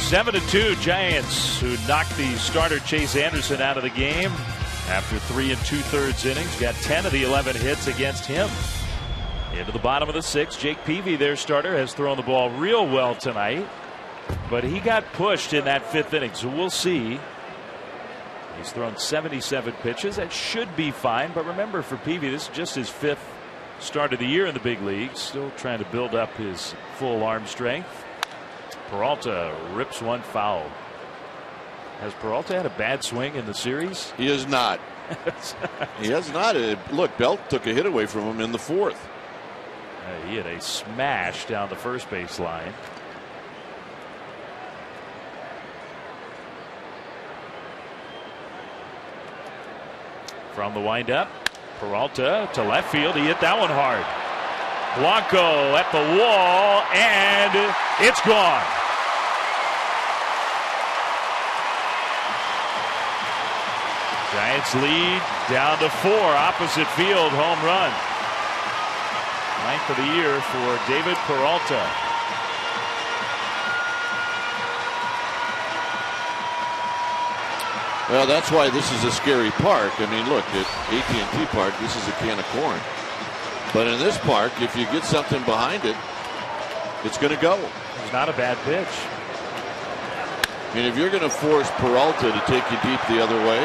7-2 Giants, who knocked the starter Chase Anderson out of the game after 3 2/3 innings. Got 10 of the 11 hits against him. Into the bottom of the 6th, Jake Peavy, their starter, has thrown the ball real well tonight, but he got pushed in that 5th inning, so we'll see. He's thrown 77 pitches. That should be fine, but remember, for Peavy, this is just his 5th start of the year in the big leagues. Still trying to build up his full arm strength. Peralta rips one foul. Has Peralta had a bad swing in the series? He has not. He has not. Look, Belt took a hit away from him in the 4th. He had a smash down the first base line. From the windup, Peralta to left field. He hit that one hard. Blanco at the wall, and it's gone. Giants lead down to 4. Opposite field home run. 9th of the year for David Peralta. Well, that's why this is a scary park. I mean, look, at AT&T Park, this is a can of corn. But in this park, if you get something behind it, it's going to go. It's not a bad pitch. I mean, if you're going to force Peralta to take you deep the other way,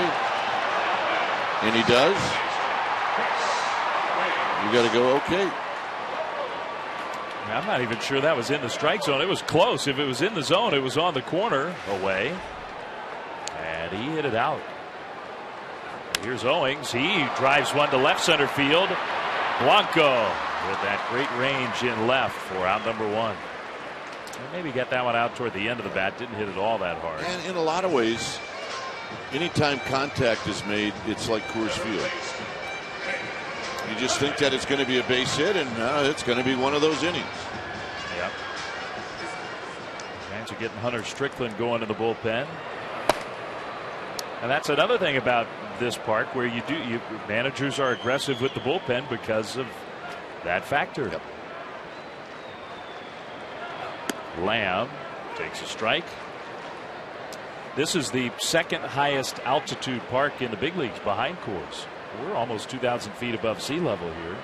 and he does, you got to go, okay. I'm not even sure that was in the strike zone. It was close. If it was in the zone, it was on the corner away. And he hit it out. Here's Owings. He drives one to left center field. Blanco with that great range in left for out number 1. Maybe got that one out toward the end of the bat. Didn't hit it all that hard. And in a lot of ways, anytime contact is made, it's like Coors Field. You just think that it's going to be a base hit, and it's going to be one of those innings. Yep. Giants are getting Hunter Strickland going in the bullpen. And that's another thing about this park where managers are aggressive with the bullpen because of that factor. Yep. Lamb takes a strike. This is the second highest altitude park in the big leagues behind Coors. We're almost 2,000 feet above sea level here.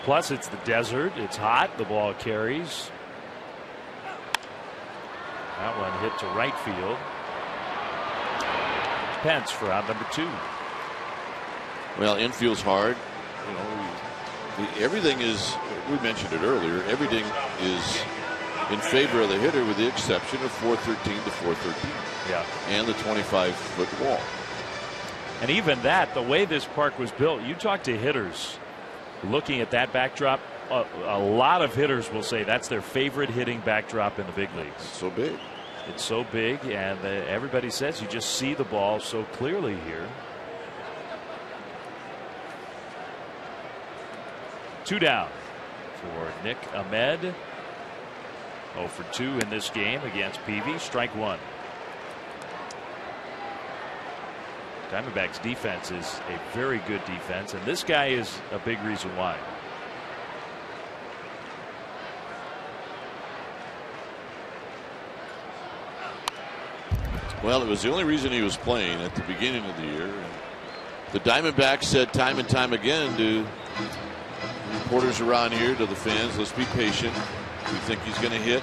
Plus, it's the desert. It's hot. The ball carries. That one hit to right field. Pence for out number 2. Well, infield's hard. You know, everything is. We mentioned it earlier. Everything is in favor of the hitter, with the exception of 413 to 413. Yeah. And the 25-foot wall. And even that, the way this park was built, you talk to hitters looking at that backdrop, a lot of hitters will say that's their favorite hitting backdrop in the big leagues. It's so big. It's so big, and everybody says you just see the ball so clearly here. 2 down for Nick Ahmed. 0 for 2 in this game against Peavy. Strike 1. Diamondbacks defense is a very good defense, and this guy is a big reason why. Well, it was the only reason he was playing at the beginning of the year. And the Diamondbacks said time and time again to reporters around here, to the fans, let's be patient. We think he's going to hit.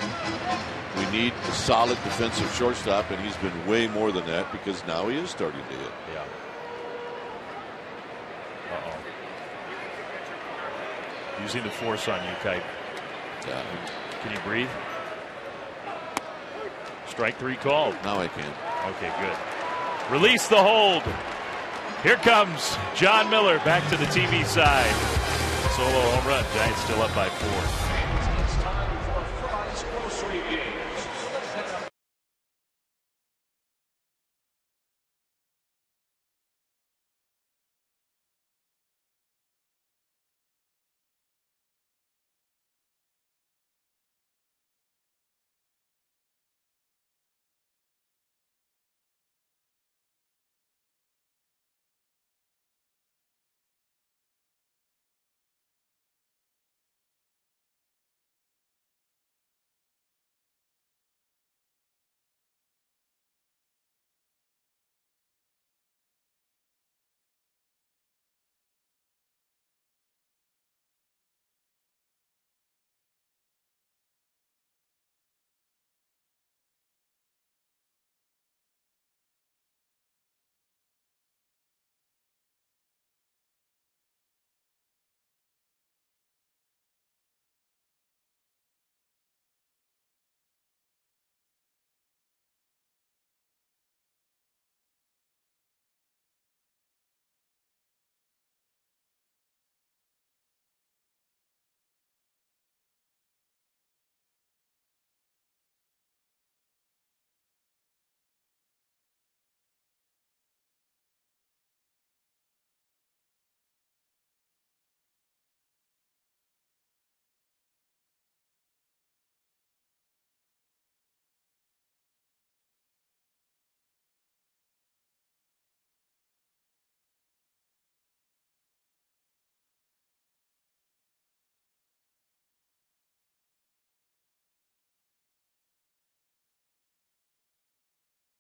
We need a solid defensive shortstop, and he's been way more than that because now he is starting to hit. Yeah. Using the force on you, Kite. Yeah. Can you breathe? Strike 3 called. Now I can. Okay, good. Release the hold. Here comes John Miller back to the TV side. Solo home run. Giants still up by 4.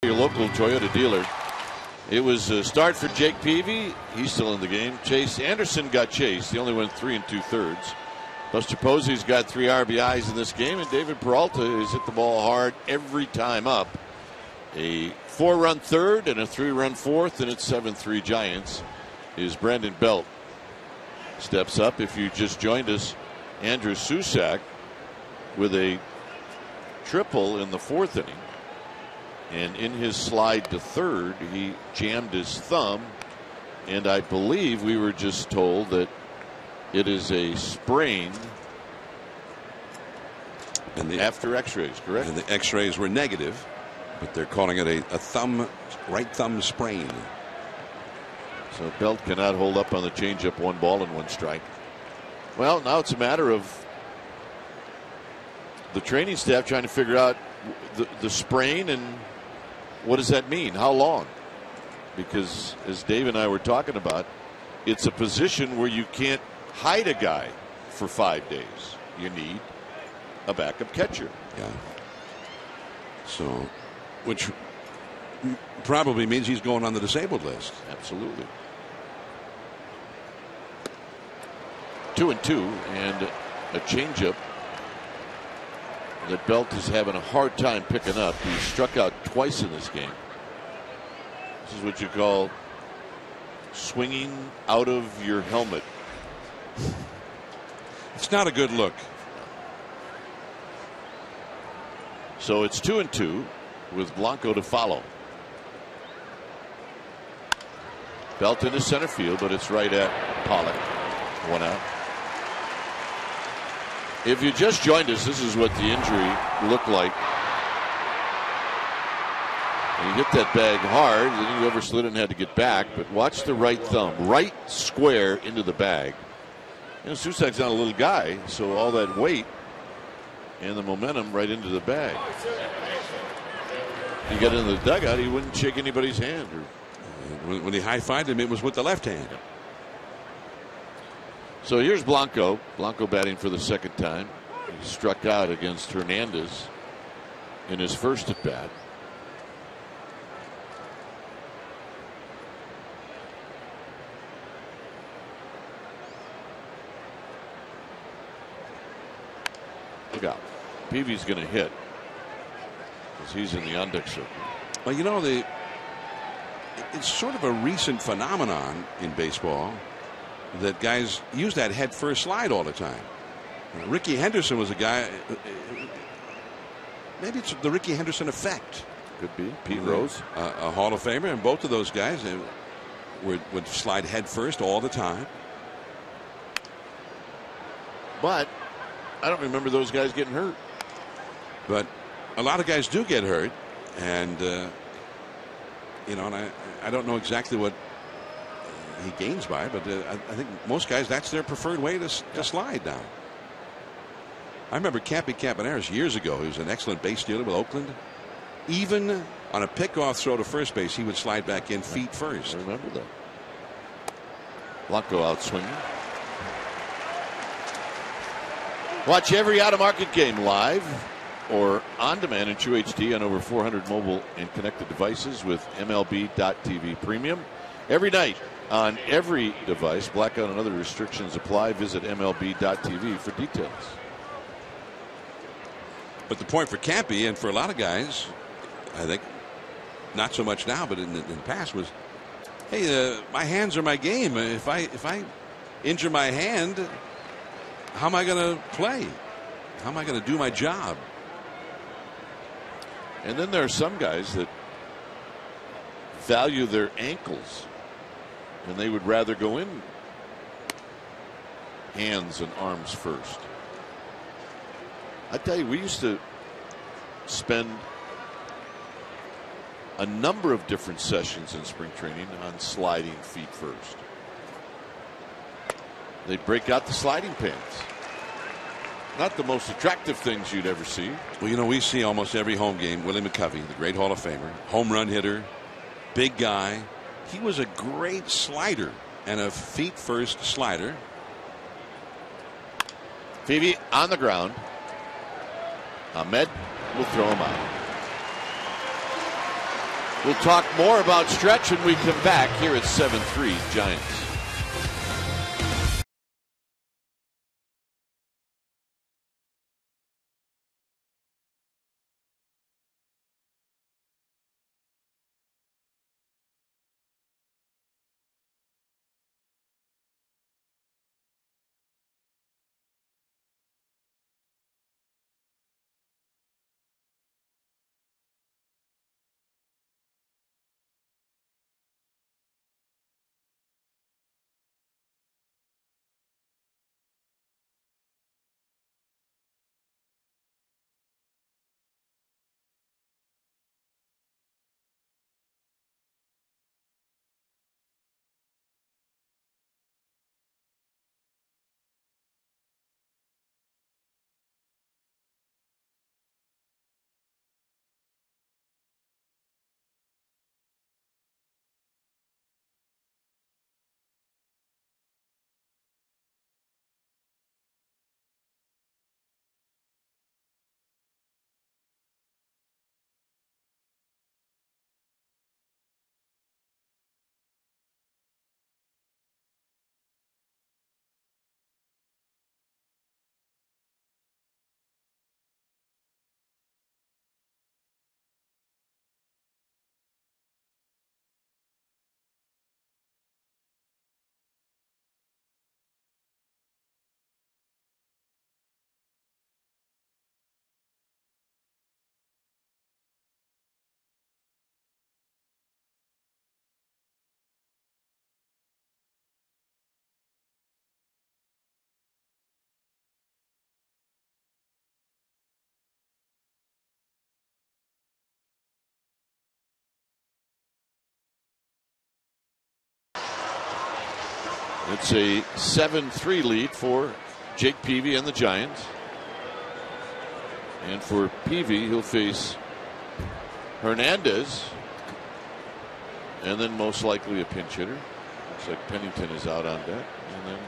Your local Toyota dealer. It was a start for Jake Peavy. He's still in the game. Chase Anderson got chased. He only went 3 2/3. Buster Posey's got 3 RBIs in this game, and David Peralta has hit the ball hard every time up. A 4-run third and a 3-run fourth, and it's 7-3 Giants. Is Brandon Belt steps up. If you just joined us, Andrew Susac with a triple in the 4th inning. And in his slide to third, he jammed his thumb. And I believe we were just told that it is a sprain after x-rays, correct? And the x-rays were negative, but they're calling it a right thumb sprain. So Belt cannot hold up on the changeup, 1 ball and 1 strike. Well, now it's a matter of the training staff trying to figure out the sprain and what does that mean? How long? Because as Dave and I were talking about, it's a position where you can't hide a guy for 5 days. You need a backup catcher. Yeah. So, which probably means he's going on the disabled list. Absolutely. 2-2 and a changeup that Belt is having a hard time picking up. He struck out twice in this game. This is what you call swinging out of your helmet. It's not a good look. So it's 2-2 with Blanco to follow. Belt into center field, but it's right at Pollock. 1 out. If you just joined us, this is what the injury looked like. And he hit that bag hard, then he overslid it and had to get back. But watch the right thumb, right square into the bag. You know, Susak's not a little guy, so all that weight and the momentum right into the bag. He got into the dugout, he wouldn't shake anybody's hand. When he high-fived him, it was with the left hand. So here's Blanco. Blanco batting for the second time. He struck out against Hernandez in his first at bat. Look out. Peavy's going to hit because he's in the on-deck circle. Well, you know, it's sort of a recent phenomenon in baseball that guys use that head first slide all the time. Ricky Henderson was a guy. Maybe it's the Ricky Henderson effect. Could be. Pete Rose, a Hall of Famer, and both of those guys would slide head first all the time. But I don't remember those guys getting hurt. But a lot of guys do get hurt, and you know, and I don't know exactly what he gains by it, but I think most guys, that's their preferred way to slide down. I remember Cappy Campaneris years ago. He was an excellent base stealer with Oakland. Even on a pickoff throw to first base, he would slide back in feet first. I remember that. Blanco out swinging. Watch every out-of-market game live or on demand in True HD on over 400 mobile and connected devices with MLB.TV Premium. Every night on every device. Blackout and other restrictions apply. Visit MLB.TV for details. But the point for Campy and for a lot of guys, I think, not so much now, but in the past, was, hey, my hands are my game. If I injure my hand, how am I going to play? How am I going to do my job? And then there are some guys that value their ankles, and they would rather go in hands and arms first. I tell you, we used to spend a number of different sessions in spring training on sliding feet first. They'd break out the sliding pants. Not the most attractive things you'd ever see. Well, you know, we see almost every home game Willie McCovey, the great Hall of Famer, home run hitter, big guy. He was a great slider and a feet first slider. Phoebe on the ground. Ahmed will throw him out. We'll talk more about Stretch when we come back here at 7-3 Giants. It's a 7-3 lead for Jake Peavy and the Giants. And for Peavy, he'll face Hernandez, and then most likely a pinch hitter. Looks like Pennington is out on deck, and then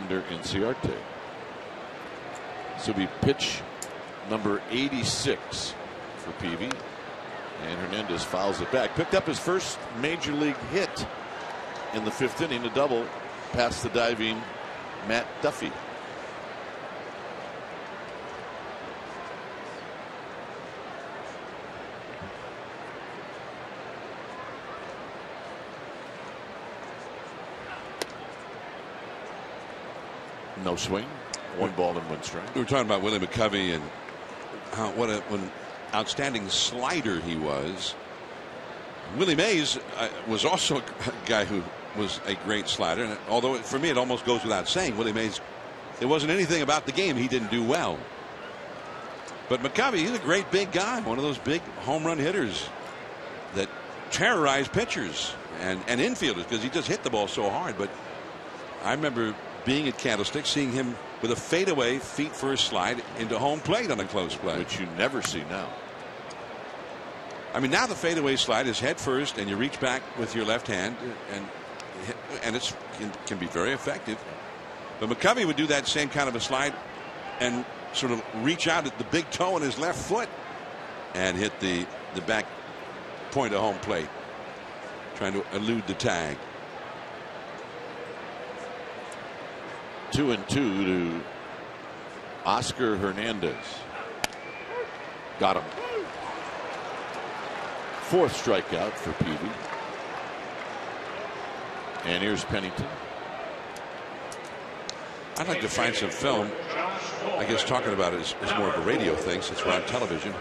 Ender and Ciarte. This will be pitch number 86 for Peavy, and Hernandez fouls it back. Picked up his first major league hit in the 5th inning, a double past the diving Matt Duffy. No swing, 1 ball and 1 strike. We were talking about Willie McCovey and how what an outstanding slider he was. Willie Mays was also a guy who was a great slider, and although for me it almost goes without saying, Willie Mays, there wasn't anything about the game he didn't do well. But McCovey, he's a great big guy, one of those big home run hitters that terrorize pitchers and infielders because he just hit the ball so hard. But I remember being at Candlestick, seeing him with a fadeaway feet first slide into home plate on a close play, which you never see now. I mean, now the fadeaway slide is head first, and you reach back with your left hand, and it can be very effective. But McCovey would do that same kind of a slide and sort of reach out at the big toe on his left foot and hit the back point of home plate, trying to elude the tag. 2-2 to Oscar Hernandez. Got him. 4th strikeout for Peavy. And here's Pennington. I'd like to find some film. I guess talking about it is more of a radio thing since we're on television.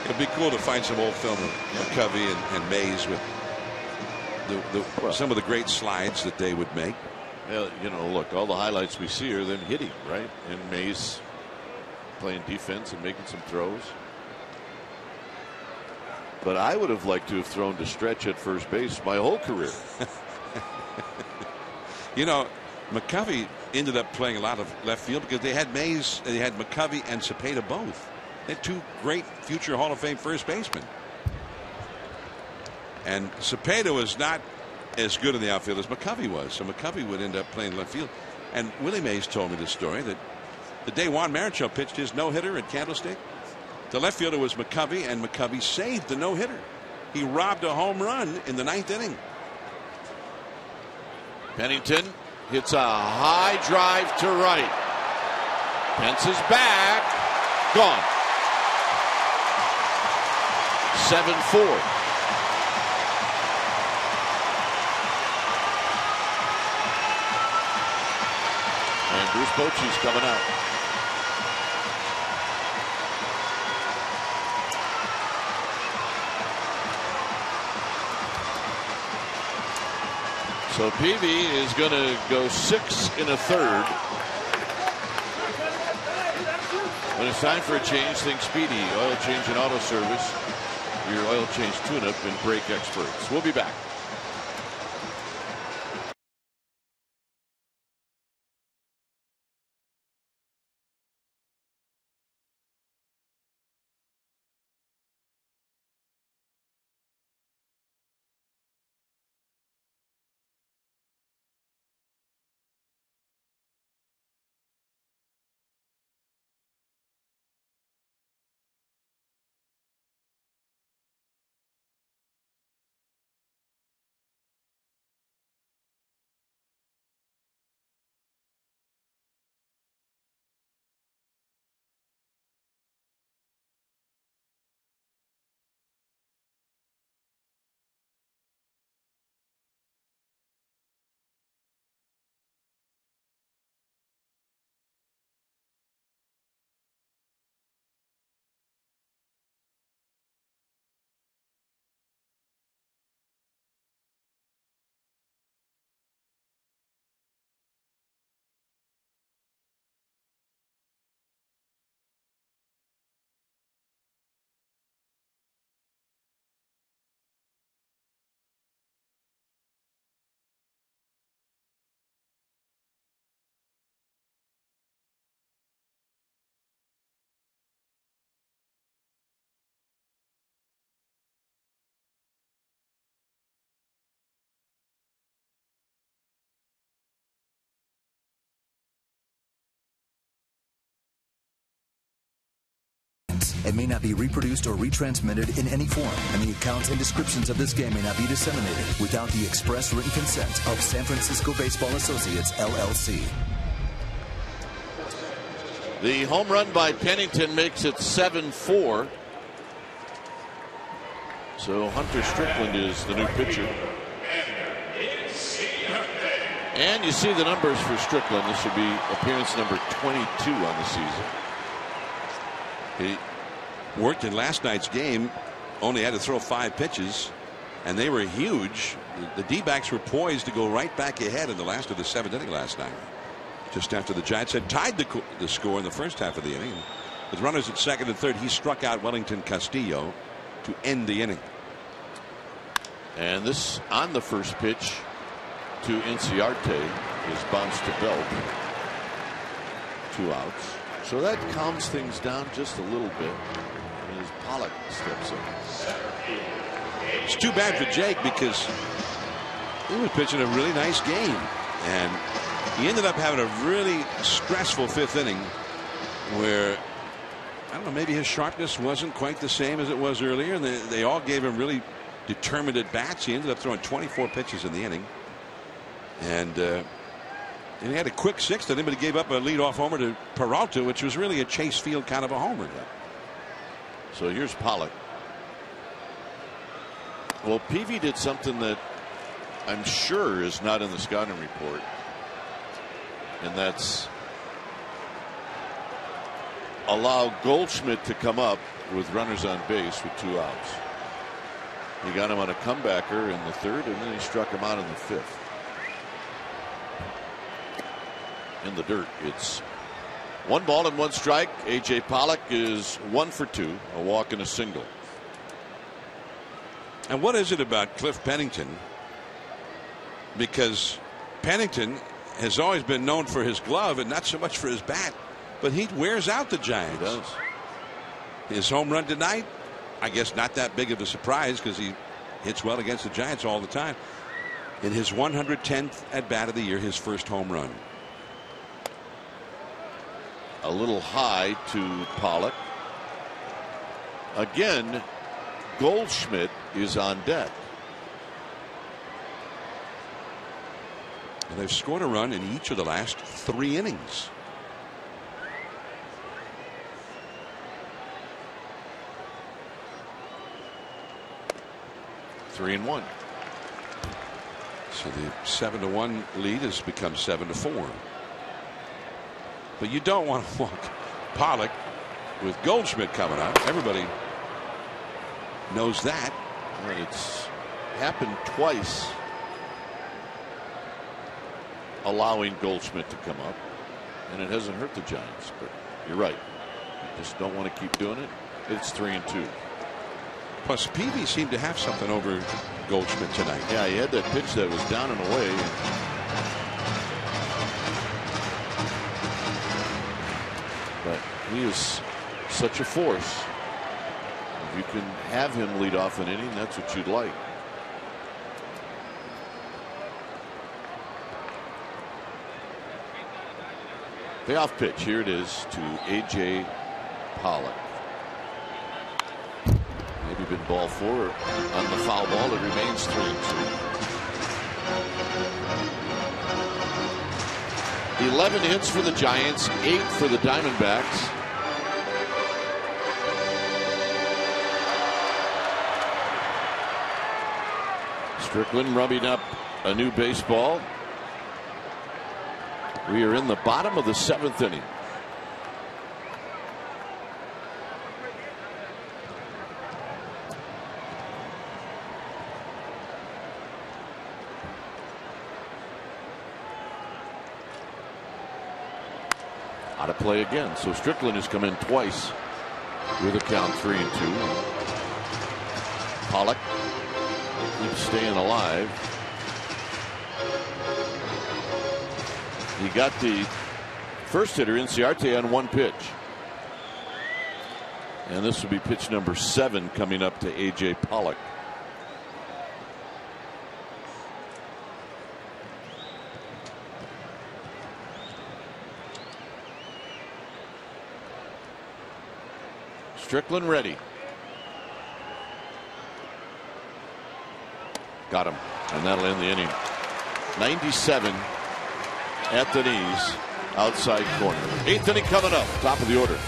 It'd be cool to find some old film of McCovey and Mays with some of the great slides that they would make. Well, you know, look, all the highlights we see are them hitting, right? And Mays playing defense and making some throws. But I would have liked to have thrown to stretch at first base my whole career. You know, McCovey ended up playing a lot of left field because they had Mays, they had McCovey and Cepeda both. They had 2 great future Hall of Fame first basemen. And Cepeda was not as good in the outfield as McCovey was, so McCovey would end up playing left field. And Willie Mays told me this story that the day Juan Marichal pitched his no-hitter at Candlestick, the left fielder was McCovey, and McCovey saved the no-hitter. He robbed a home run in the 9th inning. Pennington hits a high drive to right. Pence is back. Gone. 7-4. And Bruce Bochy's coming out. So Peavy is going to go 6 1/3. When it's time for a change, think Speedy Oil Change and Auto Service. Your oil change tune-up and brake experts. We'll be back. and may not be reproduced or retransmitted in any form, and the accounts and descriptions of this game may not be disseminated without the express written consent of San Francisco Baseball Associates, LLC. The home run by Pennington makes it 7-4. So Hunter Strickland is the new pitcher. And you see the numbers for Strickland. This should be appearance number 22 on the season. He worked in last night's game, only had to throw 5 pitches, and they were huge. The D-backs were poised to go right back ahead in the last of the 7th inning last night, just after the Giants had tied the score in the first half of the inning. With runners at second and third, he struck out Wellington Castillo to end the inning. And this on the first pitch to Inciarte is bounced to Belt. 2 outs. So that calms things down just a little bit as Pollock steps in. It's too bad for Jake because he was pitching a really nice game, and he ended up having a really stressful 5th inning where, I don't know, maybe his sharpness wasn't quite the same as it was earlier, and they all gave him really determined at bats. He ended up throwing 24 pitches in the inning, and he had a quick 6th inning, but he gave up a leadoff homer to Peralta, which was really a Chase Field kind of a homer. So here's Pollock. Well, Peavy did something that I'm sure is not in the scouting report, and that's allow Goldschmidt to come up with runners on base with 2 outs. He got him on a comebacker in the 3rd, and then he struck him out in the 5th. In the dirt, it's 1 ball and 1 strike. A.J. Pollock is 1 for 2, a walk and a single. And what is it about Cliff Pennington? Because Pennington has always been known for his glove and not so much for his bat, but he wears out the Giants. He does. His home run tonight, I guess not that big of a surprise because he hits well against the Giants all the time. In his 110th at bat of the year, his first home run. A little high to Pollock. Again, Goldschmidt is on deck. And they've scored a run in each of the last 3 innings. Three and 1. So the 7-1 lead has become 7-4. But you don't want to walk Pollock with Goldschmidt coming up. Everybody knows that. And it's happened twice, allowing Goldschmidt to come up, and it hasn't hurt the Giants. But you're right, you just don't want to keep doing it. It's 3 and 2. Plus, Peavy seemed to have something over Goldschmidt tonight. Yeah, he had that pitch that was down and away. But he is such a force. If you can have him lead off an inning, that's what you'd like. Payoff pitch. Here it is to A.J. Pollock. Maybe been ball 4 on the foul ball. It remains 3 and 2. 11 hits for the Giants, 8 for the Diamondbacks. Strickland rubbing up a new baseball. We are in the bottom of the 7th inning. Out of play again. So Strickland has come in twice with a count 3 and 2. Pollock keeps staying alive. He got the first hitter, Inciarte, on 1 pitch. And this will be pitch number 7 coming up to A.J. Pollock. Strickland ready. Got him. And that'll end the inning. 97 at the knees. Outside corner. 8th inning coming up. Top of the order.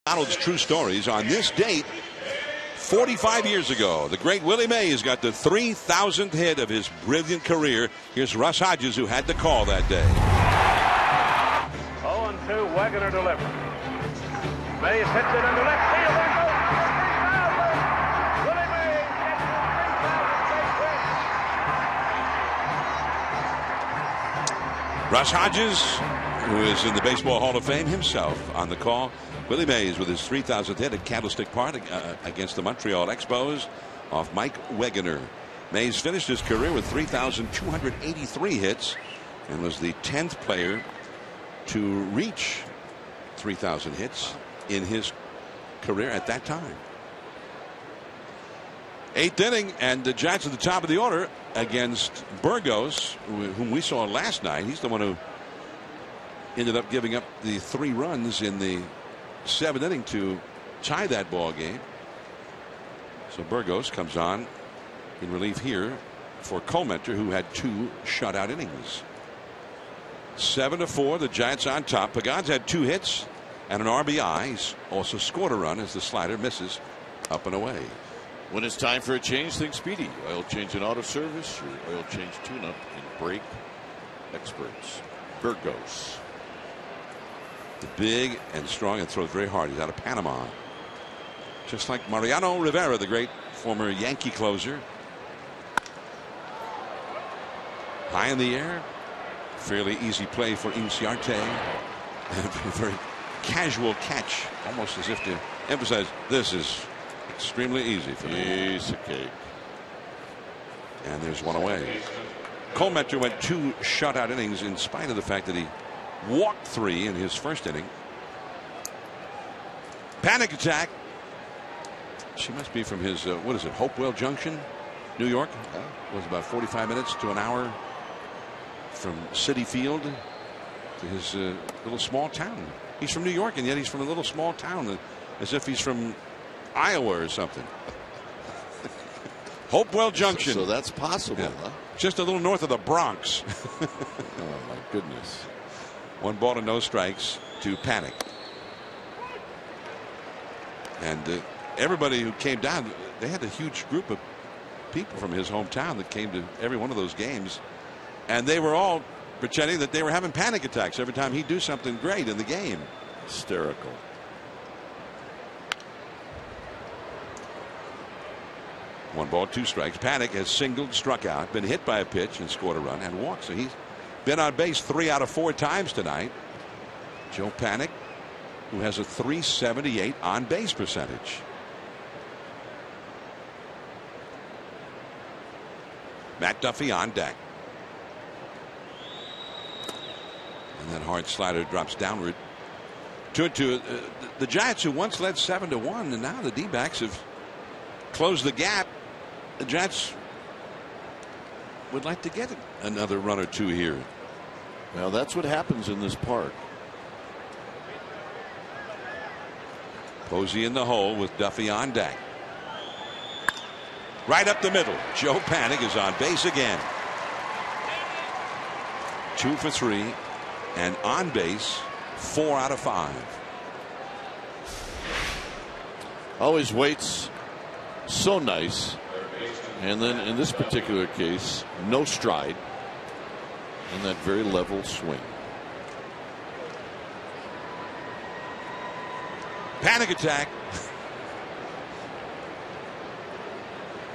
McDonald's True Stories. On this date, 45 years ago, the great Willie Mays got the 3,000th hit of his brilliant career. Here's Russ Hodges, who had the call that day. 0-2, Wegener delivers. Mays hits it into left field. There goes number 3,000. Willie Mays gets his 3,000 base hit. Russ Hodges, who is in the Baseball Hall of Fame himself, on the call. Willie Mays with his 3,000th hit at Candlestick Park against the Montreal Expos off Mike Wegener. Mays finished his career with 3,283 hits and was the 10th player to reach 3,000 hits in his career at that time. 8th inning, and the Giants at the top of the order against Burgos, whom we saw last night. He's the one who ended up giving up the 3 runs in the 7th inning to tie that ball game. So Burgos comes on in relief here for Comenter, who had 2 shutout innings. 7-4, the Giants on top. Pagan's had 2 hits and an RBI. He's also scored a run as the slider misses up and away. When it's time for a change, think Speedy. Oil change and auto service, or oil change tune-up and brake experts. Burgos. Big and strong and throws very hard. He's out of Panama. Just like Mariano Rivera, the great former Yankee closer. High in the air. Fairly easy play for Inciarte. And a very casual catch, almost as if to emphasize this is extremely easy for me. Piece of cake. And there's one away. Comenter went 2 shutout innings in spite of the fact that he walked 3 in his first inning. Panic attack. She must be from his what is it, Hopewell Junction, New York. It was about 45 minutes to an hour from Citi Field to his little small town. He's from New York, and yet he's from a little small town, as if he's from Iowa or something. Hopewell Junction. So that's possible, Yeah. huh? Just a little north of the Bronx. Oh, my goodness. 1 ball and no strikes to Panic. And everybody who came down, they had a huge group of people from his hometown that came to every one of those games. And they were all pretending that they were having panic attacks every time he'd do something great in the game. Hysterical. One ball, 2 strikes. Panic has singled, struck out, been hit by a pitch and scored a run and walked. So he's been on base 3 out of 4 times tonight. Joe Panik, who has a .378 on base percentage. Matt Duffy on deck. And that hard slider drops downward. 2-2. The Giants, who once led 7-1, and now the D-backs have closed the gap. The Giants would like to get another run or two here. Well, that's what happens in this park. Posey in the hole with Duffy on deck. Right up the middle. Joe Panik is on base again. 2 for 3, and on base 4 out of 5. Always waits so nice, and then in this particular case, no stride, and that very level swing. Panic attack.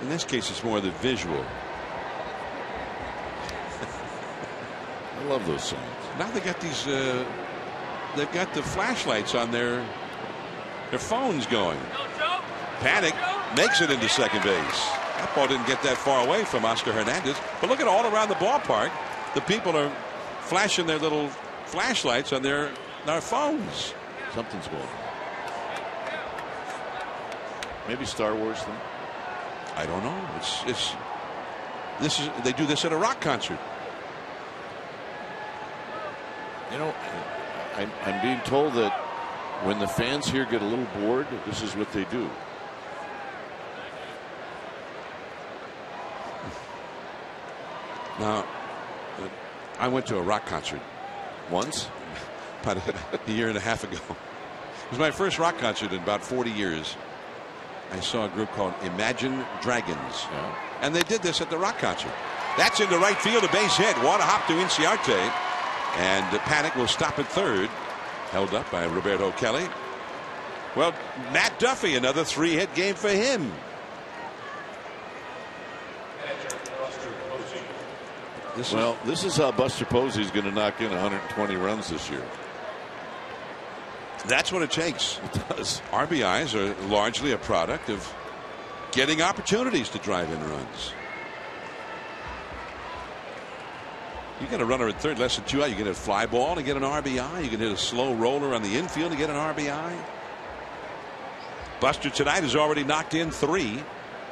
In this case, it's more the visual. I love those signs. Now they got these. They've got the flashlights on their phones going. Panic makes it into second base. That ball didn't get that far away from Oscar Hernandez. But look at all around the ballpark. The people are flashing their little flashlights on their phones. Something's going on. Maybe Star Wars thing. I don't know. They do this at a rock concert. You know, I'm being told that when the fans here get a little bored, this is what they do. Now, I went to a rock concert once, about a year and a half ago. It was my first rock concert in about 40 years. I saw a group called Imagine Dragons, and they did this at the rock concert. That's into right field, a base hit. Water hop to Inciarte, and Panic will stop at third, held up by Roberto Kelly. Well, Matt Duffy, another 3-hit game for him. This is how Buster Posey's going to knock in 120 runs this year. That's what it takes. It does. RBIs are largely a product of getting opportunities to drive in runs. You get a runner at third, less than 2 out. You can hit a fly ball and get an RBI. You can hit a slow roller on the infield and get an RBI. Buster tonight has already knocked in 3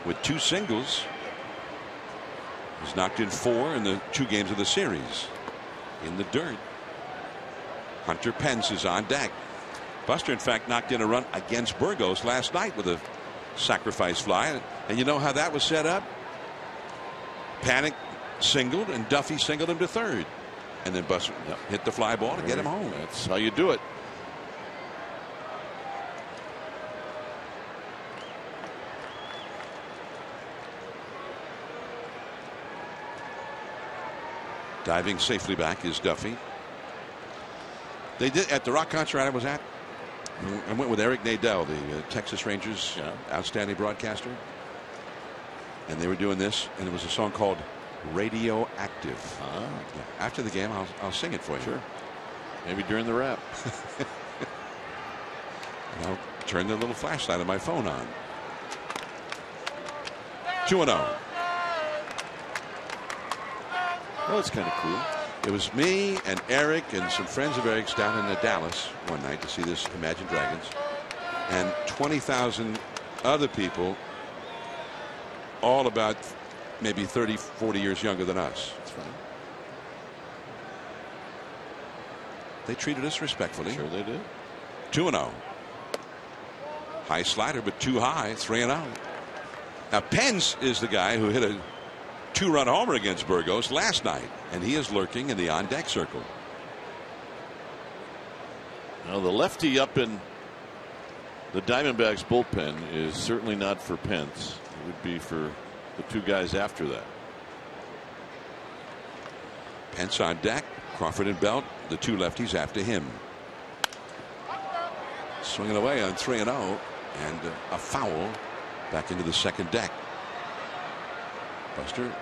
with 2 singles. He's knocked in 4 in the 2 games of the series. In the dirt. Hunter Pence is on deck. Buster, in fact, knocked in a run against Burgos last night with a sacrifice fly. And you know how that was set up? Panic singled, and Duffy singled him to third. And then Buster hit the fly ball to get him home. That's how you do it. Diving safely back is Duffy. They did at the rock concert I was at. I went with Eric Nadel, the Texas Rangers outstanding broadcaster. And they were doing this, and it was a song called Radioactive. After the game, I'll sing it for you. Sure. Maybe during the wrap. And I'll turn the little flashlight on my phone on. 2-0. Well, that's kind of cool. It was me and Eric and some friends of Eric's down in Dallas one night to see this Imagine Dragons, and 20,000 other people, all about maybe 30, 40 years younger than us. That's fine. They treated us respectfully. Sure they did. 2-0. High slider, but too high. 3-0. Now Pence is the guy who hit a 2-run homer against Burgos last night, and he is lurking in the on-deck circle. Now the lefty up in the Diamondbacks bullpen is certainly not for Pence. It would be for the 2 guys after that. Pence on deck. Crawford and Belt, the 2 lefties after him. Swinging away on 3-0, and a foul back into the second deck. Buster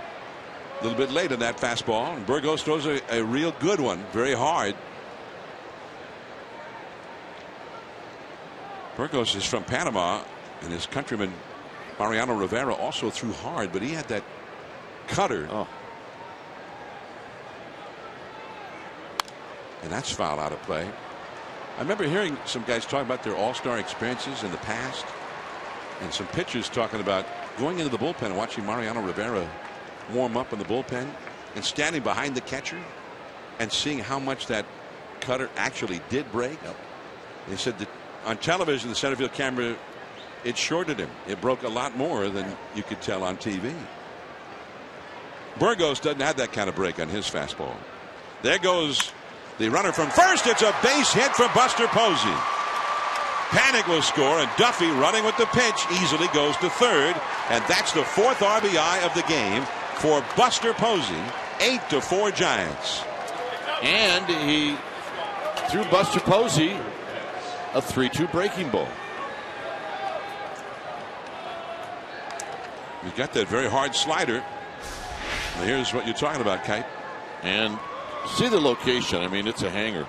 A little bit late on that fastball, and Burgos throws a real good one, very hard. Burgos is from Panama, and his countryman Mariano Rivera also threw hard, but he had that cutter. Oh. And that's foul out of play. I remember hearing some guys talk about their all-star experiences in the past, and some pitchers talking about going into the bullpen and watching Mariano Rivera warm up in the bullpen and standing behind the catcher and seeing how much that cutter actually did break. They said that on television, the center field camera, it shorted him. It broke a lot more than you could tell on TV. Burgos doesn't have that kind of break on his fastball. There goes the runner from first. It's a base hit from Buster Posey. Panic will score, and Duffy, running with the pitch, easily goes to third, and that's the 4th RBI of the game for Buster Posey. 8-4 Giants. And he threw Buster Posey a 3-2 breaking ball. He's got that very hard slider. And here's what you're talking about, Kite. And see the location. I mean, it's a hanger.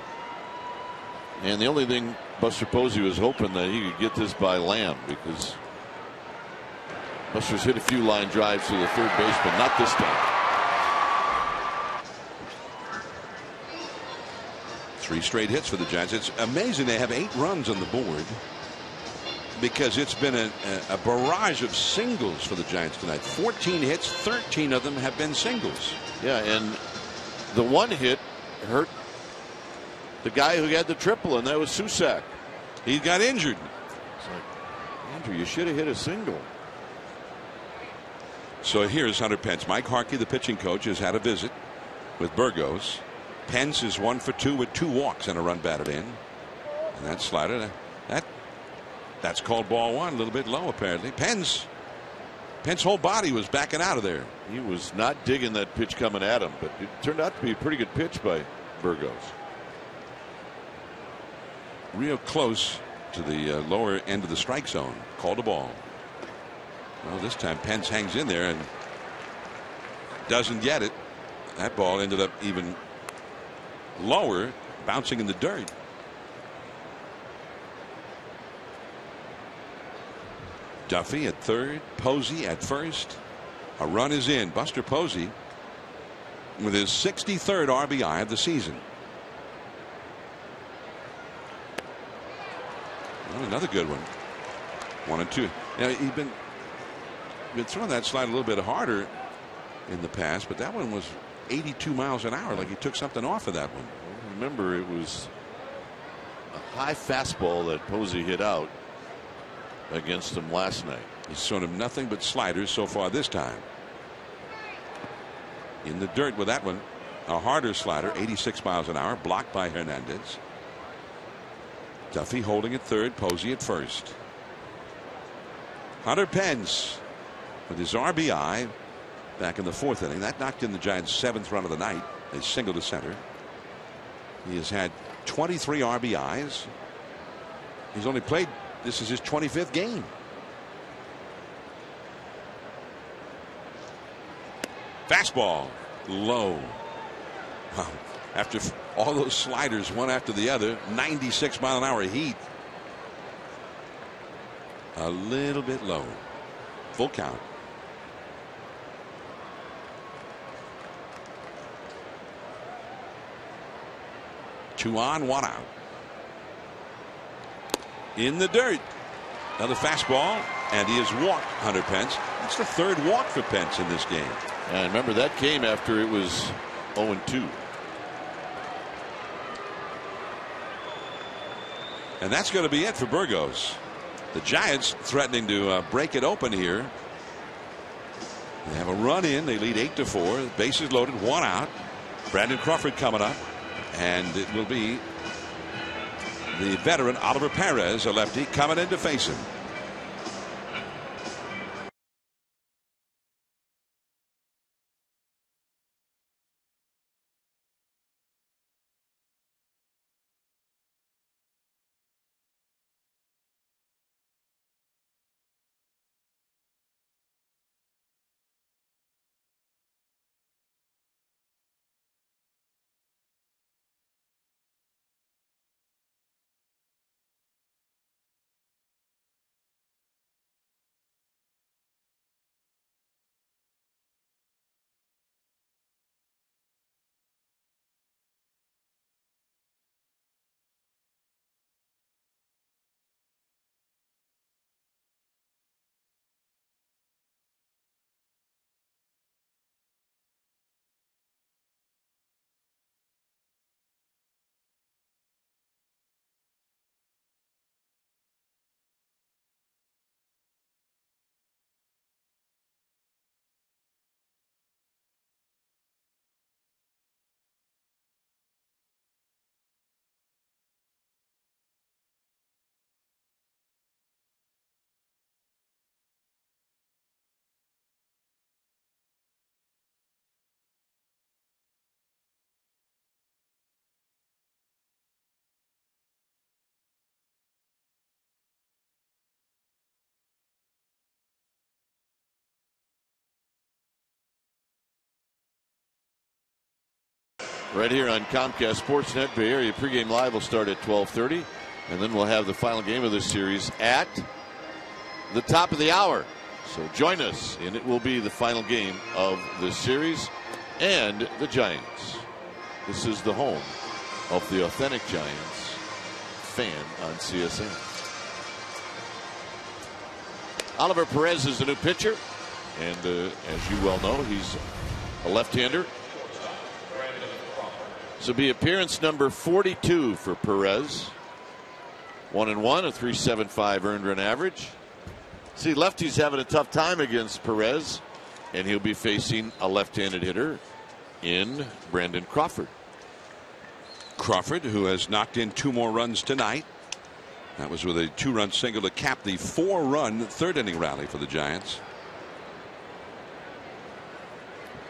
And the only thing Buster Posey was hoping that he could get this by Lamb, because Buster's hit a few line drives to the third base, but not this time. 3 straight hits for the Giants. It's amazing they have 8 runs on the board, because it's been a barrage of singles for the Giants tonight. 14 hits, 13 of them have been singles. Yeah, and the one hit hurt the guy who had the triple, and that was Susak. He got injured. It's like, Andrew, you should have hit a single. So here's Hunter Pence. Mike Harkey, the pitching coach, has had a visit with Burgos. Pence is 1 for 2 with 2 walks and a run batted in. And that slider, that's called ball 1. A little bit low, apparently. Pence's whole body was backing out of there. He was not digging that pitch coming at him, but it turned out to be a pretty good pitch by Burgos. Real close to the lower end of the strike zone. Called a ball. Well, this time Pence hangs in there and doesn't get it. That ball ended up even lower, bouncing in the dirt. Duffy at third, Posey at first. A run is in. Buster Posey with his 63rd RBI of the season. Well, another good one. 1 and 2. Now, he's been throwing that slide a little bit harder in the past, but that one was 82 miles an hour, like he took something off of that one. Remember, it was a high fastball that Posey hit out against him last night. He's thrown him nothing but sliders so far this time. In the dirt with that one. A harder slider, 86 miles an hour, blocked by Hernandez. Duffy holding at third, Posey at first. Hunter Pence with his RBI back in the 4th inning. That knocked in the Giants' 7th run of the night. They single to center. He has had 23 RBIs. He's only played, this is his 25th game. Fastball low. After all those sliders, one after the other, 96 mile an hour heat. A little bit low. Full count. Two on, 1 out. In the dirt. Another fastball, and he has walked Hunter Pence. It's the 3rd walk for Pence in this game. And remember, that came after it was 0-2. And that's going to be it for Burgos. The Giants threatening to break it open here. They have a run in. They lead 8-4. Bases loaded, 1 out. Brandon Crawford coming up. And it will be the veteran Oliver Perez, a lefty, coming in to face him. Right here on Comcast Sportsnet. Bay Area pregame live will start at 12:30, and then we'll have the final game of this series at the top of the hour. So join us, and it will be the final game of this series and the Giants. This is the home of the authentic Giants fan on CSN. Oliver Perez is the new pitcher, and as you well know, he's a left-hander. This will be appearance number 42 for Perez. 1-1, a 3.75 earned run average. See, lefty's having a tough time against Perez, and he'll be facing a left-handed hitter in Brandon Crawford. Crawford, who has knocked in 2 more runs tonight. That was with a 2-run single to cap the 4-run third-inning rally for the Giants.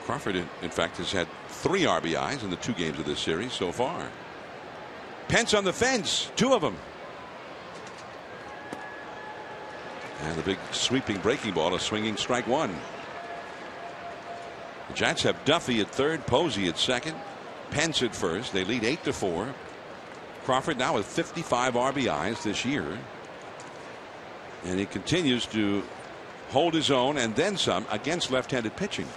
Crawford, in fact, has had 3 RBIs in the 2 games of this series so far. Pence on the fence, 2 of them. And the big sweeping breaking ball, a swinging strike 1. The Giants have Duffy at third, Posey at second, Pence at first. They lead 8-4. Crawford now with 55 RBIs this year. And he continues to hold his own and then some against left-handed pitching.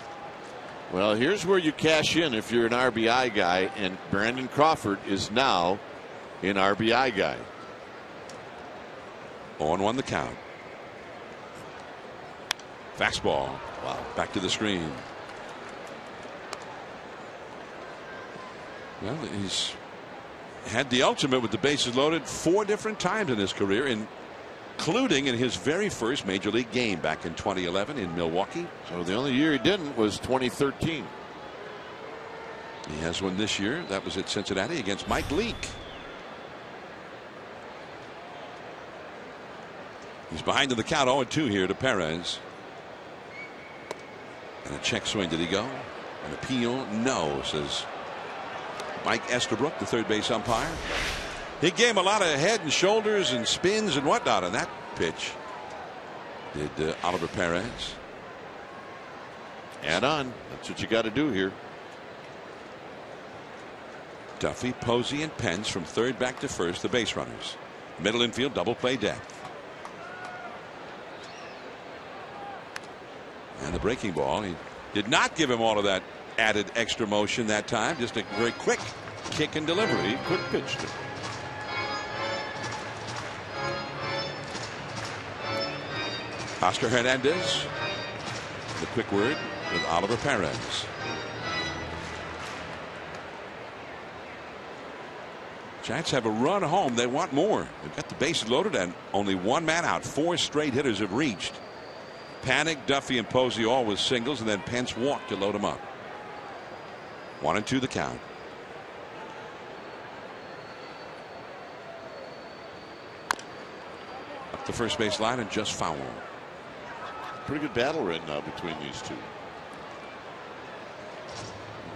Well, here's where you cash in if you're an RBI guy, and Brandon Crawford is now an RBI guy. 0-1 the count. Fastball. Wow. Back to the screen. Well, he's had the ultimate with the bases loaded 4 different times in his career, including in his very first major league game back in 2011 in Milwaukee. So the only year he didn't was 2013. He has one this year. That was at Cincinnati against Mike Leake. He's behind in the count, 0-2 here to Perez. And a check swing. Did he go? An appeal? No, says Mike Estabrook, the third base umpire. He gave him a lot of head and shoulders and spins and whatnot on that pitch. Did Oliver Perez. Add on. That's what you got to do here. Duffy, Posey, and Pence from third back to first, the base runners. Middle infield, double play depth. And the breaking ball. He did not give him all of that added extra motion that time. Just a very quick kick and delivery. Quick pitch. Oscar Hernandez. The quick word with Oliver Perez. Giants have a run home. They want more. They've got the bases loaded and only 1 man out. 4 straight hitters have reached. Panic, Duffy, and Posey all with singles, and then Pence walked to load him up. 1-2 the count. Up the first base line and just foul. Pretty good battle right now between these two.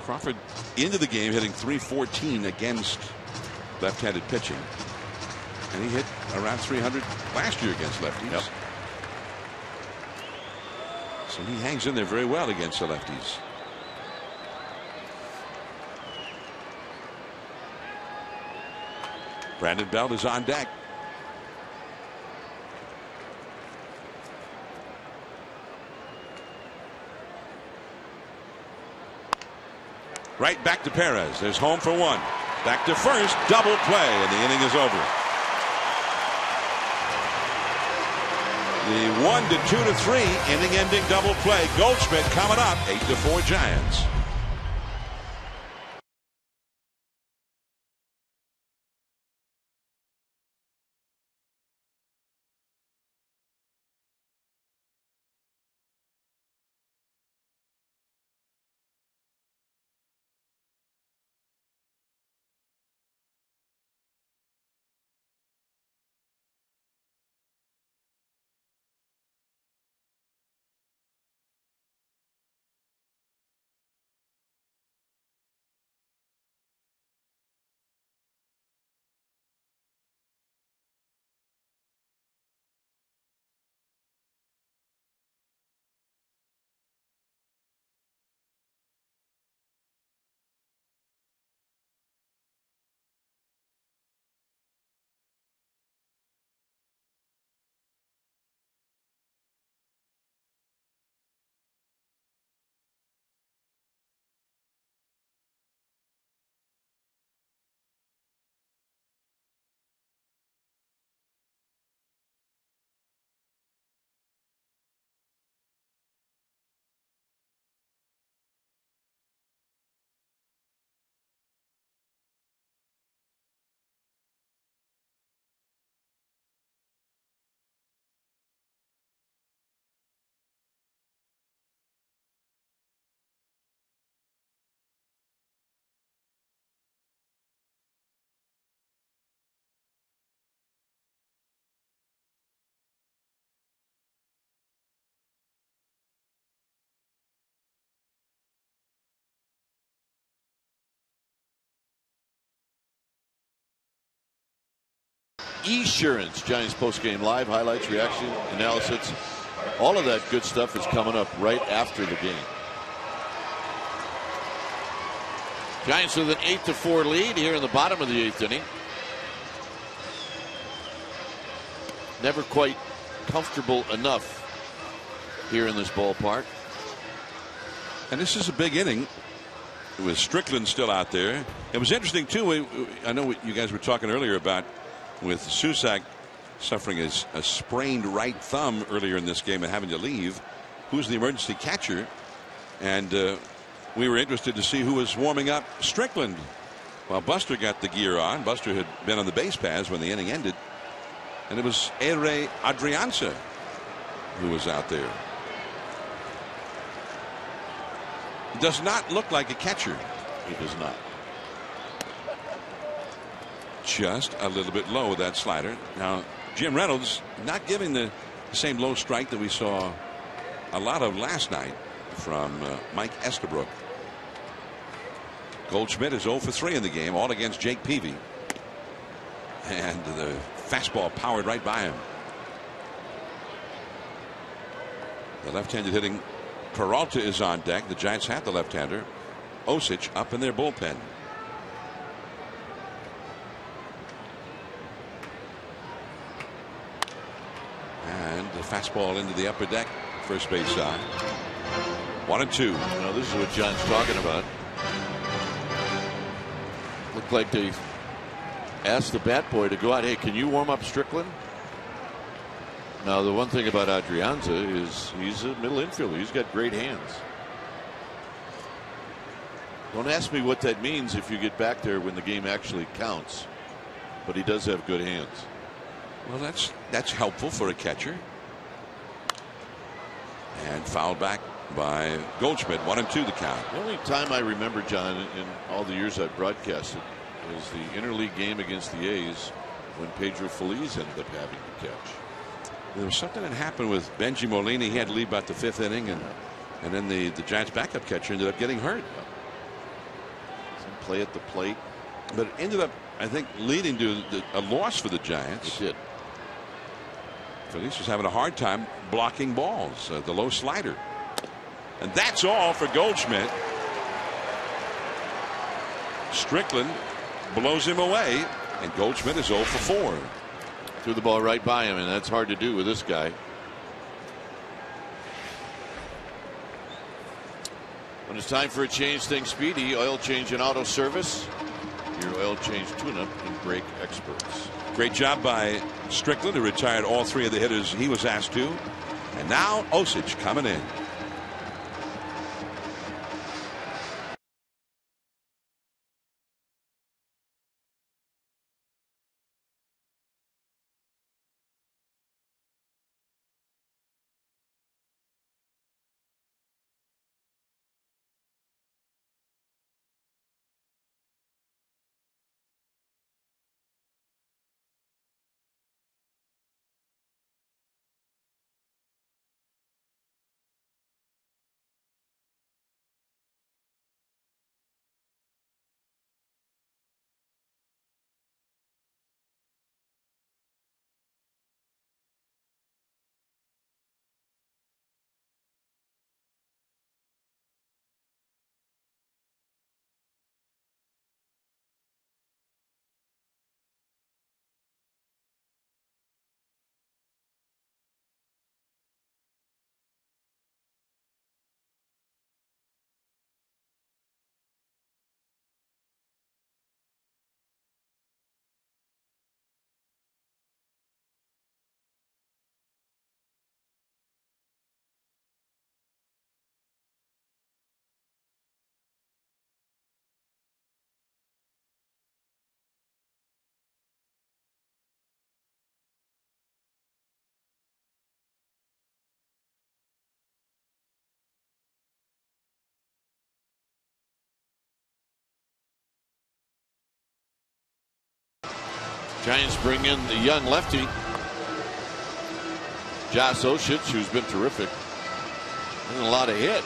Crawford into the game hitting .314 against left-handed pitching, and he hit around 300 last year against lefties. Yep. So he hangs in there very well against the lefties. Brandon Belt is on deck. Right back to Perez. There's home for 1. Back to first. Double play, and the inning is over. The 1-2-3 inning-ending double play. Goldschmidt coming up. 8-4 Giants. Esurance. Giants postgame live highlights, reaction, analysis. All of that good stuff is coming up right after the game. Giants with an 8-4 lead here in the bottom of the 8th inning. Never quite comfortable enough here in this ballpark. And this is a big inning with Strickland still out there. It was interesting too. I know you guys were talking earlier about with Susac suffering a sprained right thumb earlier in this game and having to leave. Who's the emergency catcher? And we were interested to see who was warming up Strickland while Buster got the gear on. Buster had been on the base paths when the inning ended. And it was Ehire Adrianza who was out there. Does not look like a catcher. He does not. Just a little bit low with that slider. Now, Jim Reynolds not giving the same low strike that we saw a lot of last night from Mike Estabrook. Goldschmidt is 0 for 3 in the game, all against Jake Peavy. And the fastball powered right by him. The left-handed hitting Peralta is on deck. The Giants have the left-hander. Osich up in their bullpen. And the fastball into the upper deck. First base side. 1-2. Now this is what John's talking about. Looked like they asked the bat boy to go out. Hey, can you warm up Strickland? Now the one thing about Adrianza is he's a middle infielder. He's got great hands. Don't ask me what that means if you get back there when the game actually counts. But he does have good hands. Well, that's helpful for a catcher. And fouled back by Goldschmidt. 1-2 the count. The only time I remember, John, in all the years I've broadcasted, was the interleague game against the A's when Pedro Feliz ended up having to catch. There was something that happened with Benji Molina. He had to leave about the 5th inning, and then the Giants backup catcher ended up getting hurt. Some play at the plate. But it ended up, I think, leading to a loss for the Giants. It did. Feliz was having a hard time blocking balls. The low slider. And that's all for Goldschmidt. Strickland blows him away, and Goldschmidt is 0 for 4. Threw the ball right by him, and that's hard to do with this guy. When it's time for a change, think Speedy. Oil change and auto service. Your oil change tune-up and brake experts. Great job by Strickland, who retired all 3 of the hitters he was asked to. And now Osich coming in. Giants bring in the young lefty, Josh Osich, who's been terrific. And a lot of hit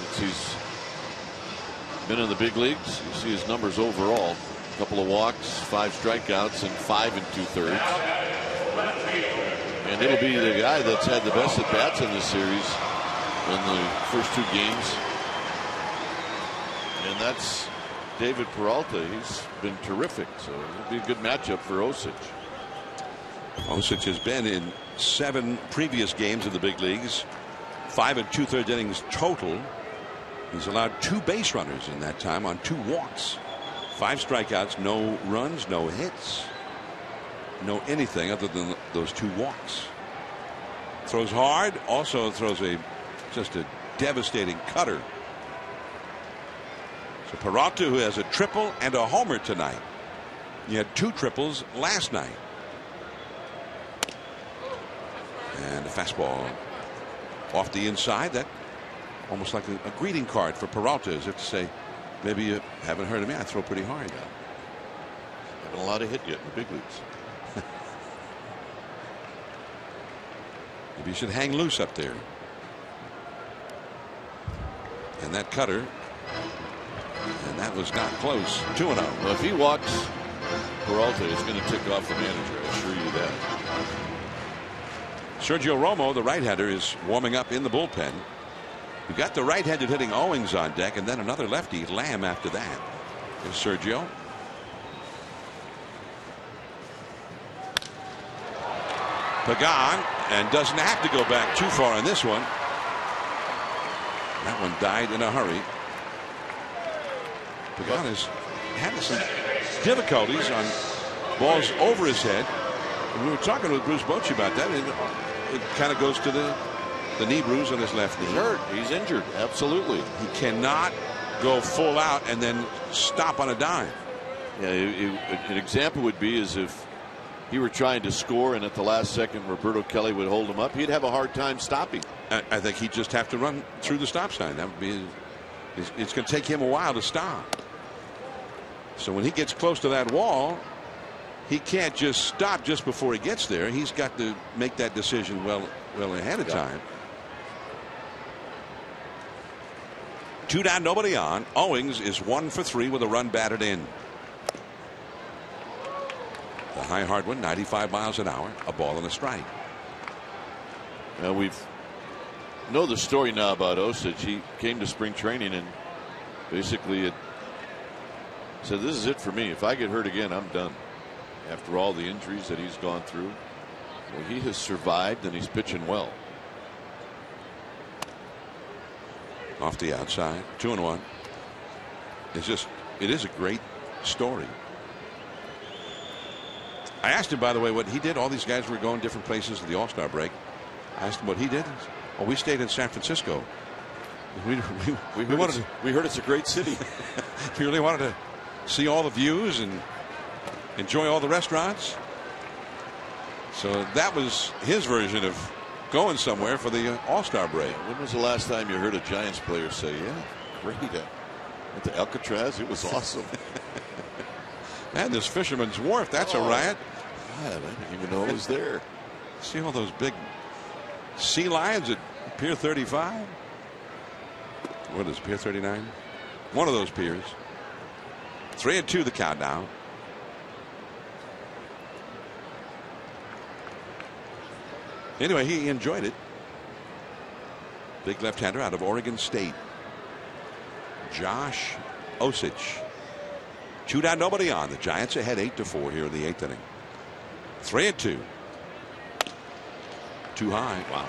since he's been in the big leagues. You see his numbers overall. couple of walks, 5 strikeouts, and 5 2/3. And it'll be the guy that's had the best at bats in this series in the first 2 games. And that's David Peralta. He's been terrific, so it'll be a good matchup for Osich. Osich has been in 7 previous games in the big leagues, 5 2/3 innings total. He's allowed 2 base runners in that time on 2 walks, 5 strikeouts, no runs, no hits, no anything other than those 2 walks. Throws hard, also throws just a devastating cutter. So Peralta, who has a triple and a homer tonight. He had 2 triples last night. And a fastball off the inside. That almost like a greeting card for Peralta, as if to say, maybe you haven't heard of me. I throw pretty hard. Haven't a lot of hit yet in the big leagues. Maybe you should hang loose up there. And that cutter. And that was not close. 2-0. Well, if he walks Peralta, is going to tick off the manager. I assure you that. Sergio Romo, the right-hander, is warming up in the bullpen. We got the right-handed hitting Owings on deck, and then another lefty, Lamb, after that. There's Sergio. Pagan, and doesn't have to go back too far on this one. That one died in a hurry. Pagan has had some difficulties on balls over his head. And we were talking with Bruce Bochy about that. It kind of goes to the knee bruise on his left knee. He's hurt. He's injured. Absolutely. He cannot go full out and then stop on a dime. Yeah, an example would be as if he were trying to score and at the last second Roberto Kelly would hold him up. He'd have a hard time stopping. I think he'd just have to run through the stop sign. That would be. It's going to take him a while to stop. So when he gets close to that wall, he can't just stop just before he gets there. He's got to make that decision well ahead of time. 2 down, nobody on. Owings is 1 for 3 with a run batted in. The high hard one, 95 miles an hour, a ball and a strike. Now we know the story now about Osich. He came to spring training and basically said, "This is it for me. If I get hurt again, I'm done." After all the injuries that he's gone through, well, he has survived and he's pitching well. Off the outside, 2-1. It is a great story. I asked him, by the way, what he did. All these guys were going different places at the All-Star break. I asked him what he did. Oh, we stayed in San Francisco. We heard it's a great city. We really wanted to see all the views and enjoy all the restaurants. So that was his version of going somewhere for the All-Star break. When was the last time you heard a Giants player say, "Yeah, great at the Alcatraz, it was awesome"? Man, this Fisherman's Wharf, that's a riot. God, I didn't even know it was there. See all those big sea lions at Pier 35? What is Pier 39? One of those piers. 3-2 the count now. Anyway, he enjoyed it. Big left-hander out of Oregon State. Josh Osich. 2 down, nobody on. The Giants ahead 8-4 here in the 8th inning. 3-2. Too high. Wow.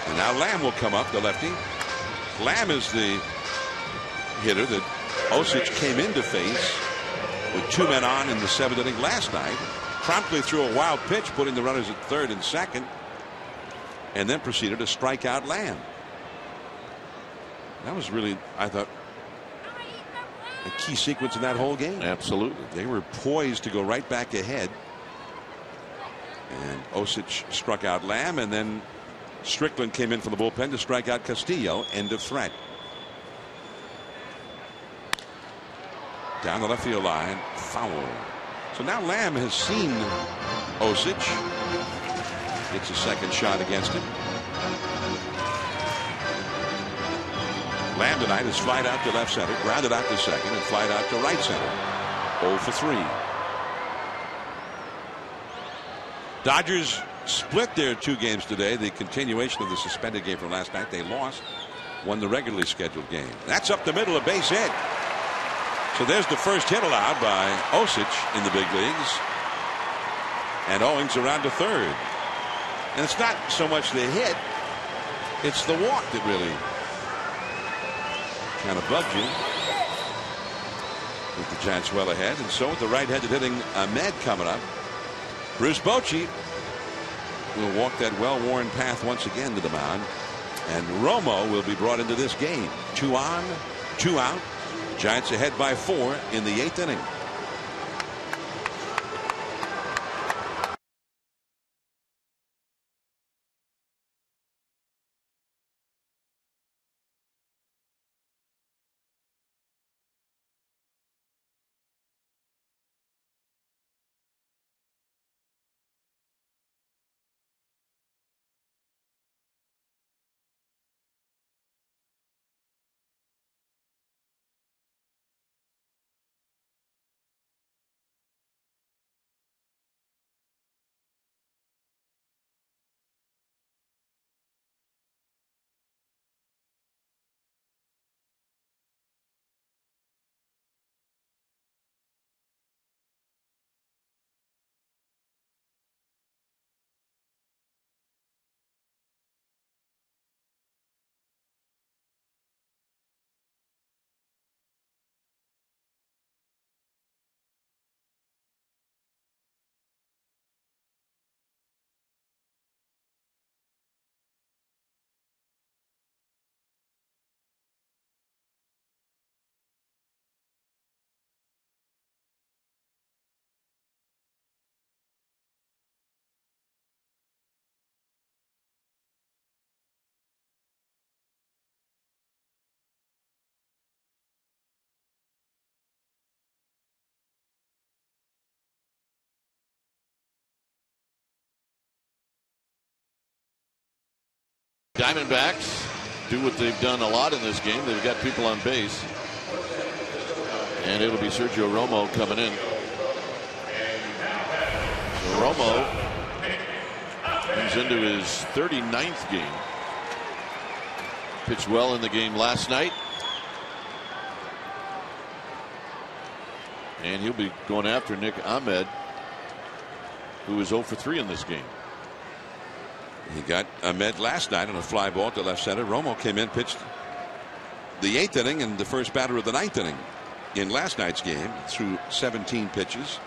And now Lamb will come up, the lefty. Lamb is the hitter that Osich came in to face with 2 men on in the 7th inning last night. Promptly threw a wild pitch, putting the runners at 3rd and 2nd, and then proceeded to strike out Lamb. That was really, I thought, a key sequence in that whole game. Absolutely. They were poised to go right back ahead. And Osich struck out Lamb, and then Strickland came in for the bullpen to strike out Castillo. End of threat. Down the left field line, foul. So now Lamb has seen Osich. Gets a second shot against him. Lamb tonight is flied out to left center, grounded out to second, and flied out to right center. 0 for 3. Dodgers split their 2 games today. The continuation of the suspended game from last night. They lost. Won the regularly scheduled game. That's up the middle, a base hit. So there's the first hit allowed by Osich in the big leagues. And Owings around to third. And it's not so much the hit, it's the walk that really kind of bugged you. With the Giants well ahead. And so with the right-handed hitting Ahmed coming up, Bruce Bochy will walk that well-worn path once again to the mound. And Romo will be brought into this game. 2 on, 2 out. Giants ahead by 4 in the 8th inning. Diamondbacks do what they've done a lot in this game. They've got people on base. And it'll be Sergio Romo coming in. So Romo comes into his 39th game. Pitched well in the game last night. And he'll be going after Nick Ahmed, who is 0 for 3 in this game. He got Ahmed last night on a fly ball to left center. Romo came in, pitched the 8th inning and the first batter of the 9th inning in last night's game through 17 pitches.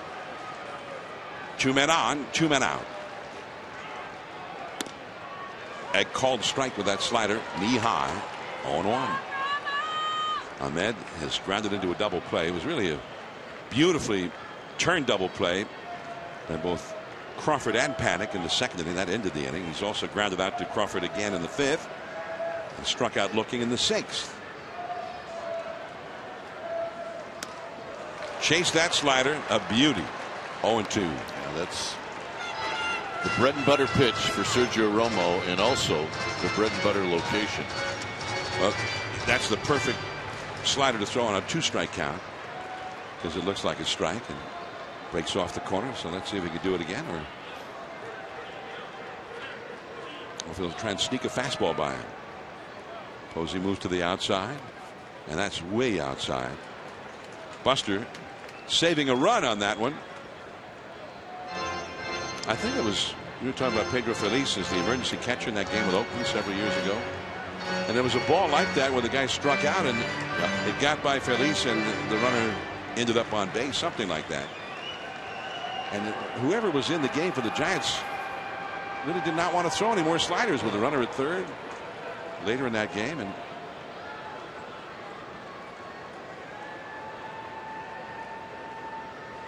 2 men on, 2 men out. A called strike with that slider, knee high, 0-1. Ahmed has grounded into a double play. It was really a beautifully turned double play by both Crawford and Paddock in the 2nd inning. That ended the inning. He's also grounded out to Crawford again in the 5th and struck out looking in the 6th. Chased that slider, a beauty. 0-2. Yeah, that's the bread and butter pitch for Sergio Romo, and also the bread and butter location. Well, that's the perfect slider to throw on a 2-strike count, because it looks like a strike and breaks off the corner. So let's see if he can do it again, or if he'll try and sneak a fastball by him. Posey moves to the outside, and that's way outside. Buster saving a run on that one. I think it was, you were talking about Pedro Feliz as the emergency catcher in that game with Oakland several years ago. And there was a ball like that where the guy struck out and it got by Feliz and the runner ended up on base, something like that. And whoever was in the game for the Giants really did not want to throw any more sliders with the runner at third later in that game. And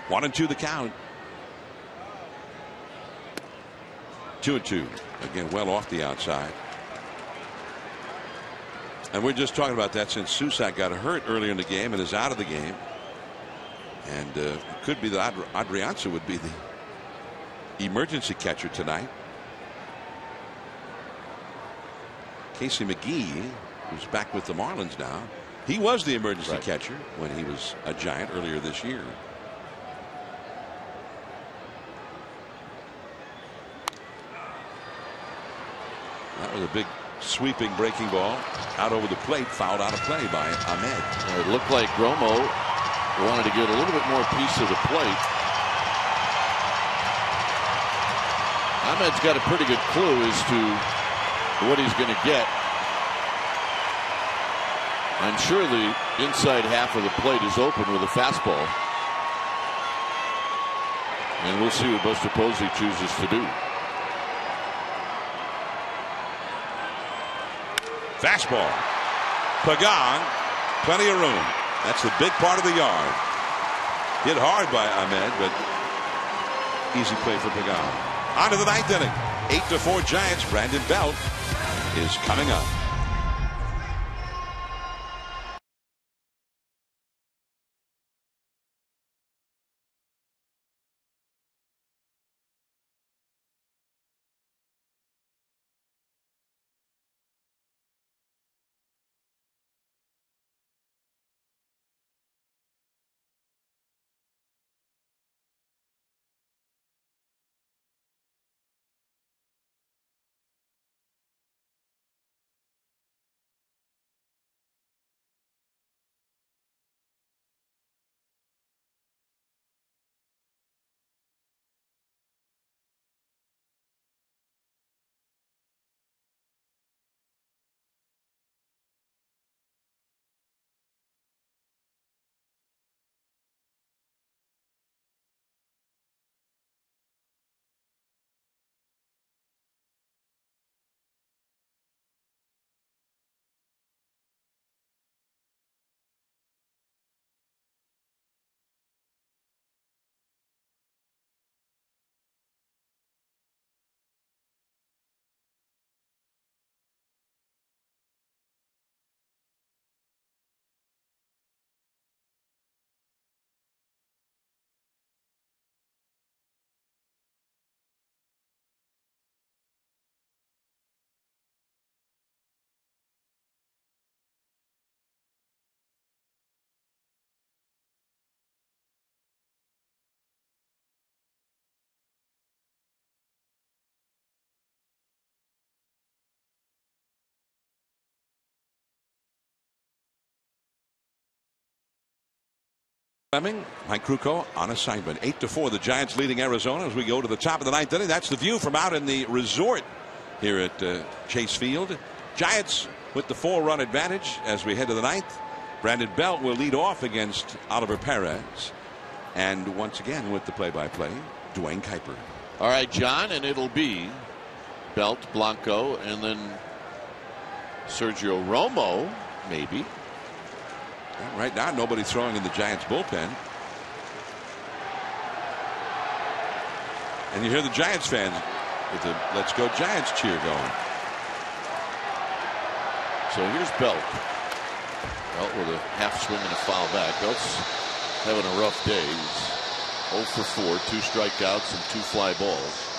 one and 2 the count. 2-2. Again, well off the outside. And we're just talking about that since Susac got hurt earlier in the game and is out of the game. And it could be that Adrianza would be the emergency catcher tonight. Casey McGee who's back with the Marlins now. He was the emergency Right. catcher when he was a Giant earlier this year. That was a big sweeping breaking ball out over the plate, fouled out of play by Ahmed. It looked like Romo wanted to get a little bit more piece of the plate. Ahmed's got a pretty good clue as to what he's going to get. I'm sure the inside half of the plate is open with a fastball. And we'll see what Buster Posey chooses to do. Fastball. Pagan, plenty of room. That's the big part of the yard. Hit hard by Ahmed, but easy play for Pagan. On to the ninth inning. 8-4 Giants. Brandon Belt is coming up. Fleming, Mike Krukow on assignment. 8-4, the Giants leading Arizona as we go to the top of the ninth inning. That's the view from out in the resort here at Chase Field. Giants with the 4-run advantage as we head to the ninth. Brandon Belt will lead off against Oliver Perez. And once again with the play-by-play, Dwayne Kuiper. All right, John, and it'll be Belt, Blanco, and then Sergio Romo, maybe. Right now, nobody throwing in the Giants bullpen. And you hear the Giants fans with the "Let's Go Giants" cheer going. So here's Belt. Belt with a half swing and a foul back. Belt's having a rough day. He's 0 for 4, 2 strikeouts and 2 fly balls.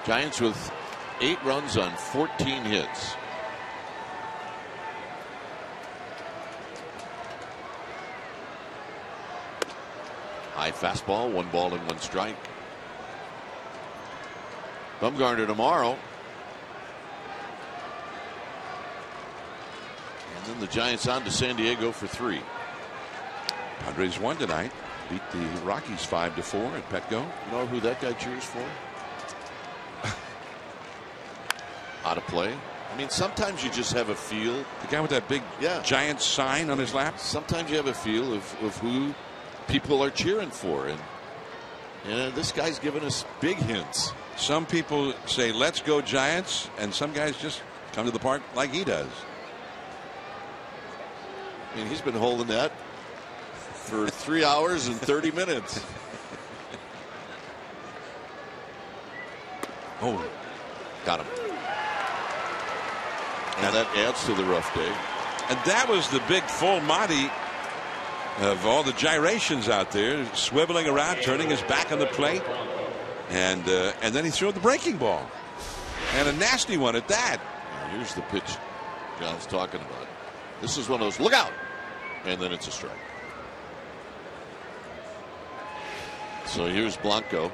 Giants with 8 runs on 14 hits. High fastball, 1 ball and 1 strike. Bumgarner tomorrow. And then the Giants on to San Diego for 3. Padres won tonight. Beat the Rockies 5-4 at Petco. You know who that guy cheers for? Out of play. I mean, sometimes you just have a feel. The guy with that big Giants sign on his lap. Sometimes you have a feel of who people are cheering for. And this guy's giving us big hints. Some people say, "Let's go Giants," and some guys just come to the park like he does. I mean, he's been holding that for 3 hours and 30 minutes. Oh, got him. And that adds to the rough day. And that was the big full Monty of all the gyrations out there, swiveling around, turning his back on the plate. And then he threw the breaking ball, and a nasty one at that. Here's the pitch John's talking about. This is one of those look out, and then it's a strike. So here's Blanco.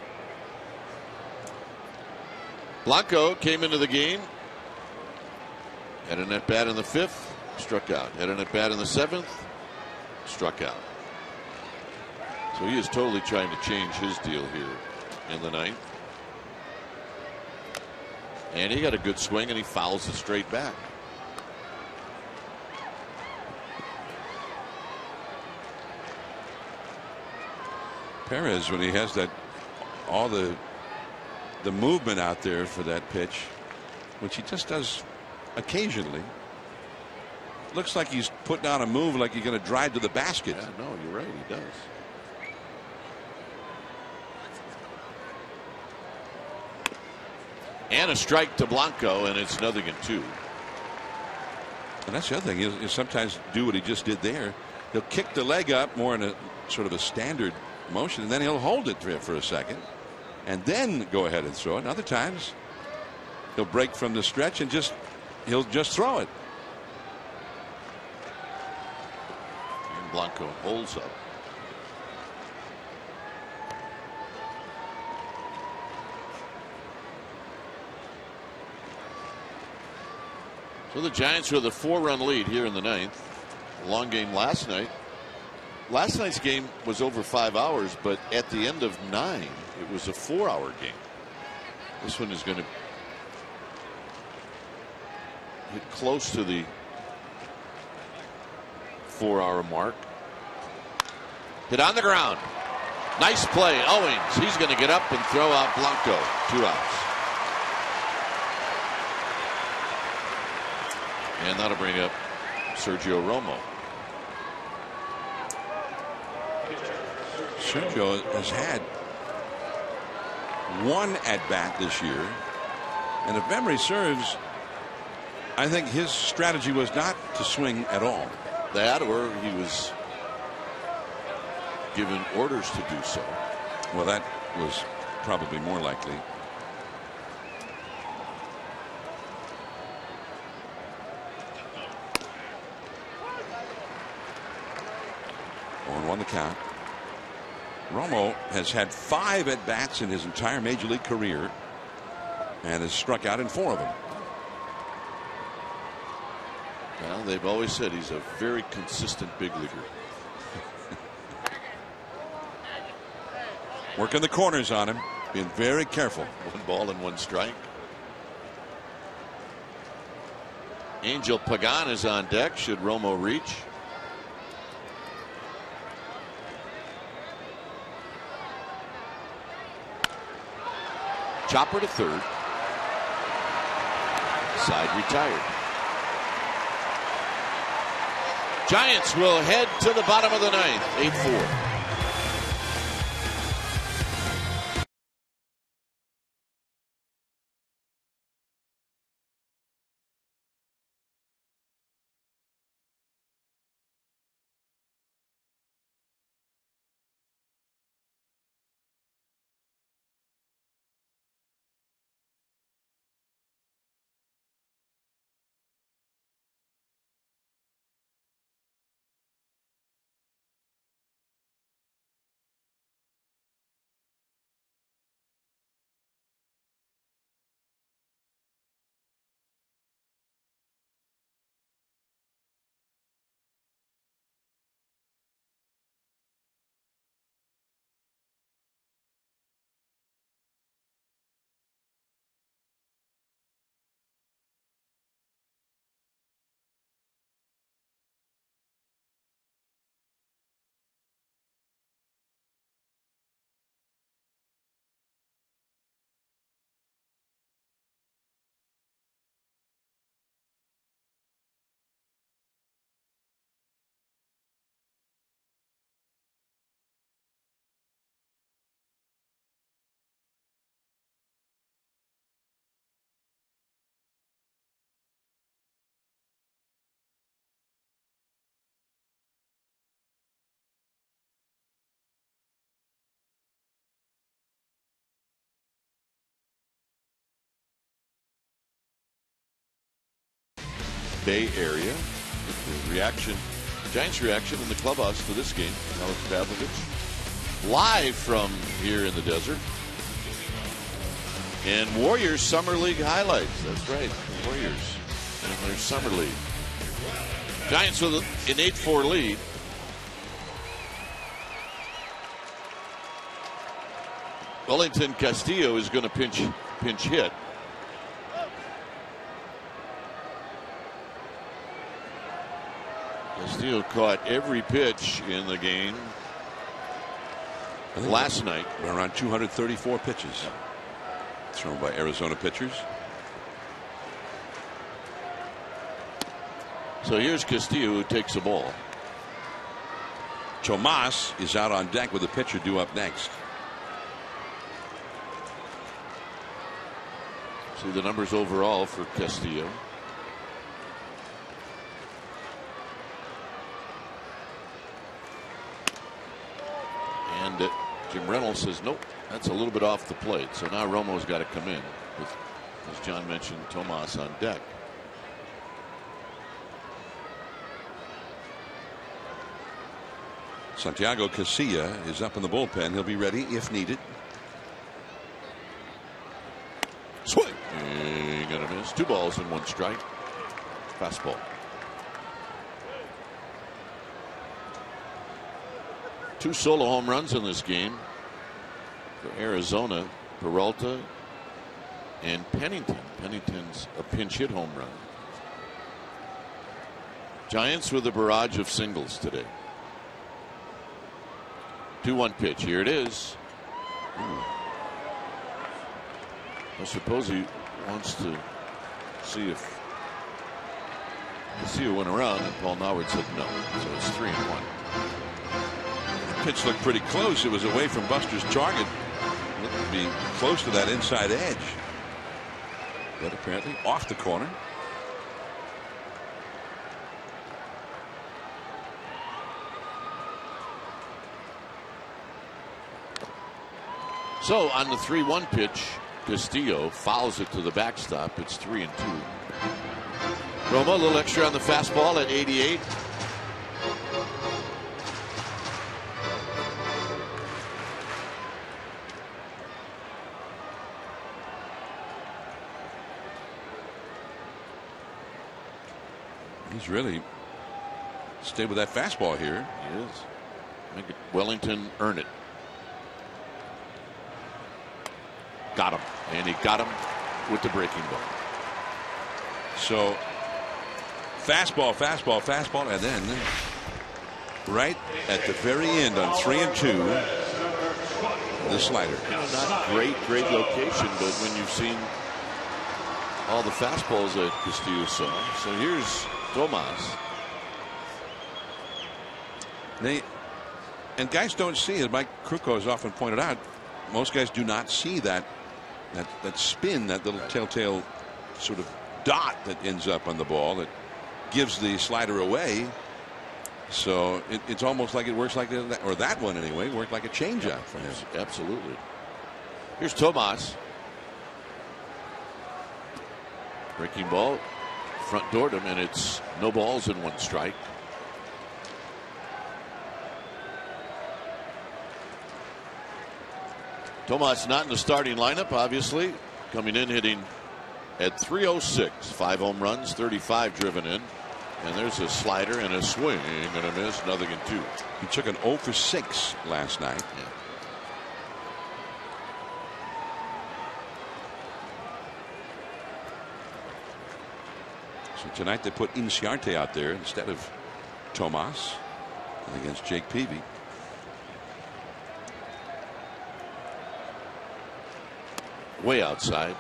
Blanco came into the game, had an at bat in the 5th, struck out. Had an at bat in the 7th, struck out. So he is totally trying to change his deal here in the 9th. And he got a good swing, and he fouls it straight back. Perez, when he has that, all the movement out there for that pitch, which he just does occasionally, looks like he's putting on a move like he's going to drive to the basket. Yeah, no, you're right, he does. And a strike to Blanco, and it's 0-2. And that's the other thing. He'll sometimes do what he just did there. He'll kick the leg up more in a sort of a standard motion, and then he'll hold it for a second and then go ahead and throw it. And other times he'll break from the stretch and he'll just throw it. And Blanco holds up. So the Giants with a 4-run lead here in the 9th. Long game last night. Last night's game was over 5 hours, but at the end of 9, it was a 4-hour game. This one is going to hit close to the 4-hour mark. Hit on the ground. Nice play. Owings. He's going to get up and throw out Blanco. 2 outs. And that'll bring up Sergio Romo. Sergio has had 1 at bat this year, and if memory serves, I think his strategy was not to swing at all. That, or he was given orders to do so. Well, that was probably more likely. 1-1 the count. Romo has had 5 at bats in his entire major league career and has struck out in 4 of them. Well, they've always said he's a very consistent big leaguer. Working the corners on him, being very careful. 1 ball and 1 strike. Angel Pagan is on deck should Romo reach. Chopper to third. Side retired. Giants will head to the bottom of the 9th, 8-4. Bay Area. The reaction, Giants reaction in the clubhouse to this game. Alex Pavlovich live from here in the desert. And Warriors Summer League highlights. That's right, Warriors in their Summer League. Giants with an 8-4 lead. Wellington Castillo is going to pinch hit. Castillo caught every pitch in the game last night. Around 234 pitches thrown by Arizona pitchers. So here's Castillo, who takes the ball. Tomas is out on deck with the pitcher due up next. See the numbers overall for Castillo. And Jim Reynolds says, nope, that's a little bit off the plate. So now Romo's got to come in with, as John mentioned, Tomas on deck. Santiago Casilla is up in the bullpen. He'll be ready if needed. Swing. Ain't gonna miss. 2 balls and 1 strike. Fastball. Two solo home runs in this game for Arizona. Peralta and Pennington. Pennington's a pinch hit home run. Giants with a barrage of singles today. 2-1 pitch. Here it is. I suppose he wants to see if Castillo went around, and Paul Noward said no. So it's 3-1. Pitch looked pretty close. It was away from Buster's target. Looked to be close to that inside edge. But apparently off the corner. So on the 3-1 pitch, Castillo fouls it to the backstop. It's 3-2. Romo, a little extra on the fastball at 88. He's really stayed with that fastball here. He is. Make it Wellington earn it. Got him. And he got him with the breaking ball. So fastball, fastball, fastball, and then right at the very end on 3-2, the slider. Not great location, but when you've seen all the fastballs that Castillo saw. So here's Tomas. And guys don't see, as Mike Krukow has often pointed out, most guys do not see that spin, that little telltale sort of dot that ends up on the ball that gives the slider away. So it's almost like it works like or that one anyway worked like a changeup for him. Absolutely. Here's Tomas. Breaking ball, front doored him, and it's no balls and 1 strike. Tomas not in the starting lineup, obviously. Coming in hitting at 306. 5 home runs, 35 driven in. And there's a slider and a swing and a miss, nothing in 2. He took an 0 for 6 last night. Yeah. So tonight they put Inciarte out there instead of Tomas against Jake Peavy. Way outside.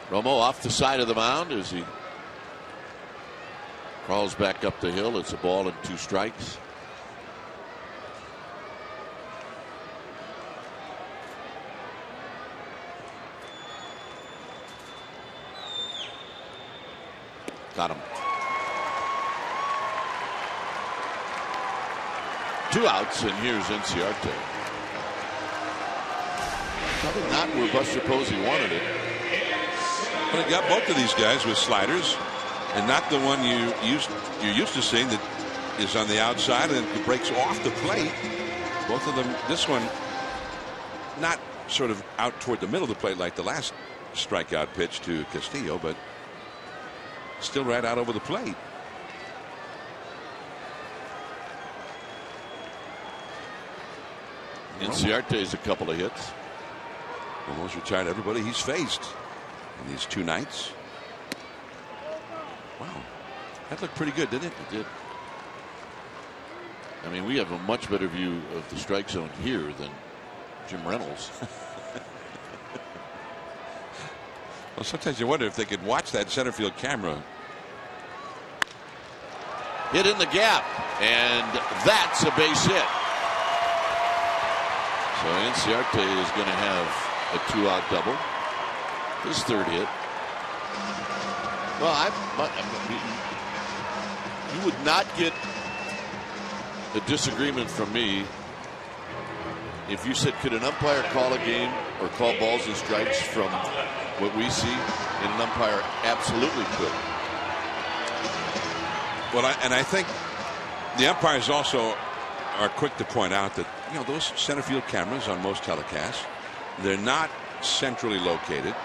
Romo off the side of the mound as he crawls back up the hill. It's a ball and 2 strikes. Got him. 2 outs, and here's Inciarte. Probably not where Buster Posey wanted it. But it got both of these guys with sliders, and not the one you're used to seeing that is on the outside and it breaks off the plate. Both of them. This one not sort of out toward the middle of the plate like the last strikeout pitch to Castillo, but still right out over the plate. Inciarte's a couple of hits. Almost retired everybody he's faced in these 2 nights. Wow, that looked pretty good, didn't it? It did. I mean, we have a much better view of the strike zone here than Jim Reynolds. Well, sometimes you wonder if they could watch that center field camera. Hit in the gap, and that's a base hit. So Inciarte is going to have a 2-out double. His 3rd hit. Well, you would not get a disagreement from me if you said, could an umpire call a game or call balls and strikes from what we see? And an umpire absolutely could. Well, I think the umpires also are quick to point out that, you know, those center field cameras on most telecasts, they're not centrally located,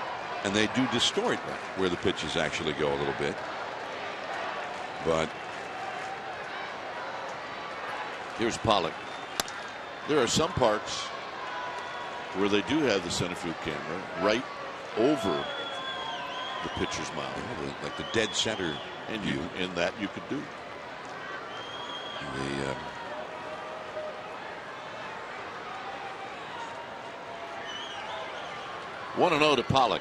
and they do distort where the pitches actually go a little bit. But here's Pollock. There are some parks where they do have the center field camera right over the pitcher's mound, like the dead center, and you in that you could do. The 1-0 to Pollock.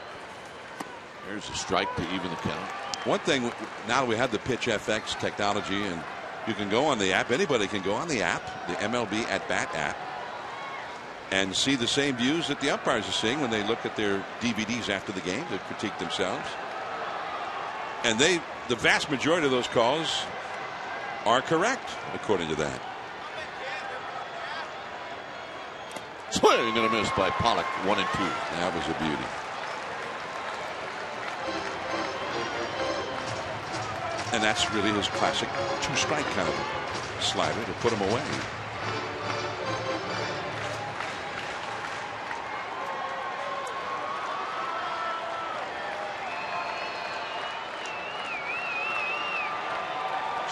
There's a strike to even the count. One thing, now that we have the Pitch FX technology, and you can go on the app, anybody can go on the app, the MLB At Bat app, and see the same views that the umpires are seeing when they look at their DVDs after the game to critique themselves. And the vast majority of those calls are correct, according to that. Swing and a miss by Pollock, 1-2. That was a beauty. And that's really his classic 2-strike kind of slider to put him away.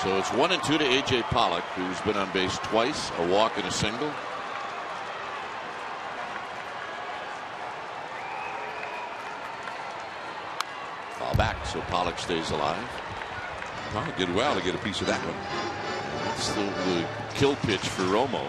So it's 1-2 to A.J. Pollock, who's been on base twice, a walk and a single. Foul back, so Pollock stays alive. Pollock did well to get a piece of that one. That's the kill pitch for Romo.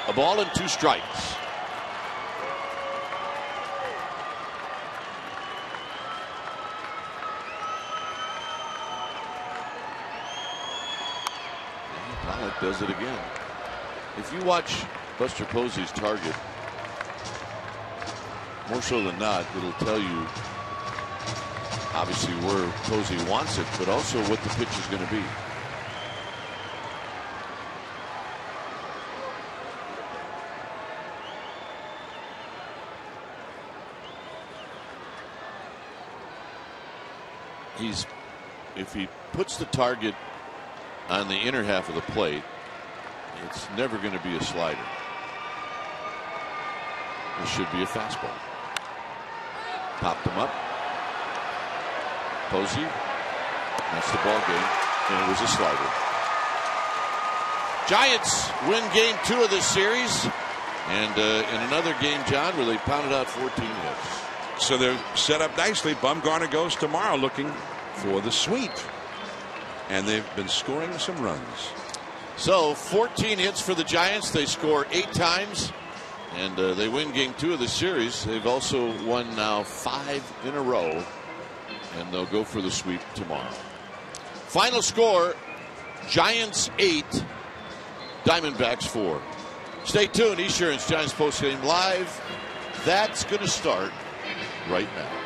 A ball and 2 strikes. Pollock does it again. If you watch Buster Posey's target, more so than not, it'll tell you obviously where Posey wants it, but also what the pitch is going to be. If he puts the target on the inner half of the plate, it's never going to be a slider. It should be a fastball. Popped him up. Posey. That's the ball game, and it was a slider. Giants win game 2 of this series, and in another game, John, where they pounded out 14 hits. So they're set up nicely. Bumgarner goes tomorrow looking for the sweep, and they've been scoring some runs. So 14 hits for the Giants. They score 8 times, and they win game 2 of the series. They've also won now 5 in a row, and they'll go for the sweep tomorrow. Final score: Giants 8, Diamondbacks 4. Stay tuned. Esurance Giants postgame live. That's going to start right now.